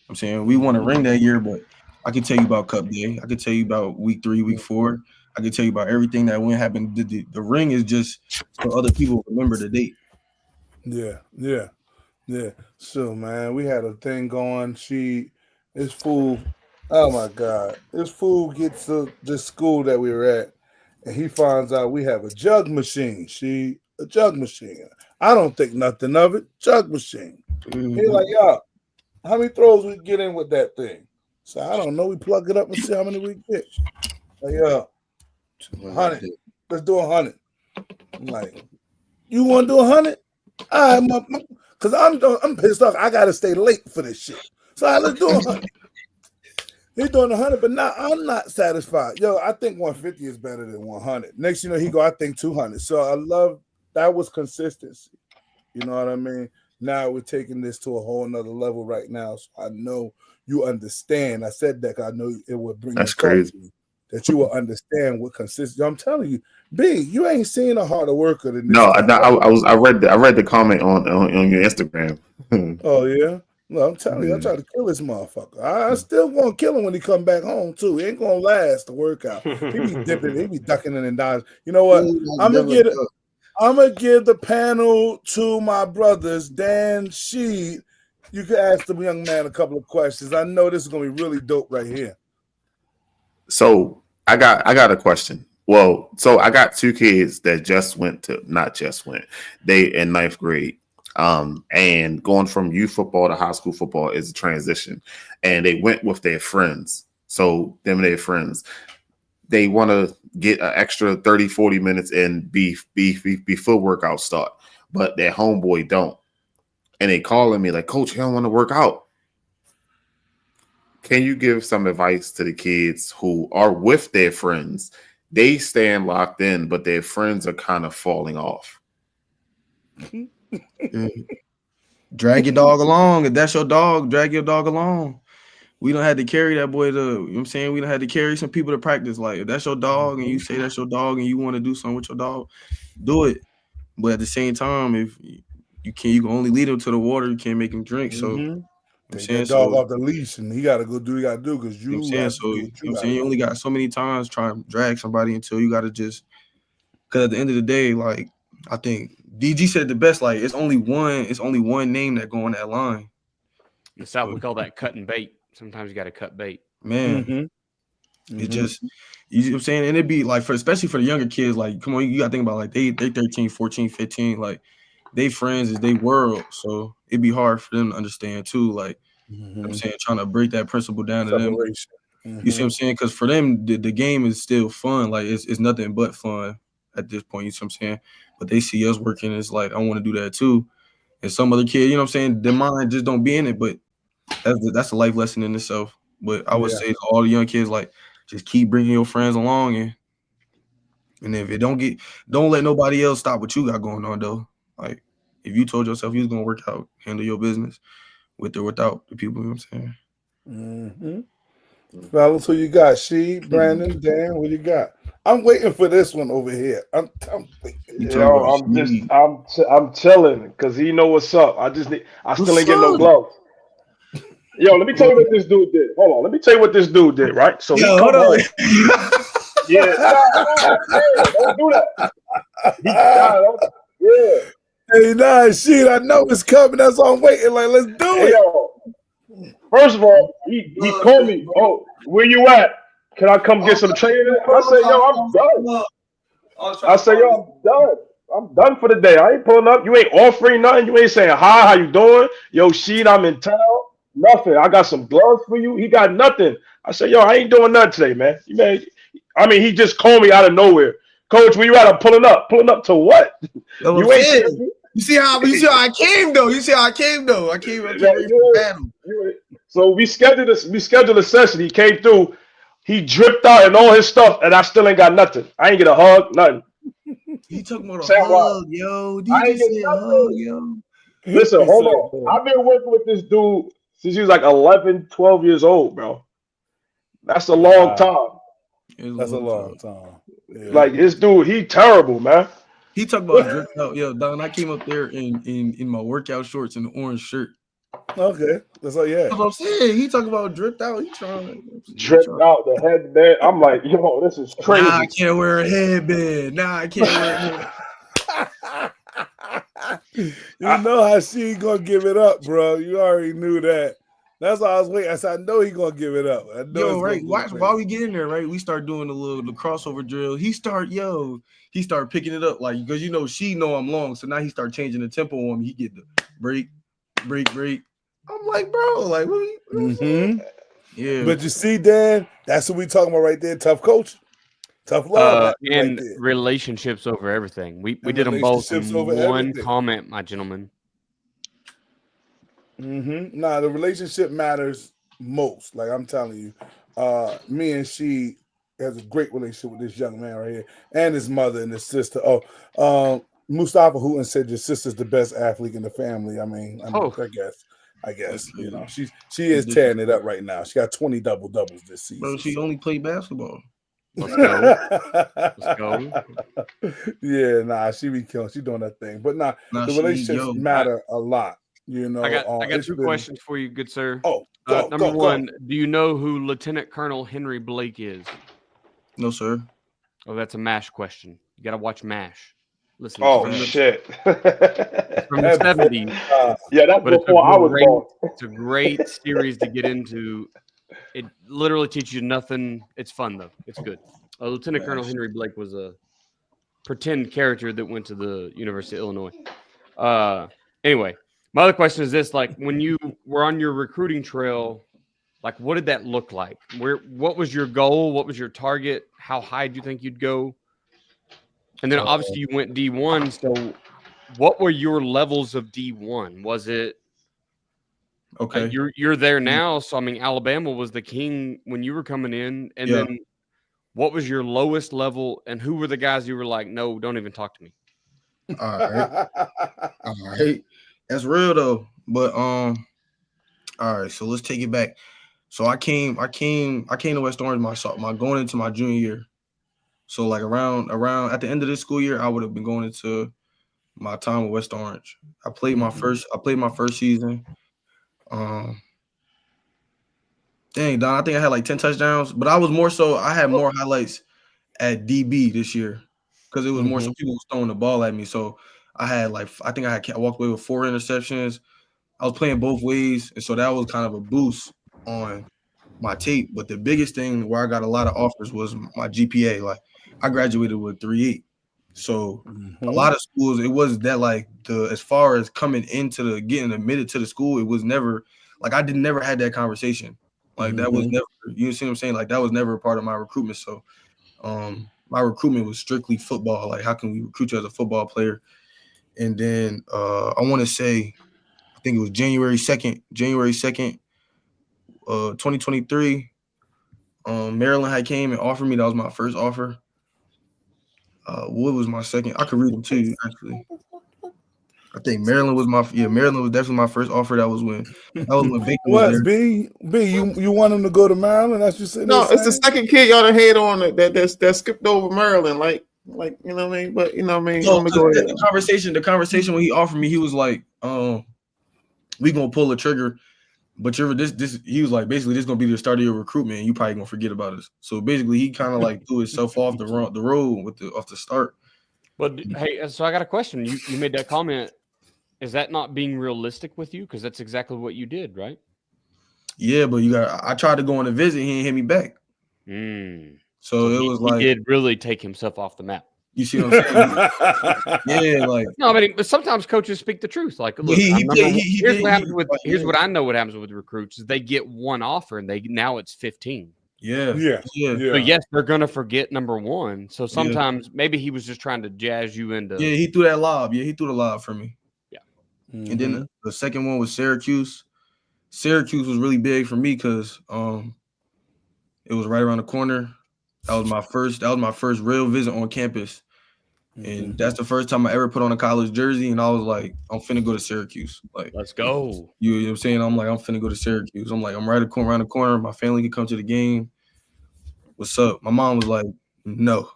I'm saying we won a ring that year, but I can tell you about Cup Day. I can tell you about week 3, week 4. I can tell you about everything that went happened. The ring is just so other people remember the date. Yeah. So, man, we had a thing going. This fool, oh my God, this fool gets to this school that we were at, and he finds out we have a jug machine. A jug machine. I don't think nothing of it. Jug machine. He's like, yo, how many throws we get in with that thing? So I don't know. We plug it up and see how many we get. Like, yo, 100. Let's do 100. I'm like, you want to do 100? All right, because I'm pissed off. I gotta stay late for this shit. So let's do 100. He's doing 100, but now I'm not satisfied. Yo, I think 150 is better than 100. Next, he go, I think 200. So I love that was consistency. You know what I mean? Now we're taking this to a whole nother level right now. So I know you understand. I said that I know it would bring. That's crazy. That you will understand what consistency. I'm telling you, B, you ain't seen a harder worker than this. No, I read the comment on your Instagram. Oh yeah. No, I'm telling you, I tried to kill this motherfucker. I still gonna kill him when he come back home too. He ain't gonna last the workout. He be dipping, he be ducking in and dodging. You know what? I'm gonna give the panel to my brothers, Dan Sheed. You can ask the young man a couple of questions. I know this is gonna be really dope right here. So I got a question. Well, so I got 2 kids that they in 9th grade. And going from youth football to high school football is a transition. And they went with their friends. So them and their friends, they want to get an extra 30, 40 minutes in before workout start. But their homeboy don't. And they calling me like, Coach, I don't want to work out. Can you give some advice to the kids who are with their friends? They stand locked in, but their friends are kind of falling off. Drag your dog along. If that's your dog, drag your dog along. We don't have to carry that boy to, you know what I'm saying? We don't have to carry some people to practice. Like, if that's your dog and you say that's your dog and you want to do something with your dog, do it. But at the same time, if you can only lead him to the water, you can't make him drink. So take that dog off the leash and he gotta go do what he gotta do because you you only got so many times trying to drag somebody until you gotta just, because at the end of the day, like, I think DG said the best, like, it's only one name that go on that line. In the South, we call that cutting bait. Sometimes you got to cut bait. Man, it just, you know what I'm saying? And it'd be like, especially for the younger kids, like, come on, you got to think about, like, they 13, 14, 15, like, they friends is they world. So it'd be hard for them to understand too. Like, you know what I'm saying, trying to break that principle down to them. You see what I'm saying? Because for them, the game is still fun. Like, it's nothing but fun at this point. You see what I'm saying? But they see us working. It's like, I want to do that too. And some other kid, you know what I'm saying, their mind just don't be in it. But that's a life lesson in itself. But I would say to all the young kids, like, just keep bringing your friends along. And if it don't let nobody else stop what you got going on, though. Like, if you told yourself you was going to work out, handle your business, with or without the people. You know what I'm saying? Mm-hmm. Fellas, who you got? She, Brandon, Dan, what you got? I'm waiting for this one over here. I'm waiting. Yo, I'm chilling because he know what's up. I still ain't getting no gloves. Yo, let me tell you what this dude did. Hold on, let me tell you what this dude did. Right, so he come home. Yeah, don't do that. Yeah. Hey, nah, shit, I know it's coming. That's why I'm waiting. Like, let's do it. Yo, first of all, he called me. Oh, where you at? Can I come get some training? I say, yo, I'm done. I say, yo, I'm done. I'm done for the day. I ain't pulling up. You ain't offering nothing. You ain't saying hi. How you doing? Yo, Sheed, I'm in town. Nothing. I got some gloves for you. He got nothing. I said, yo, I ain't doing nothing today, man. He just called me out of nowhere. Coach, where you at? I'm pulling up. Pulling up to what? You ain't. You see how I came though. I came ready for battle. So we scheduled a session. He came through. He dripped out and all his stuff, and I still ain't got nothing. I ain't get a hug, nothing. He talking about a hug, yo. DJ said hug, yo. Listen, hold on. I've been working with this dude since he was like 11, 12 years old, bro. That's a long time. That's a long time. Yeah. Like this dude, he terrible, man. He talked about dripped out. Yo, Don, I came up there in my workout shorts and the orange shirt. Okay. That's all, yeah. That's what I'm saying. He talking about dripped out. He trying dripped out the headband. I'm like, yo, this is crazy. Nah, I can't wear a headband. Nah, I can't wear a headband. You know how she gonna give it up, bro. You already knew that. That's why I was waiting. I said, I know he gonna give it up. I know. Yo, right. While we get in there, right? We start doing the crossover drill. He start picking it up, like, because she know I'm long, so now he start changing the tempo on me. He get the break. I'm like, bro, like, what yeah. But you see, Dan, that's what we talking about right there. Tough coach, tough love, and right relationships over everything. We did them both in one comment, my gentlemen. Nah, the relationship matters most. Like I'm telling you, me and she has a great relationship with this young man right here, and his mother and his sister. Mustafa Hooten said your sister's the best athlete in the family. I mean, I guess she is tearing it up right now. She got 20 double-doubles this season. Bro, she only played basketball. Let's go. Yeah, nah, she be killing. She doing that thing. But the relationships matter a lot. I got two questions for you, good sir. Number one, do you know who Lieutenant Colonel Henry Blake is? No, sir. Oh, that's a MASH question. You got to watch MASH. Listen. Shit. From the 70s. Yeah, that's before I was born. It's a great series to get into. It literally teaches you nothing. It's fun, though. It's good. Lieutenant Colonel Henry Blake was a pretend character that went to the University of Illinois. Anyway, my other question is this. Like, when you were on your recruiting trail, like, what did that look like? What was your goal? What was your target? How high do you think you'd go? And then obviously you went D1. So what were your levels of D1? Was it okay? You're there now. So I mean, Alabama was the king when you were coming in. And then what was your lowest level? And who were the guys you were like, no, don't even talk to me? All right. That's real though. But all right. So let's take it back. So I came to West Orange my going into my junior year. So like around at the end of this school year, I would have been going into my time with West Orange. I played my first season. Dang, Don, I think I had like 10 touchdowns, but I had more highlights at DB this year because it was more so people throwing the ball at me. So I had I walked away with 4 interceptions. I was playing both ways, and so that was kind of a boost on my tape. But the biggest thing where I got a lot of offers was my GPA. Like I graduated with 3.8. So a lot of schools, it was that like as far as coming into getting admitted to the school, it was never like I never had that conversation. Like that was never, you see what I'm saying? Like that was never a part of my recruitment. So my recruitment was strictly football. Like how can we recruit you as a football player? And then I want to say, I think it was January 2nd, 2023. Maryland had came and offered me. That was my first offer. What was my second? I could read them to you, actually. I think Maryland was Maryland was definitely my first offer. That was when Baker was What, there. B? You want him to go to Maryland? That's what you said. No, it's the second kid y'all done hate on that skipped over Maryland. Like you know what I mean? But you know what I mean? So, Go ahead. the conversation when he offered me, he was like, we gonna pull the trigger, but he was like, basically, this is gonna be the start of your recruitment, and you probably gonna forget about us. So basically, he kind of like threw himself off the road off the start. But hey, so I got a question. You made that comment. Is that not being realistic with you? Because that's exactly what you did, right? Yeah, but I tried to go on a visit, he didn't hit me back. So it was like he did really take himself off the map. You see what I'm saying? Yeah, like no, I mean, but sometimes coaches speak the truth. Like, look, here's what I know. What happens with recruits is they get one offer and now it's 15. Yeah. So yes, they're gonna forget number one. So sometimes maybe he was just trying to jazz you into. Yeah, he threw that lob. Yeah, he threw the lob for me. Yeah. And then the second one was Syracuse. Syracuse was really big for me because it was right around the corner. That was my first real visit on campus. And that's the first time I ever put on a college jersey, and I was like, I'm finna go to Syracuse. Like, let's go. You know what I'm saying? I'm like, I'm finna go to Syracuse. I'm like, I'm right around the corner. My family can come to the game. What's up? My mom was like, no.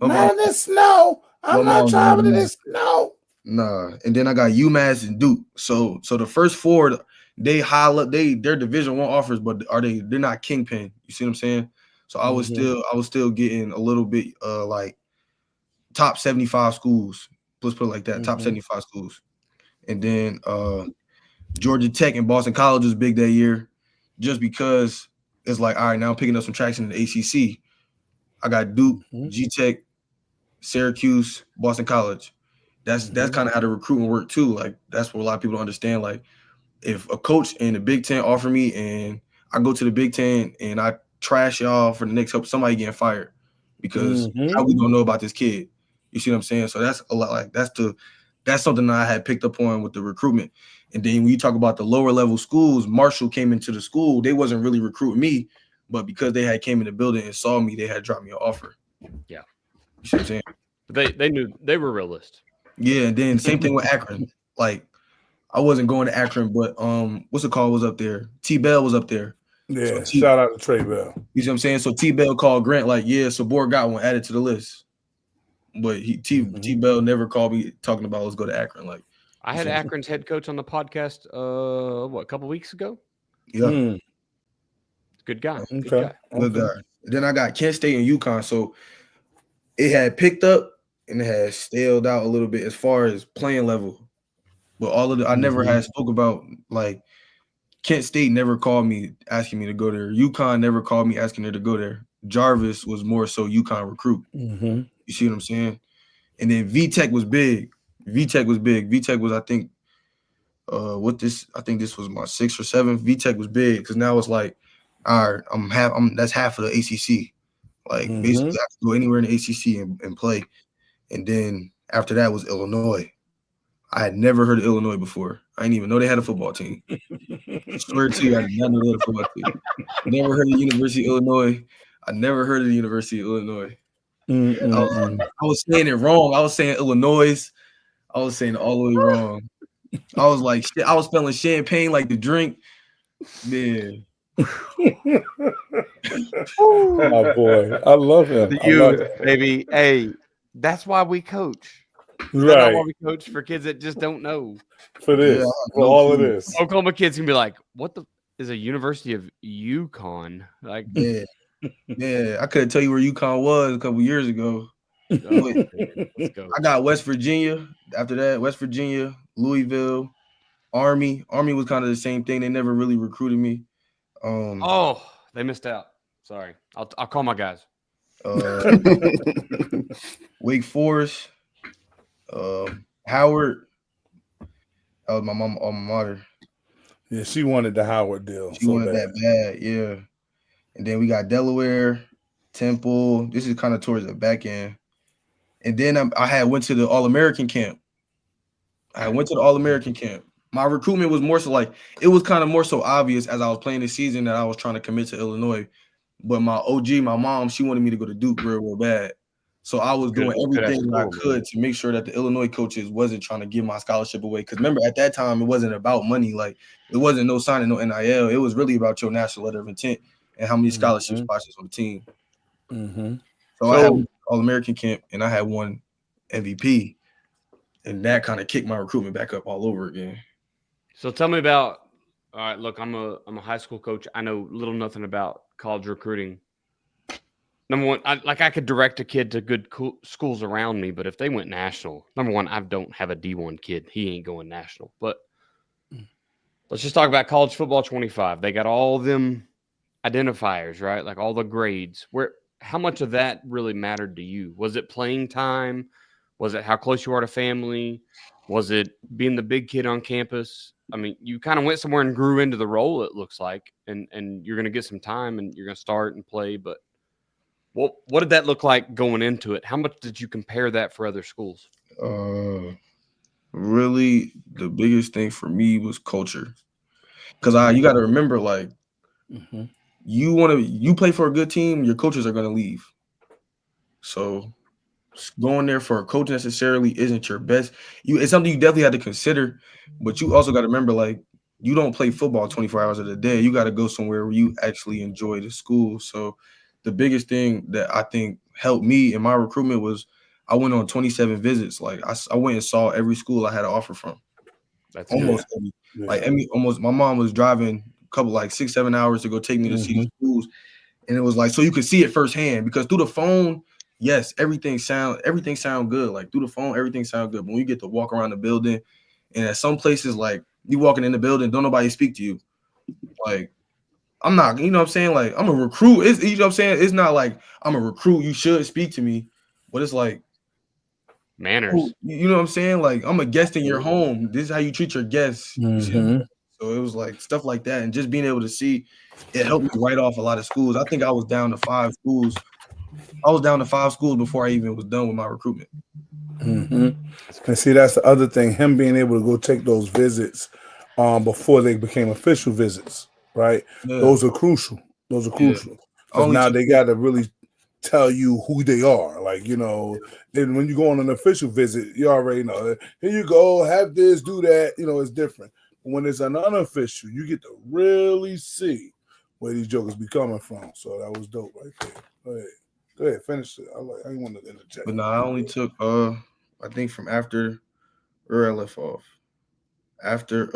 Not in the snow. I'm not traveling in the snow. Nah. And then I got UMass and Duke. So the first four, they their Division I offers, but they're not kingpin. You see what I'm saying? So I was still getting a little bit like top 75 schools. Let's put it like that. Top 75 schools. And then Georgia Tech and Boston College was big that year, just because it's like, all right, now I'm picking up some traction in the ACC. I got Duke, G-Tech, Syracuse, Boston College. That's kind of how the recruitment worked too. Like, that's what a lot of people don't understand. Like, if a coach in the Big Ten offer me and I go to the Big Ten and I trash y'all for the next couple, somebody getting fired because how we don't know about this kid. You see what I'm saying? So that's a lot. Like, that's something that I had picked up on with the recruitment. And then when you talk about the lower level schools, Marshall came into the school. They wasn't really recruiting me, but because they had came in the building and saw me, they had dropped me an offer. Yeah. You see what I'm saying? But they knew they were realists. Yeah, and then same thing with Akron. Like, I wasn't going to Akron, but what's it called was up there. T-Bell was up there. Yeah, so shout out to Trey Bell. You see what I'm saying? So T-Bell called Grant like, yeah, so Board got one added to the list. But T-Bell never called me talking about let's go to Akron. Like, I had Akron's head coach on the podcast a couple weeks ago? Yeah. Good guy. Okay. Good guy. Then I got Kent State and UConn. So it had picked up and it had staled out a little bit as far as playing level. But all of I never had spoke about, like, Kent State never called me asking me to go there. UConn never called me asking her to go there. Jarvis was more so UConn recruit. You see what I'm saying? And then VTech was big. VTech was, I think, I think this was my 6th or 7th. VTech was big because now it's like, all right, that's half of the ACC. Like, basically, I could go anywhere in the ACC and play. And then after that was Illinois. I had never heard of Illinois before. I didn't even know they had a football team. I swear to you, I did not know they had a football team. Never heard of the University of Illinois. I never heard of the University of Illinois. I was saying it wrong. I was saying Illinois. I was saying it all the way wrong. I was like, I was spelling champagne like the drink. Man. Oh boy, I love him. Baby. Hey, that's why we coach. Right. That's why we coach for kids that just don't know. For this, for all of this. Oklahoma kids can be like, what the is a University of UConn? Like, yeah, I couldn't tell you where UConn was a couple years ago. Let's go. I got West Virginia. After that, West Virginia, Louisville, Army. Army was kind of the same thing. They never really recruited me. They missed out. Sorry. I'll call my guys. Wake Forest, Howard. That was my mom alma mater. Yeah, she wanted the Howard deal. She wanted that bad, yeah. And then we got Delaware, Temple. This is kind of towards the back end. And then I had went to the All-American camp. My recruitment was more so like, it was kind of more so obvious as I was playing the season that I was trying to commit to Illinois. But my OG, my mom, she wanted me to go to Duke real bad. So I was doing Good at everything I school, could to make sure that the Illinois coaches wasn't trying to give my scholarship away. Because remember, at that time, it wasn't about money. Like, it wasn't no signing, no NIL. It was really about your national letter of intent and how many scholarship spots is on the team. So I had an All-American camp, and I had one MVP. And that kind of kicked my recruitment back up all over again. So tell me about. All right, look, I'm a high school coach. I know little nothing about college recruiting. Number one, I could direct a kid to good schools around me, but if they went national, number one, I don't have a D1 kid. He ain't going national. But let's just talk about college football 25. They got all them identifiers, right? Like all the grades. How much of that really mattered to you? Was it playing time? Was it how close you are to family? Was it being the big kid on campus? I mean, you kind of went somewhere and grew into the role, it looks like, and you're going to get some time and you're going to start and play. But what did that look like going into it? How much did you compare that for other schools? Really, the biggest thing for me was culture. Because you got to remember, like, you play for a good team, your coaches are going to leave. So going there for a coach necessarily isn't your best. It's something you definitely had to consider, but you also got to remember, like, you don't play football 24 hours of the day. You got to go somewhere where you actually enjoy the school. So the biggest thing that I think helped me in my recruitment was I went on 27 visits. Like, I went and saw every school I had an offer from. That's almost good. every. Like, almost. My mom was driving a couple, like 6-7 hours to go take me to see the schools, and it was like, so you could see it firsthand, because through the phone, yes, everything sound good. Like, through the phone, everything sound good. But when you get to walk around the building, and at some places, like, you walking in the building, don't nobody speak to you. Like, I'm not, you know what I'm saying? Like, I'm a recruit. You know what I'm saying? It's not like I'm a recruit, you should speak to me. But it's like manners. You know what I'm saying? Like, I'm a guest in your home. This is how you treat your guests. You see what I'm saying? So it was like stuff like that. And just being able to see, it helped me write off a lot of schools. I think I was down to 5 schools. I was down to 5 schools before I even was done with my recruitment. And see, that's the other thing. Him being able to go take those visits before they became official visits, right? Yeah. Those are crucial. Because now they got to really tell you who they are. Like, you know, and when you go on an official visit, you already know. Here you go, have this, do that. You know, it's different. But when it's an unofficial, you get to really see where these jokers be coming from. So that was dope right there. Go ahead, finish it. I didn't want to interject. But no, I only took I think from after where I left off. After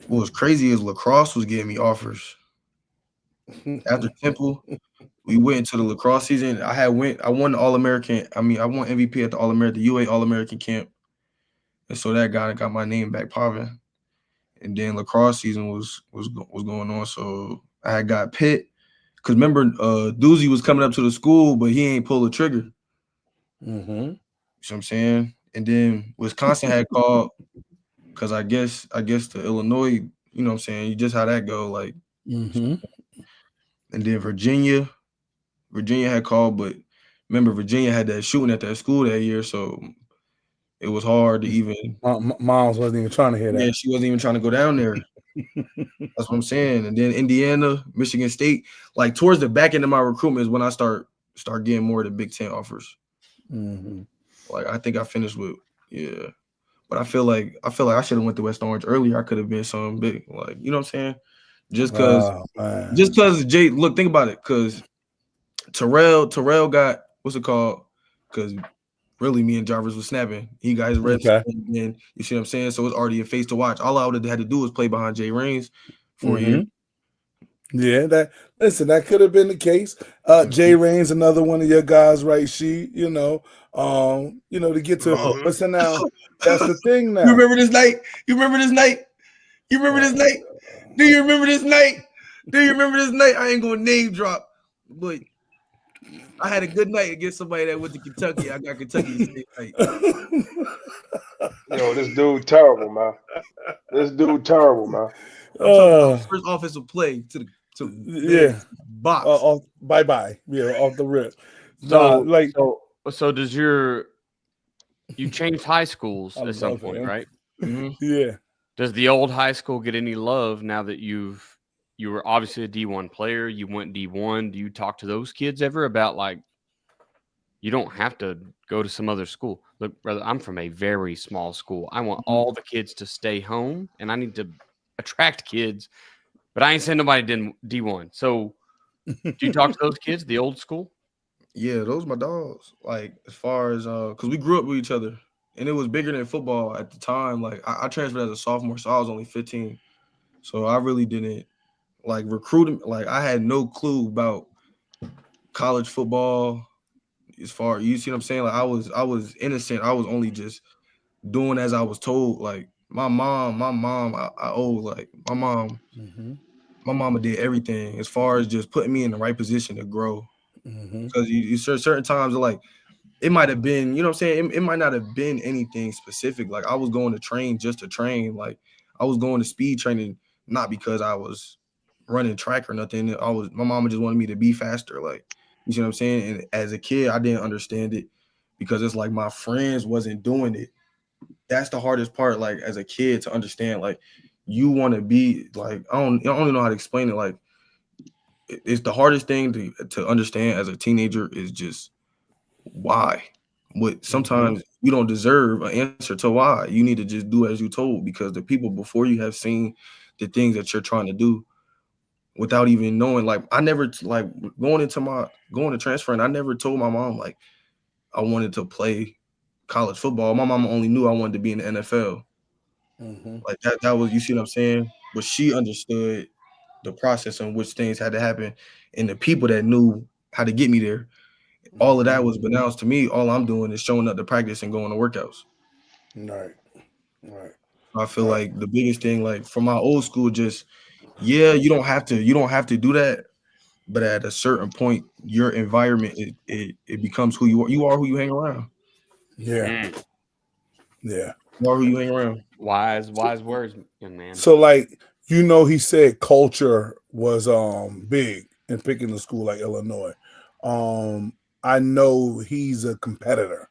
what was crazy is lacrosse was giving me offers. After Temple, we went into the lacrosse season. I won the All-American. I won MVP at the All-American, the UA All-American camp. And so that got my name back popping. And then lacrosse season was going on. So I had got Pitt. Because remember, Doozy was coming up to the school, but he ain't pull the trigger. You know what I'm saying? And then Wisconsin had called, because I guess the Illinois, you know what I'm saying, you just how that go. Like, and then Virginia had called, but remember, Virginia had that shooting at that school that year, so it was hard to even. Moms wasn't even trying to hear that. Yeah, she wasn't even trying to go down there. That's what I'm saying. And then Indiana, Michigan State, like towards the back end of my recruitment is when I start getting more of the Big Ten offers. Like, I think I finished with but I feel like I should have went to West Orange earlier. I could have been something big, like, you know what I'm saying? Just because Jay, look, think about it, because Terrell got, what's it called? Because really, me and Jarvis was snapping. He got his reps, and you see what I'm saying? So it's already a face to watch. All I would have had to do was play behind Jay Raines for a year. Yeah, that could have been the case. Jay Raines, another one of your guys, right? You know, to get to. Listen now, that's the thing now. You remember this night? Do you remember this night? I ain't gonna name drop, but I had a good night against somebody that went to Kentucky. I got Kentucky State night. Yo, this dude terrible, man. First offensive play to box. Bye. Yeah, off the rip. So does you changed high schools at some point, right? Yeah. Does the old high school get any love now that you've you were obviously a D1 player. You went D1. Do you talk to those kids ever about like, you don't have to go to some other school? Look, brother, I'm from a very small school. I want all the kids to stay home, and I need to attract kids, but I ain't send nobody to D1. So do you talk to those kids, the old school? Yeah, those my dogs. Like as far as because we grew up with each other, and it was bigger than football at the time. Like I transferred as a sophomore, so I was only 15. So I really didn't like recruiting. Like I had no clue about college football. As far, you see what I'm saying? Like I was innocent. I was only just doing as I was told. Like my mom, I owe like my mom. My mama did everything as far as just putting me in the right position to grow. Because you certain times like it might have been, you know what I'm saying? It might not have been anything specific. Like I was going to train just to train. Like I was going to speed training not because I was running track or nothing. My mama just wanted me to be faster. Like, you see what I'm saying? And as a kid, I didn't understand it because it's like my friends wasn't doing it. That's the hardest part, like as a kid, to understand. Like you want to be like, I don't know how to explain it. Like it's the hardest thing to understand as a teenager is just why. What sometimes you don't deserve an answer to why. You need to just do as you're told because the people before you have seen the things that you're trying to do without even knowing. Like I never like going to transfer, and I never told my mom like I wanted to play college football. My mom only knew I wanted to be in the NFL. Like that was, you see what I'm saying? But she understood the process in which things had to happen and the people that knew how to get me there. All of that was announced to me. All I'm doing is showing up to practice and going to workouts. Right. I feel like the biggest thing, like from my old school, just you don't have to do that. But at a certain point, your environment it becomes who you are. You are who you hang around. Yeah. You are who you hang around. Wise words, young man. So like, he said culture was big in picking a school like Illinois. I know he's a competitor.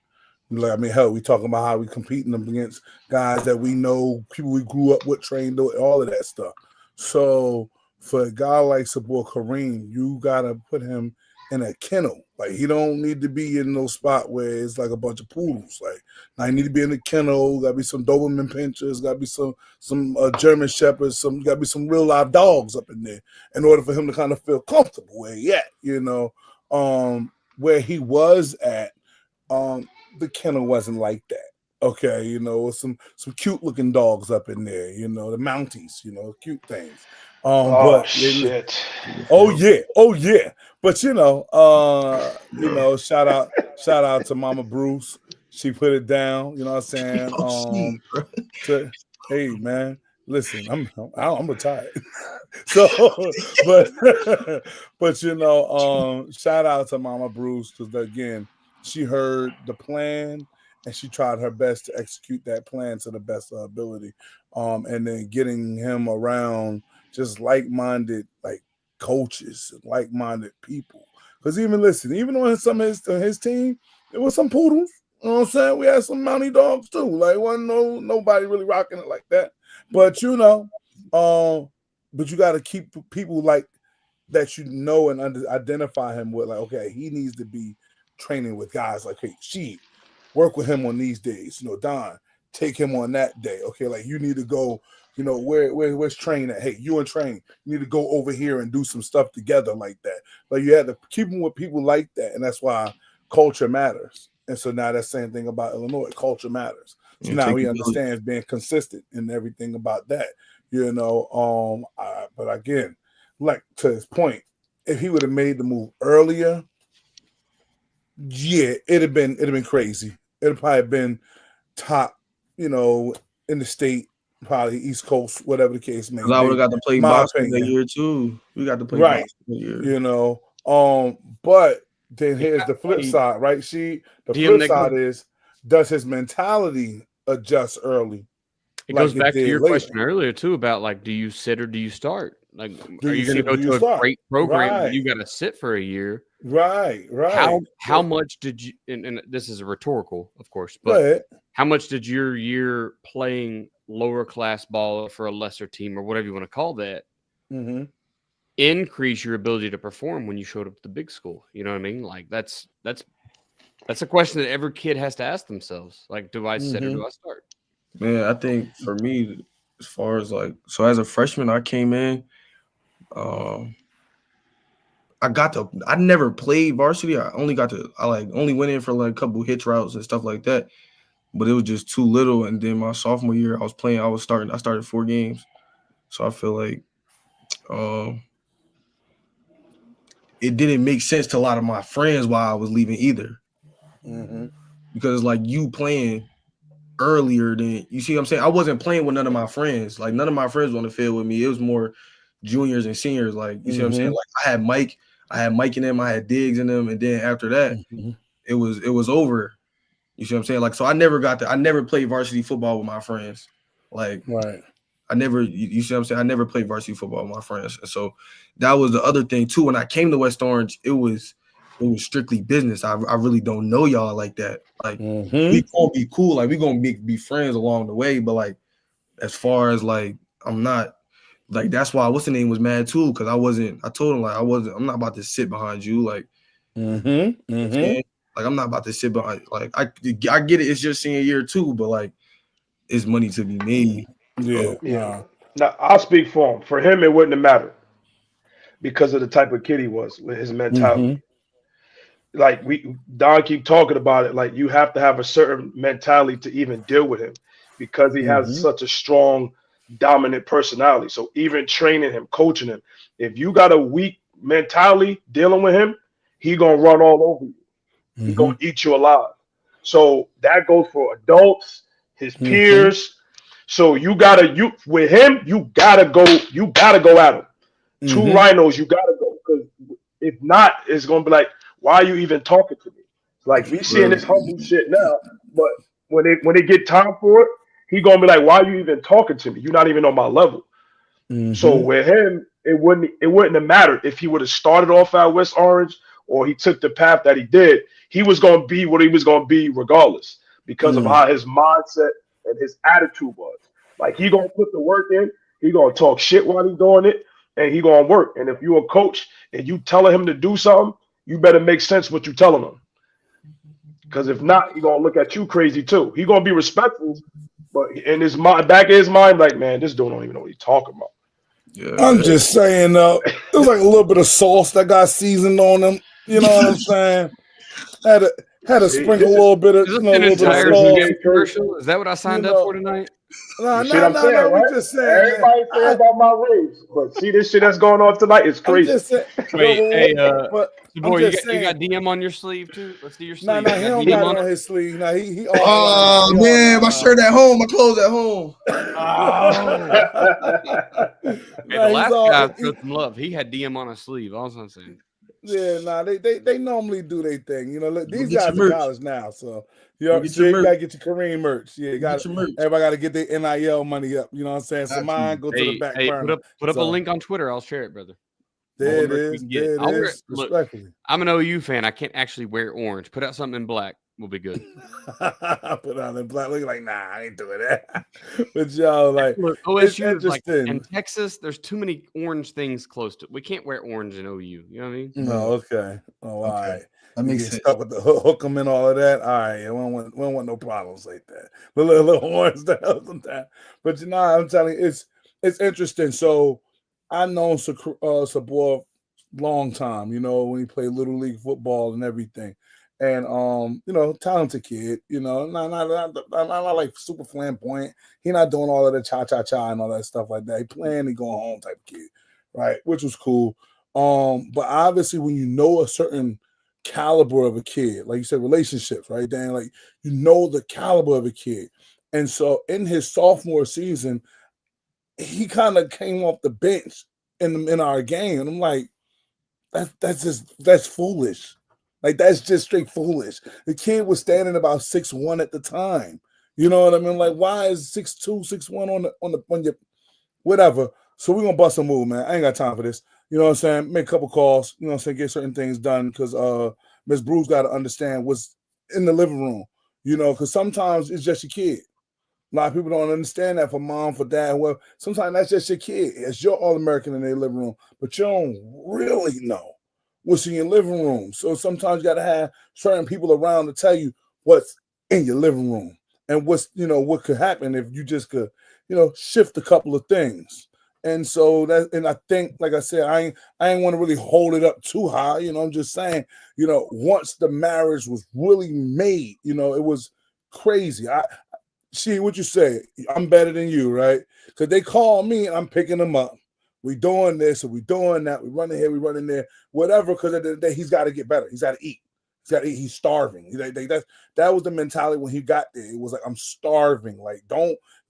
Like, I mean, hell, we talking about how we competing against guys that we know, people we grew up with, trained, all of that stuff. So for a guy like Sabor Kareem, you gotta put him in a kennel. Like he don't need to be in no spot where it's like a bunch of poodles. Like I need to be in a kennel. Got to be some Doberman pinchers. Got to be some German shepherds. Got to be some real live dogs up in there in order for him to kind of feel comfortable where he at. Where he was at, the kennel wasn't like that. Okay, some cute looking dogs up in there. The Mounties. Cute things. Shit. Oh yeah. But shout out to Mama Bruce. She put it down. You know what I'm saying? Hey man, listen, I'm retired. So, but shout out to Mama Bruce because again, she heard the plan and she tried her best to execute that plan to the best of her ability. And then getting him around just like-minded coaches, like-minded people. Because even on some of his team, there was some poodles. You know what I'm saying? We had some Mountie dogs too. Like wasn't nobody really rocking it like that. But but you got to keep people like that and identify him with like, okay, he needs to be training with guys like, hey, she work with him on these days. Don, take him on that day. Okay, like you need to go. Where's Train at? Hey, you and Train, you need to go over here and do some stuff together like that. Like you had to keep them with people like that, and that's why culture matters. And so now that same thing about Illinois, culture matters. So now he understands being consistent and everything about that. But again, like to his point, if he would have made the move earlier, it'd have been crazy. It'd probably been top, in the state. Probably East Coast, whatever the case may be. I would have got to play boxing that year too. We got to play boxing that year. But then here's the flip side, right? The flip side is, does his mentality adjust early? It goes back to your question earlier too about like, do you sit or do you start? Like, are you going to go to a great program? Right. You got to sit for a year, right? How much did you? And this is a rhetorical, of course, but how much did your year playing lower class ball for a lesser team or whatever you want to call that increase your ability to perform when you showed up at the big school? You know what I mean? Like that's a question that every kid has to ask themselves. Like, do I sit or do I start? Man, I think for me, as far as like, so as a freshman, I came in. I never played varsity. I only went in for like a couple hitch routes and stuff like that. But it was just too little. And then my sophomore year, I started 4 games. So I feel like it didn't make sense to a lot of my friends while I was leaving either. Because like you playing earlier than, you see what I'm saying? I wasn't playing with none of my friends. Like none of my friends were on the field with me. It was more juniors and seniors. Like, you see what I'm saying? Like I had Mike in them, I had Diggs in them, and then after that, it was over. You see what I'm saying? Like, so I never played varsity football with my friends. Like, you see what I'm saying? I never played varsity football with my friends. And so that was the other thing too. When I came to West Orange, it was strictly business. I really don't know y'all like that. Like, we gonna be cool. Like, we gonna be friends along the way. But like, as far as like, I'm not. Like, that's why what's the name was mad too, because I told him like I'm not about to sit behind you. Like, like I'm not about to sit behind, like I get it, it's your senior year too, but like it's money to be made. Yeah. Now I'll speak for him. For him, it wouldn't have mattered because of the type of kid he was with his mentality. Like Don keep talking about it, like you have to have a certain mentality to even deal with him because he has such a strong dominant personality. So even training him, coaching him, if you got a weak mentality dealing with him, he gonna run all over you. He gonna eat you alive. So that goes for adults, his peers. So with him, you gotta go at him. 2 rhinos, you gotta go, because if not, it's gonna be like, why are you even talking to me? Like, we seeing this humble shit now, but when they get time for it, he gonna be like, why are you even talking to me? You're not even on my level. So with him, it wouldn't have mattered if he would have started off at West Orange or he took the path that he did. He was gonna be what he was gonna be regardless because of how his mindset and his attitude was. Like, he gonna put the work in, he gonna talk shit while he's doing it, and he gonna work. And if you're a coach and you telling him to do something, you better make sense what you telling him. Because if not, he gonna look at you crazy too. He gonna be respectful, but in his mind, back in his mind, like, man, this dude don't even know what he's talking about. I'm just saying, there's like a little bit of sauce that got seasoned on him. You know what I'm saying? Had to sprinkle a little bit of, an entire GM commercial. Is that what I signed up for tonight? No, We just saying. Everybody say about my race, but see this shit that's going on tonight is crazy. Wait, hey, boy, you got DM on your sleeve too? Let's see your sleeve. No, he don't got it on his sleeve. No, he. Oh man, my shirt at home, my clothes at home. Hey, the last guy showed some love. He had DM on his sleeve. All I'm saying. Yeah, they normally do their thing. You know, look, these guys are college now, so you gotta get your Kareem merch. Yeah, everybody got to get their NIL money up. You know what I'm saying? So mine go to the back burner. Put up a link on Twitter. I'll share it, brother. There it is. Respectfully. I'm an OU fan. I can't actually wear orange. Put out something in black. We'll be good. Put out in black. Look like, nah, I ain't doing that. But y'all, like, OSU is like, in Texas, there's too many orange things close to it. We can't wear orange in OU. You know what I mean? No, okay. Oh, all right. That makes sense. Stuck with the hook them and all of that. All right, we don't want no problems like that. The little orange that helps them down. But you know, I'm telling you, it's interesting. So I've known Sabor long time. You know, when he played little league football and everything. And you know, talented kid, you know, not like super flamboyant. He not doing all of the cha-cha-cha and all that stuff like that. He playing, he going home type of kid, right? Which was cool. But obviously when you know a certain caliber of a kid, like you said, relationships, right, Dan? Like, you know the caliber of a kid. And so in his sophomore season, he kind of came off the bench in our game. And I'm like, that's foolish. Like, that's just straight foolish. The kid was standing about 6'1" at the time. You know what I mean? Like, why is 6'2", 6'1" on your whatever? So we're gonna bust a move, man. I ain't got time for this. You know what I'm saying? Make a couple calls, you know what I'm saying, get certain things done, because Miss Bruce gotta understand what's in the living room, you know, because sometimes it's just your kid. A lot of people don't understand that for mom, for dad, well, sometimes that's just your kid. It's your All-American in their living room, but you don't really know what's in your living room. So sometimes you got to have certain people around to tell you what's in your living room and what's, what could happen if you just could, shift a couple of things. And so and I think, like I said, I ain't want to really hold it up too high. I'm just saying, once the marriage was really made, it was crazy. What you say? I'm better than you, right? Because they call me and I'm picking them up. We doing this or we doing that. We running here, we running there, whatever. Because at the end of the day, he's got to get better. He's got to eat. He's got to eat. He's starving. That was the mentality when he got there. It was like, I'm starving. Like,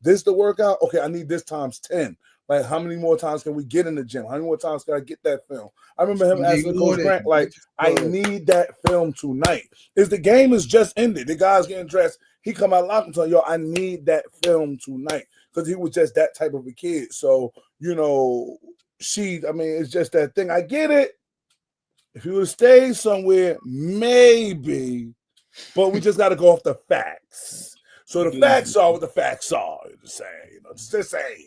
this the workout? Okay, I need this times 10. Like, how many more times can we get in the gym? How many more times can I get that film? I remember him asking Coach Grant, like, I need that film tonight. The game is just ended. The guy's getting dressed. He come out locked and tell yo, I need that film tonight. Because he was just that type of a kid. So, it's just that thing. I get it. If he would have stayed somewhere, maybe. But we just got to go off the facts. So the facts are what the facts are. Just saying, just saying.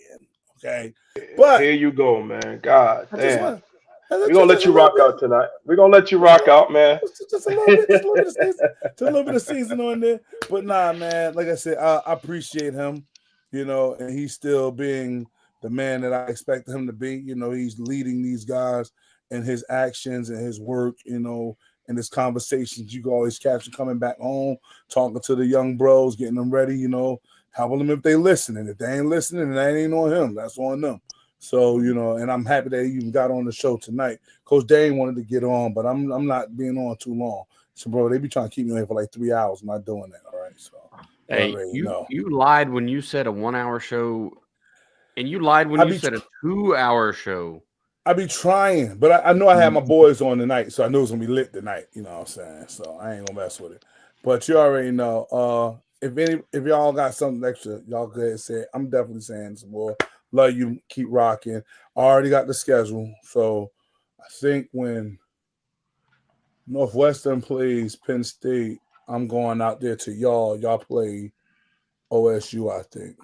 Okay. But here you go, man. God damn. We're gonna let you rock out tonight. We're gonna let you rock out, man. Just a little bit of season on there. But nah, man, like I said, I appreciate him, and he's still being the man that I expect him to be. He's leading these guys in his actions and his work, and his conversations. You can always catch him coming back home, talking to the young bros, getting them ready, helping them if they listening. If they ain't listening, that ain't on him. That's on them. So, and I'm happy that he even got on the show tonight. Coach Dane wanted to get on, but I'm not being on too long. So, bro, they be trying to keep me on here for like 3 hours. I'm not doing that, all right? So, hey, you lied when you said a 1 hour show, and you lied when you said a 2 hour show. I be trying, but I know I had my boys on tonight, so I knew it was going to be lit tonight. You know what I'm saying? So, I ain't going to mess with it. But you already know. If y'all got something extra, y'all go ahead and say it. I'm definitely saying some more. Love you. Keep rocking. I already got the schedule. So I think when Northwestern plays Penn State, I'm going out there to y'all. Y'all play OSU, I think.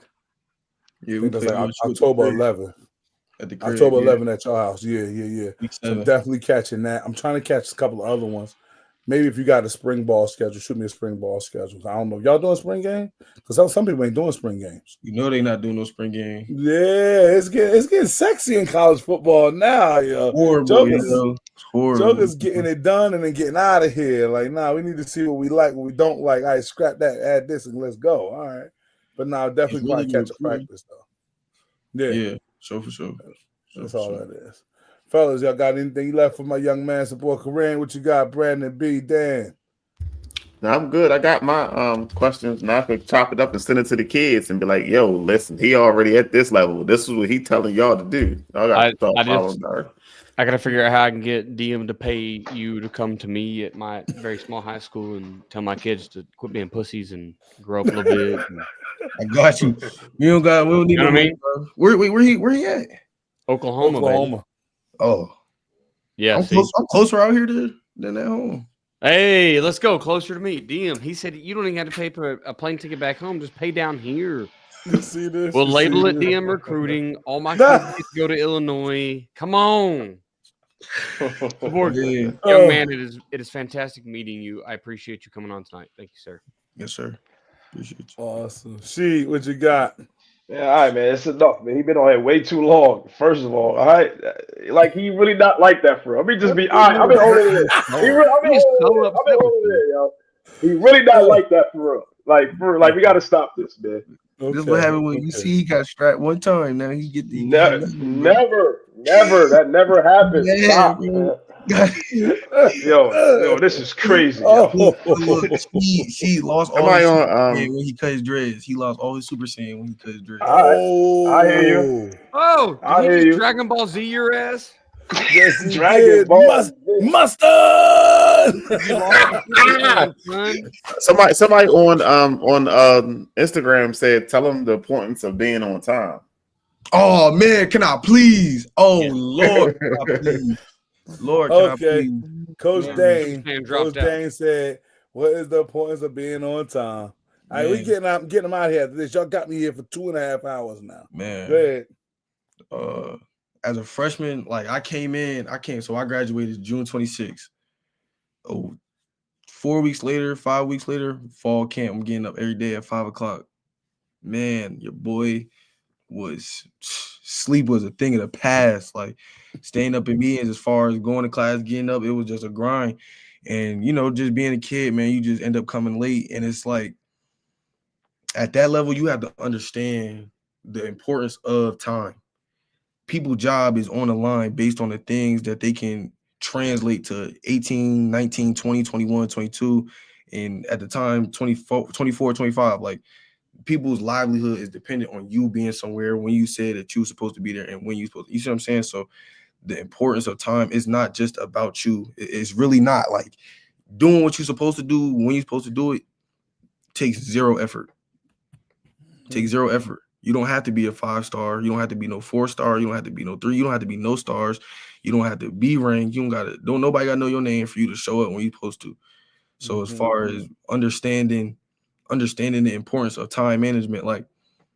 Yeah, I think that's like October 11th. October 11th at your house. Yeah. So I'm definitely catching that. I'm trying to catch a couple of other ones. Maybe if you got a spring ball schedule, shoot me a spring ball schedule. I don't know. Y'all doing spring game? Because some people ain't doing spring games. They not doing no spring game. Yeah, it's getting sexy in college football now, yo. Horrible, Joker's getting it done and then getting out of here. Like, we need to see what we like, what we don't like. All right, scrap that, add this, and let's go. All right. But definitely really catch a practice, though. Yeah, for sure. That's all that is. Fellas, y'all got anything you left for my young man, support Corinne? What you got, Brandon B. Dan? No, I'm good. I got my questions. Now I can chop it up and send it to the kids and be like, yo, listen, he already at this level. This is what he telling y'all to do. I got to figure out how I can get DM to pay you to come to me at my very small high school and tell my kids to quit being pussies and grow up a little bit. I got you. We don't need what I mean? Where he at? Oklahoma. Baby. Oh, yeah. I'm closer out here than at home. Hey, let's go closer to me. DM. He said you don't even have to pay for a plane ticket back home. Just pay down here. You see this? We'll label it DM recruiting. All my kids get to go to Illinois. Come on. Young man, it is fantastic meeting you. I appreciate you coming on tonight. Thank you, sir. Yes, sir. Appreciate you. Awesome. What you got? Yeah, all right, man. It's enough, man. He been on here way too long. First of all right, like he really not like that for. Let me just be. All right, I've been holding it. I've been holding it, yo. He really not like that for real. Like we got to stop this, man. Okay. This is what happened when you see he got strapped one time. Now he get the never. That never happened. Stop, man. yo, this is crazy. He lost all his when he cut his dreads. He lost all his Super Saiyan when he cut his dreads. I hear you. Oh, I hear you. Dragon Ball Z your ass? Yes, Dragon Ball mustard. Somebody on Instagram said, tell them the importance of being on time. Oh man, can I please? Oh Lord, can I please? Lord, okay. Coach Dane said, what is the importance of being on time? All right, we Man. getting them out of here after this. Y'all got me here for 2.5 hours now. Man. Go ahead. As a freshman, like I graduated June 26th. Oh, 5 weeks later, fall camp. I'm getting up every day at 5:00. Man, your boy sleep was a thing of the past. Like staying up in meetings, as far as going to class, getting up, it was just a grind. And just being a kid, man, you just end up coming late. And it's like at that level, you have to understand the importance of time. People's job is on the line based on the things that they can translate to 18, 19, 20, 21, 22, and at the time 24, 25. Like people's livelihood is dependent on you being somewhere when you said that you were supposed to be there and when you supposed to. You see what I'm saying? So the importance of time is not just about you. It's really not. Like doing what you're supposed to do when you're supposed to do it takes zero effort. Takes zero effort. You don't have to be a 5-star. You don't have to be no 4-star. You don't have to be no 3. You don't have to be no stars. You don't have to be ranked. You don't nobody gotta know your name for you to show up when you're supposed to. So as far as understanding the importance of time management, like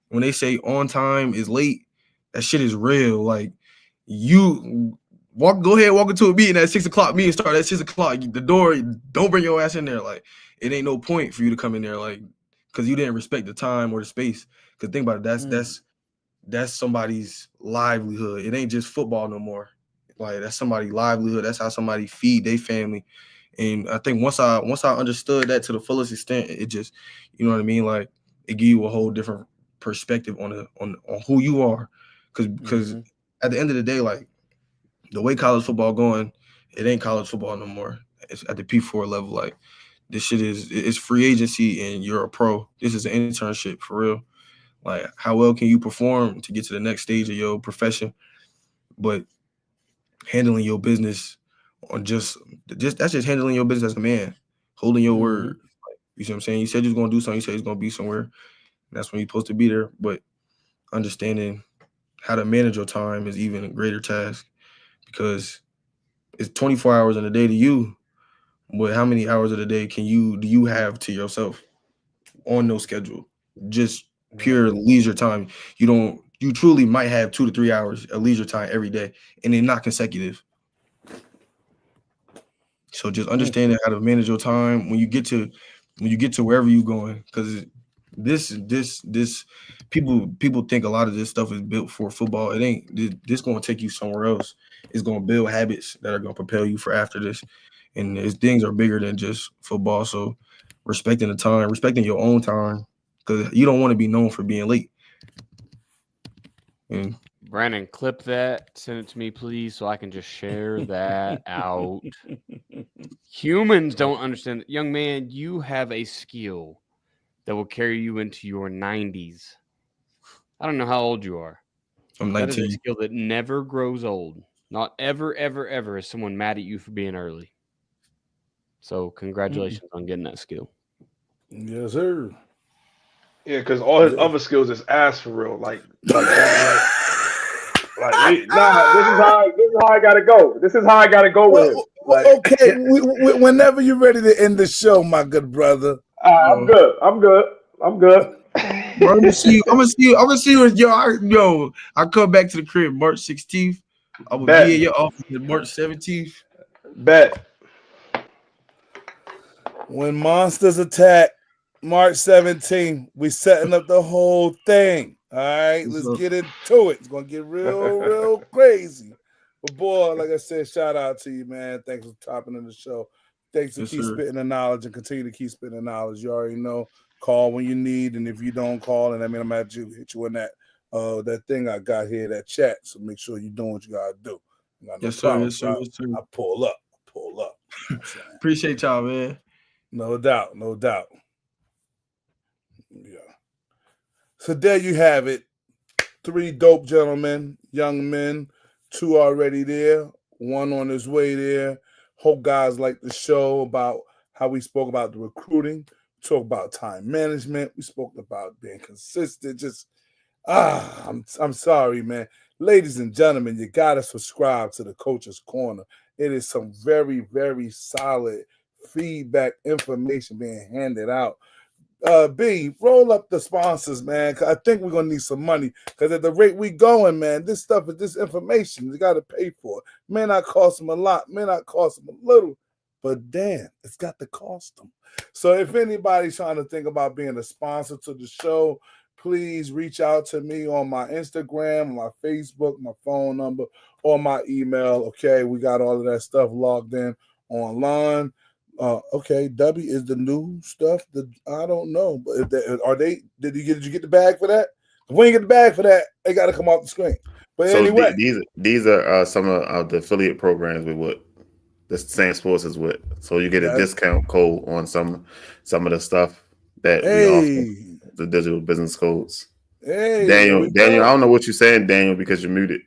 when they say on time is late, that shit is real. Like you go ahead, walk into a meeting at 6:00, meeting start at 6:00. The door, don't bring your ass in there. Like it ain't no point for you to come in there, like, because you didn't respect the time or the space. Because think about it, that's somebody's livelihood. It ain't just football no more. Like that's somebody's livelihood. That's how somebody feed their family. And I think once I understood that to the fullest extent, it just, you know what I mean? Like it give you a whole different perspective on who you are. Because at the end of the day, like the way college football going, it ain't college football no more. It's at the P4 level. Like this shit it's free agency and you're a pro. This is an internship for real. Like how well can you perform to get to the next stage of your profession? But handling your business on just that's just handling your business as a man, holding your word. Like, you see what I'm saying? You said you was gonna do something, you said you was gonna be somewhere. And that's when you're supposed to be there. But understanding how to manage your time is even a greater task because it's 24 hours in a day to you. But how many hours of the day do you have to yourself on no schedule? Just pure leisure time. You truly might have 2 to 3 hours of leisure time every day, and they're not consecutive. So just understanding how to manage your time when you get to wherever you're going, because this people think a lot of this stuff is built for football. It ain't. This going to take you somewhere else. It's going to build habits that are going to propel you for after this, and things are bigger than just football. So respecting the time, respecting your own time, because you don't want to be known for being late. And Brandon, clip that, send it to me, please, so I can just share that out. Humans don't understand. Young man, you have a skill that will carry you into your 90s. I don't know how old you are. I'm 19. That is a skill that never grows old. Not ever, ever, ever is someone mad at you for being early. So congratulations on getting that skill. Yes, sir. Yeah, because all his other skills is ass for real. This is how I gotta go. This is how I gotta go with him. Okay, whenever you're ready to end the show, my good brother. I'm good. I'm good. I'm gonna see you. Yo, I come back to the crib March 16th. I will be in your office March 17th. Bet. When monsters attack March 17th, we setting up the whole thing. All right, let's get into it. It's gonna get real crazy. But boy, like I said, shout out to you, man. Thanks for topping in the show. Thanks for keep spitting the knowledge and continue to keep spitting the knowledge. You already know. Call when you need, and if you don't call, and I'm gonna hit you in that thing I got here, that chat. So make sure you're doing what you gotta do. Yes, sir. I pull up. Appreciate y'all, man. No doubt. Yeah. So there you have it. 3 dope gentlemen, young men, 2 already there, 1 on his way there. Hope guys like the show about how we spoke about the recruiting, talk about time management. We spoke about being consistent. I'm sorry, man. Ladies and gentlemen, you got to subscribe to the Coach's Corner. It is some very, very solid feedback information being handed out. B, roll up the sponsors, man. 'Cause I think we're gonna need some money. Because at the rate we going, man, this stuff is this information. You got to pay for it. May not cost them a lot, may not cost them a little, but damn, it's got to cost them. So if anybody's trying to think about being a sponsor to the show, please reach out to me on my Instagram, my Facebook, my phone number, or my email. Okay, we got all of that stuff logged in online. Okay, W is the new stuff. I don't know, but did you get the bag for that? If we ain't get the bag for that, they got to come off the screen. But So anyway, these are some of the affiliate programs with what the Sam Sports is with. So you get a discount code on some of the stuff that we offer, the digital business codes. Hey, Daniel, I don't know what you're saying, Daniel, because you're muted.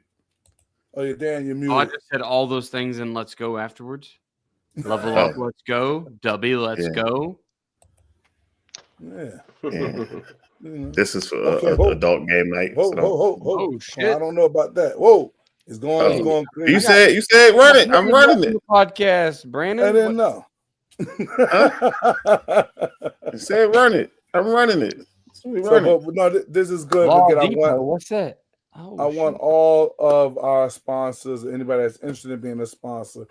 Oh, yeah, Dan, you're muted. Oh, I just said all those things and let's go afterwards. Level up, let's go. W, let's go. Yeah. This is for adult game night. Oh shit! I don't know about that. Whoa, it's going crazy. You said run it. I'm running it. The podcast, Brandon. I didn't know. You said run it. I'm running it. This is good. What's that? I want all of our sponsors, anybody that's interested in being a sponsor,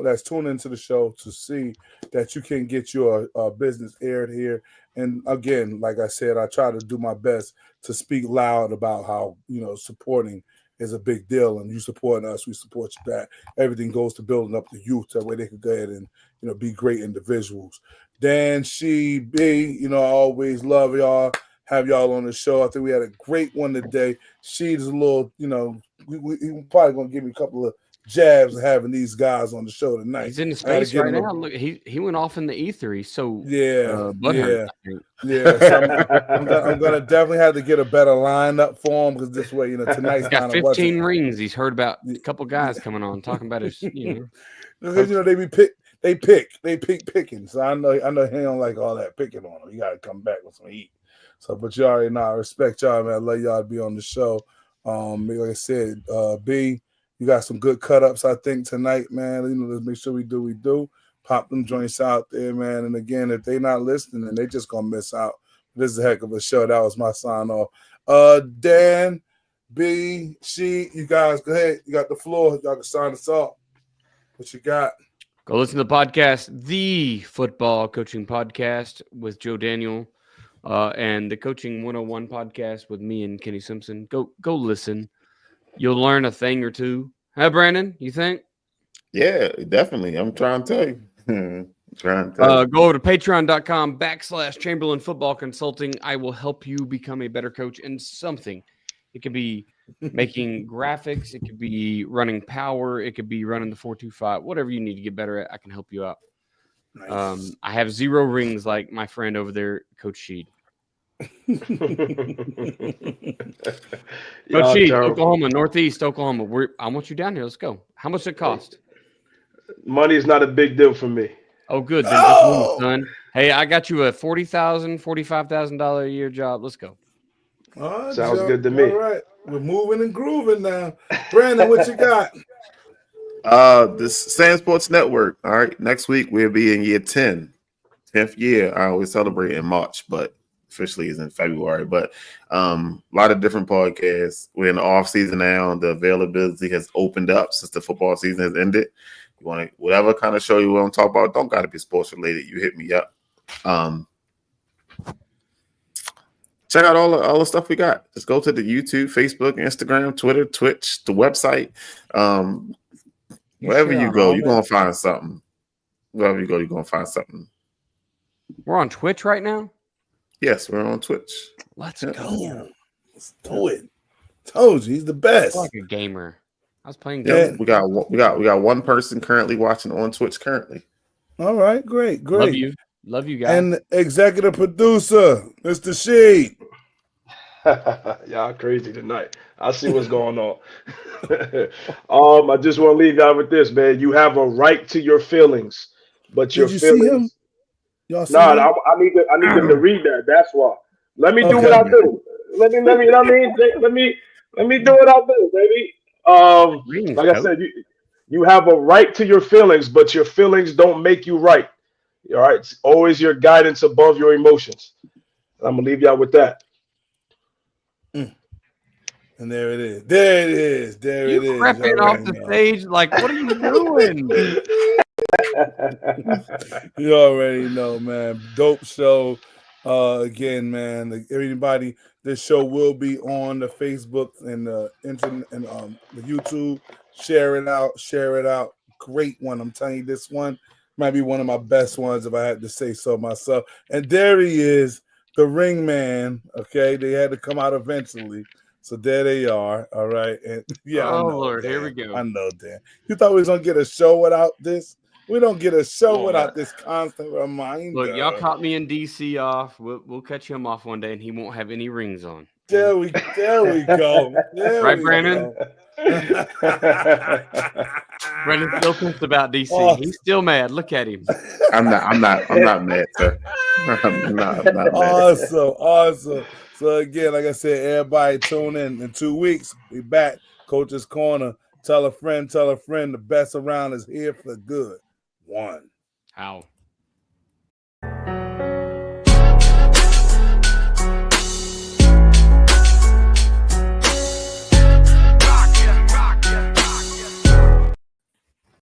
that's tuned into the show to see that you can get your business aired here. And again, like I said, I try to do my best to speak loud about how, supporting is a big deal, and you supporting us, we support you back. Everything goes to building up the youth that way they could go ahead and, be great individuals. Dan, she, B, I always love y'all, have y'all on the show. I think we had a great one today. She's a little, we probably going to give me a couple of jabs of having these guys on the show tonight. He's in the space right now. Look, he went off in the ether. He's so So I'm gonna definitely have to get a better lineup for him because this way, tonight's he's got 15 rings. He's heard about a couple guys coming on talking about his, they pick picking. So I know he don't like all that picking on him. You got to come back with some heat. So, but you already know I respect y'all, man. I love y'all to be on the show. Like I said, B. You got some good cut-ups, I think, tonight, man. Let's make sure we do. Pop them joints out there, man. And again, if they not listening, then they just going to miss out. This is a heck of a show. That was my sign-off. Dan, B, she, you guys, go ahead. You got the floor. Y'all can sign us off. What you got? Go listen to the podcast, the Football Coaching Podcast with Joe Daniel, and the Coaching 101 podcast with me and Kenny Simpson. Go listen. You'll learn a thing or two. Huh, Brandon? You think? Yeah, definitely. I'm trying to tell you. Go over to patreon.com/Chamberlain Football Consulting. I will help you become a better coach in something. It could be making graphics. It could be running power. It could be running the 4.25. Whatever you need to get better at, I can help you out. Nice. I have 0 rings like my friend over there, Coach Sheed. Coach Sheed, Oklahoma, Northeast Oklahoma. I want you down here. Let's go. How much does it cost? Money is not a big deal for me. Oh, good. Then just move, son. Hey, I got you a $40,000, $45,000 a year job. Let's go. Sounds good to me. All right. We're moving and grooving now. Brandon, what you got? This Sam Sports Network. All right. Next week, we'll be in year 10. 10th year. I always celebrate in March, but officially is in February. But a lot of different podcasts. We're in the off season now. The availability has opened up since the football season has ended. You want to, whatever kind of show you want to talk about, don't got to be sports related. You hit me up. Check out all the stuff we got. Just go to the YouTube, Facebook, Instagram, Twitter, Twitch, the website. Wherever you go, you're going to find something. Wherever you go, you're going to find something. We're on Twitch right now? Yes, we're on Twitch. Let's go. Let's do it. Told you, he's the best. Like a gamer. I was playing games. We got one person currently watching on Twitch currently. All right, great. Love you guys. And the executive producer, Mr. Sheed. Y'all crazy tonight. I see what's going on. I just want to leave y'all with this, man. You have a right to your feelings, but your feelings. See him? Y'all see him? I need them to read that. That's why. Let me do what I do. Let me. You know what I mean? Let me do what I do, baby. Like I said, you have a right to your feelings, but your feelings don't make you right. All right. It's always your guidance above your emotions. I'm gonna leave y'all with that. And there it is. There it is. There You it is. creeping off the stage like, what are you doing? You already know, man. Dope show. Again, man. Like, everybody, this show will be on the Facebook and the internet and the YouTube. Share it out. Share it out. Great one. I'm telling you, this one might be one of my best ones if I had to say so myself. And there he is, the ring man. Okay, they had to come out eventually. So there they are. All right. And yeah, I Oh, know, Lord, Dan. here we go. I know, Dan. You thought we was gonna get a show without this? We don't get a show without this constant reminder. Look, y'all caught me in DC off. We'll catch him off one day, and he won't have any rings on. There we go. There Right, we Brandon? go. Brandon's still pissed about DC. Oh. He's still mad. Look at him. I'm not mad, sir. I'm not mad. Awesome. So again, like I said, everybody tune in 2 weeks. We back. Coach's Corner. Tell a friend. The best around is here for good. One. How?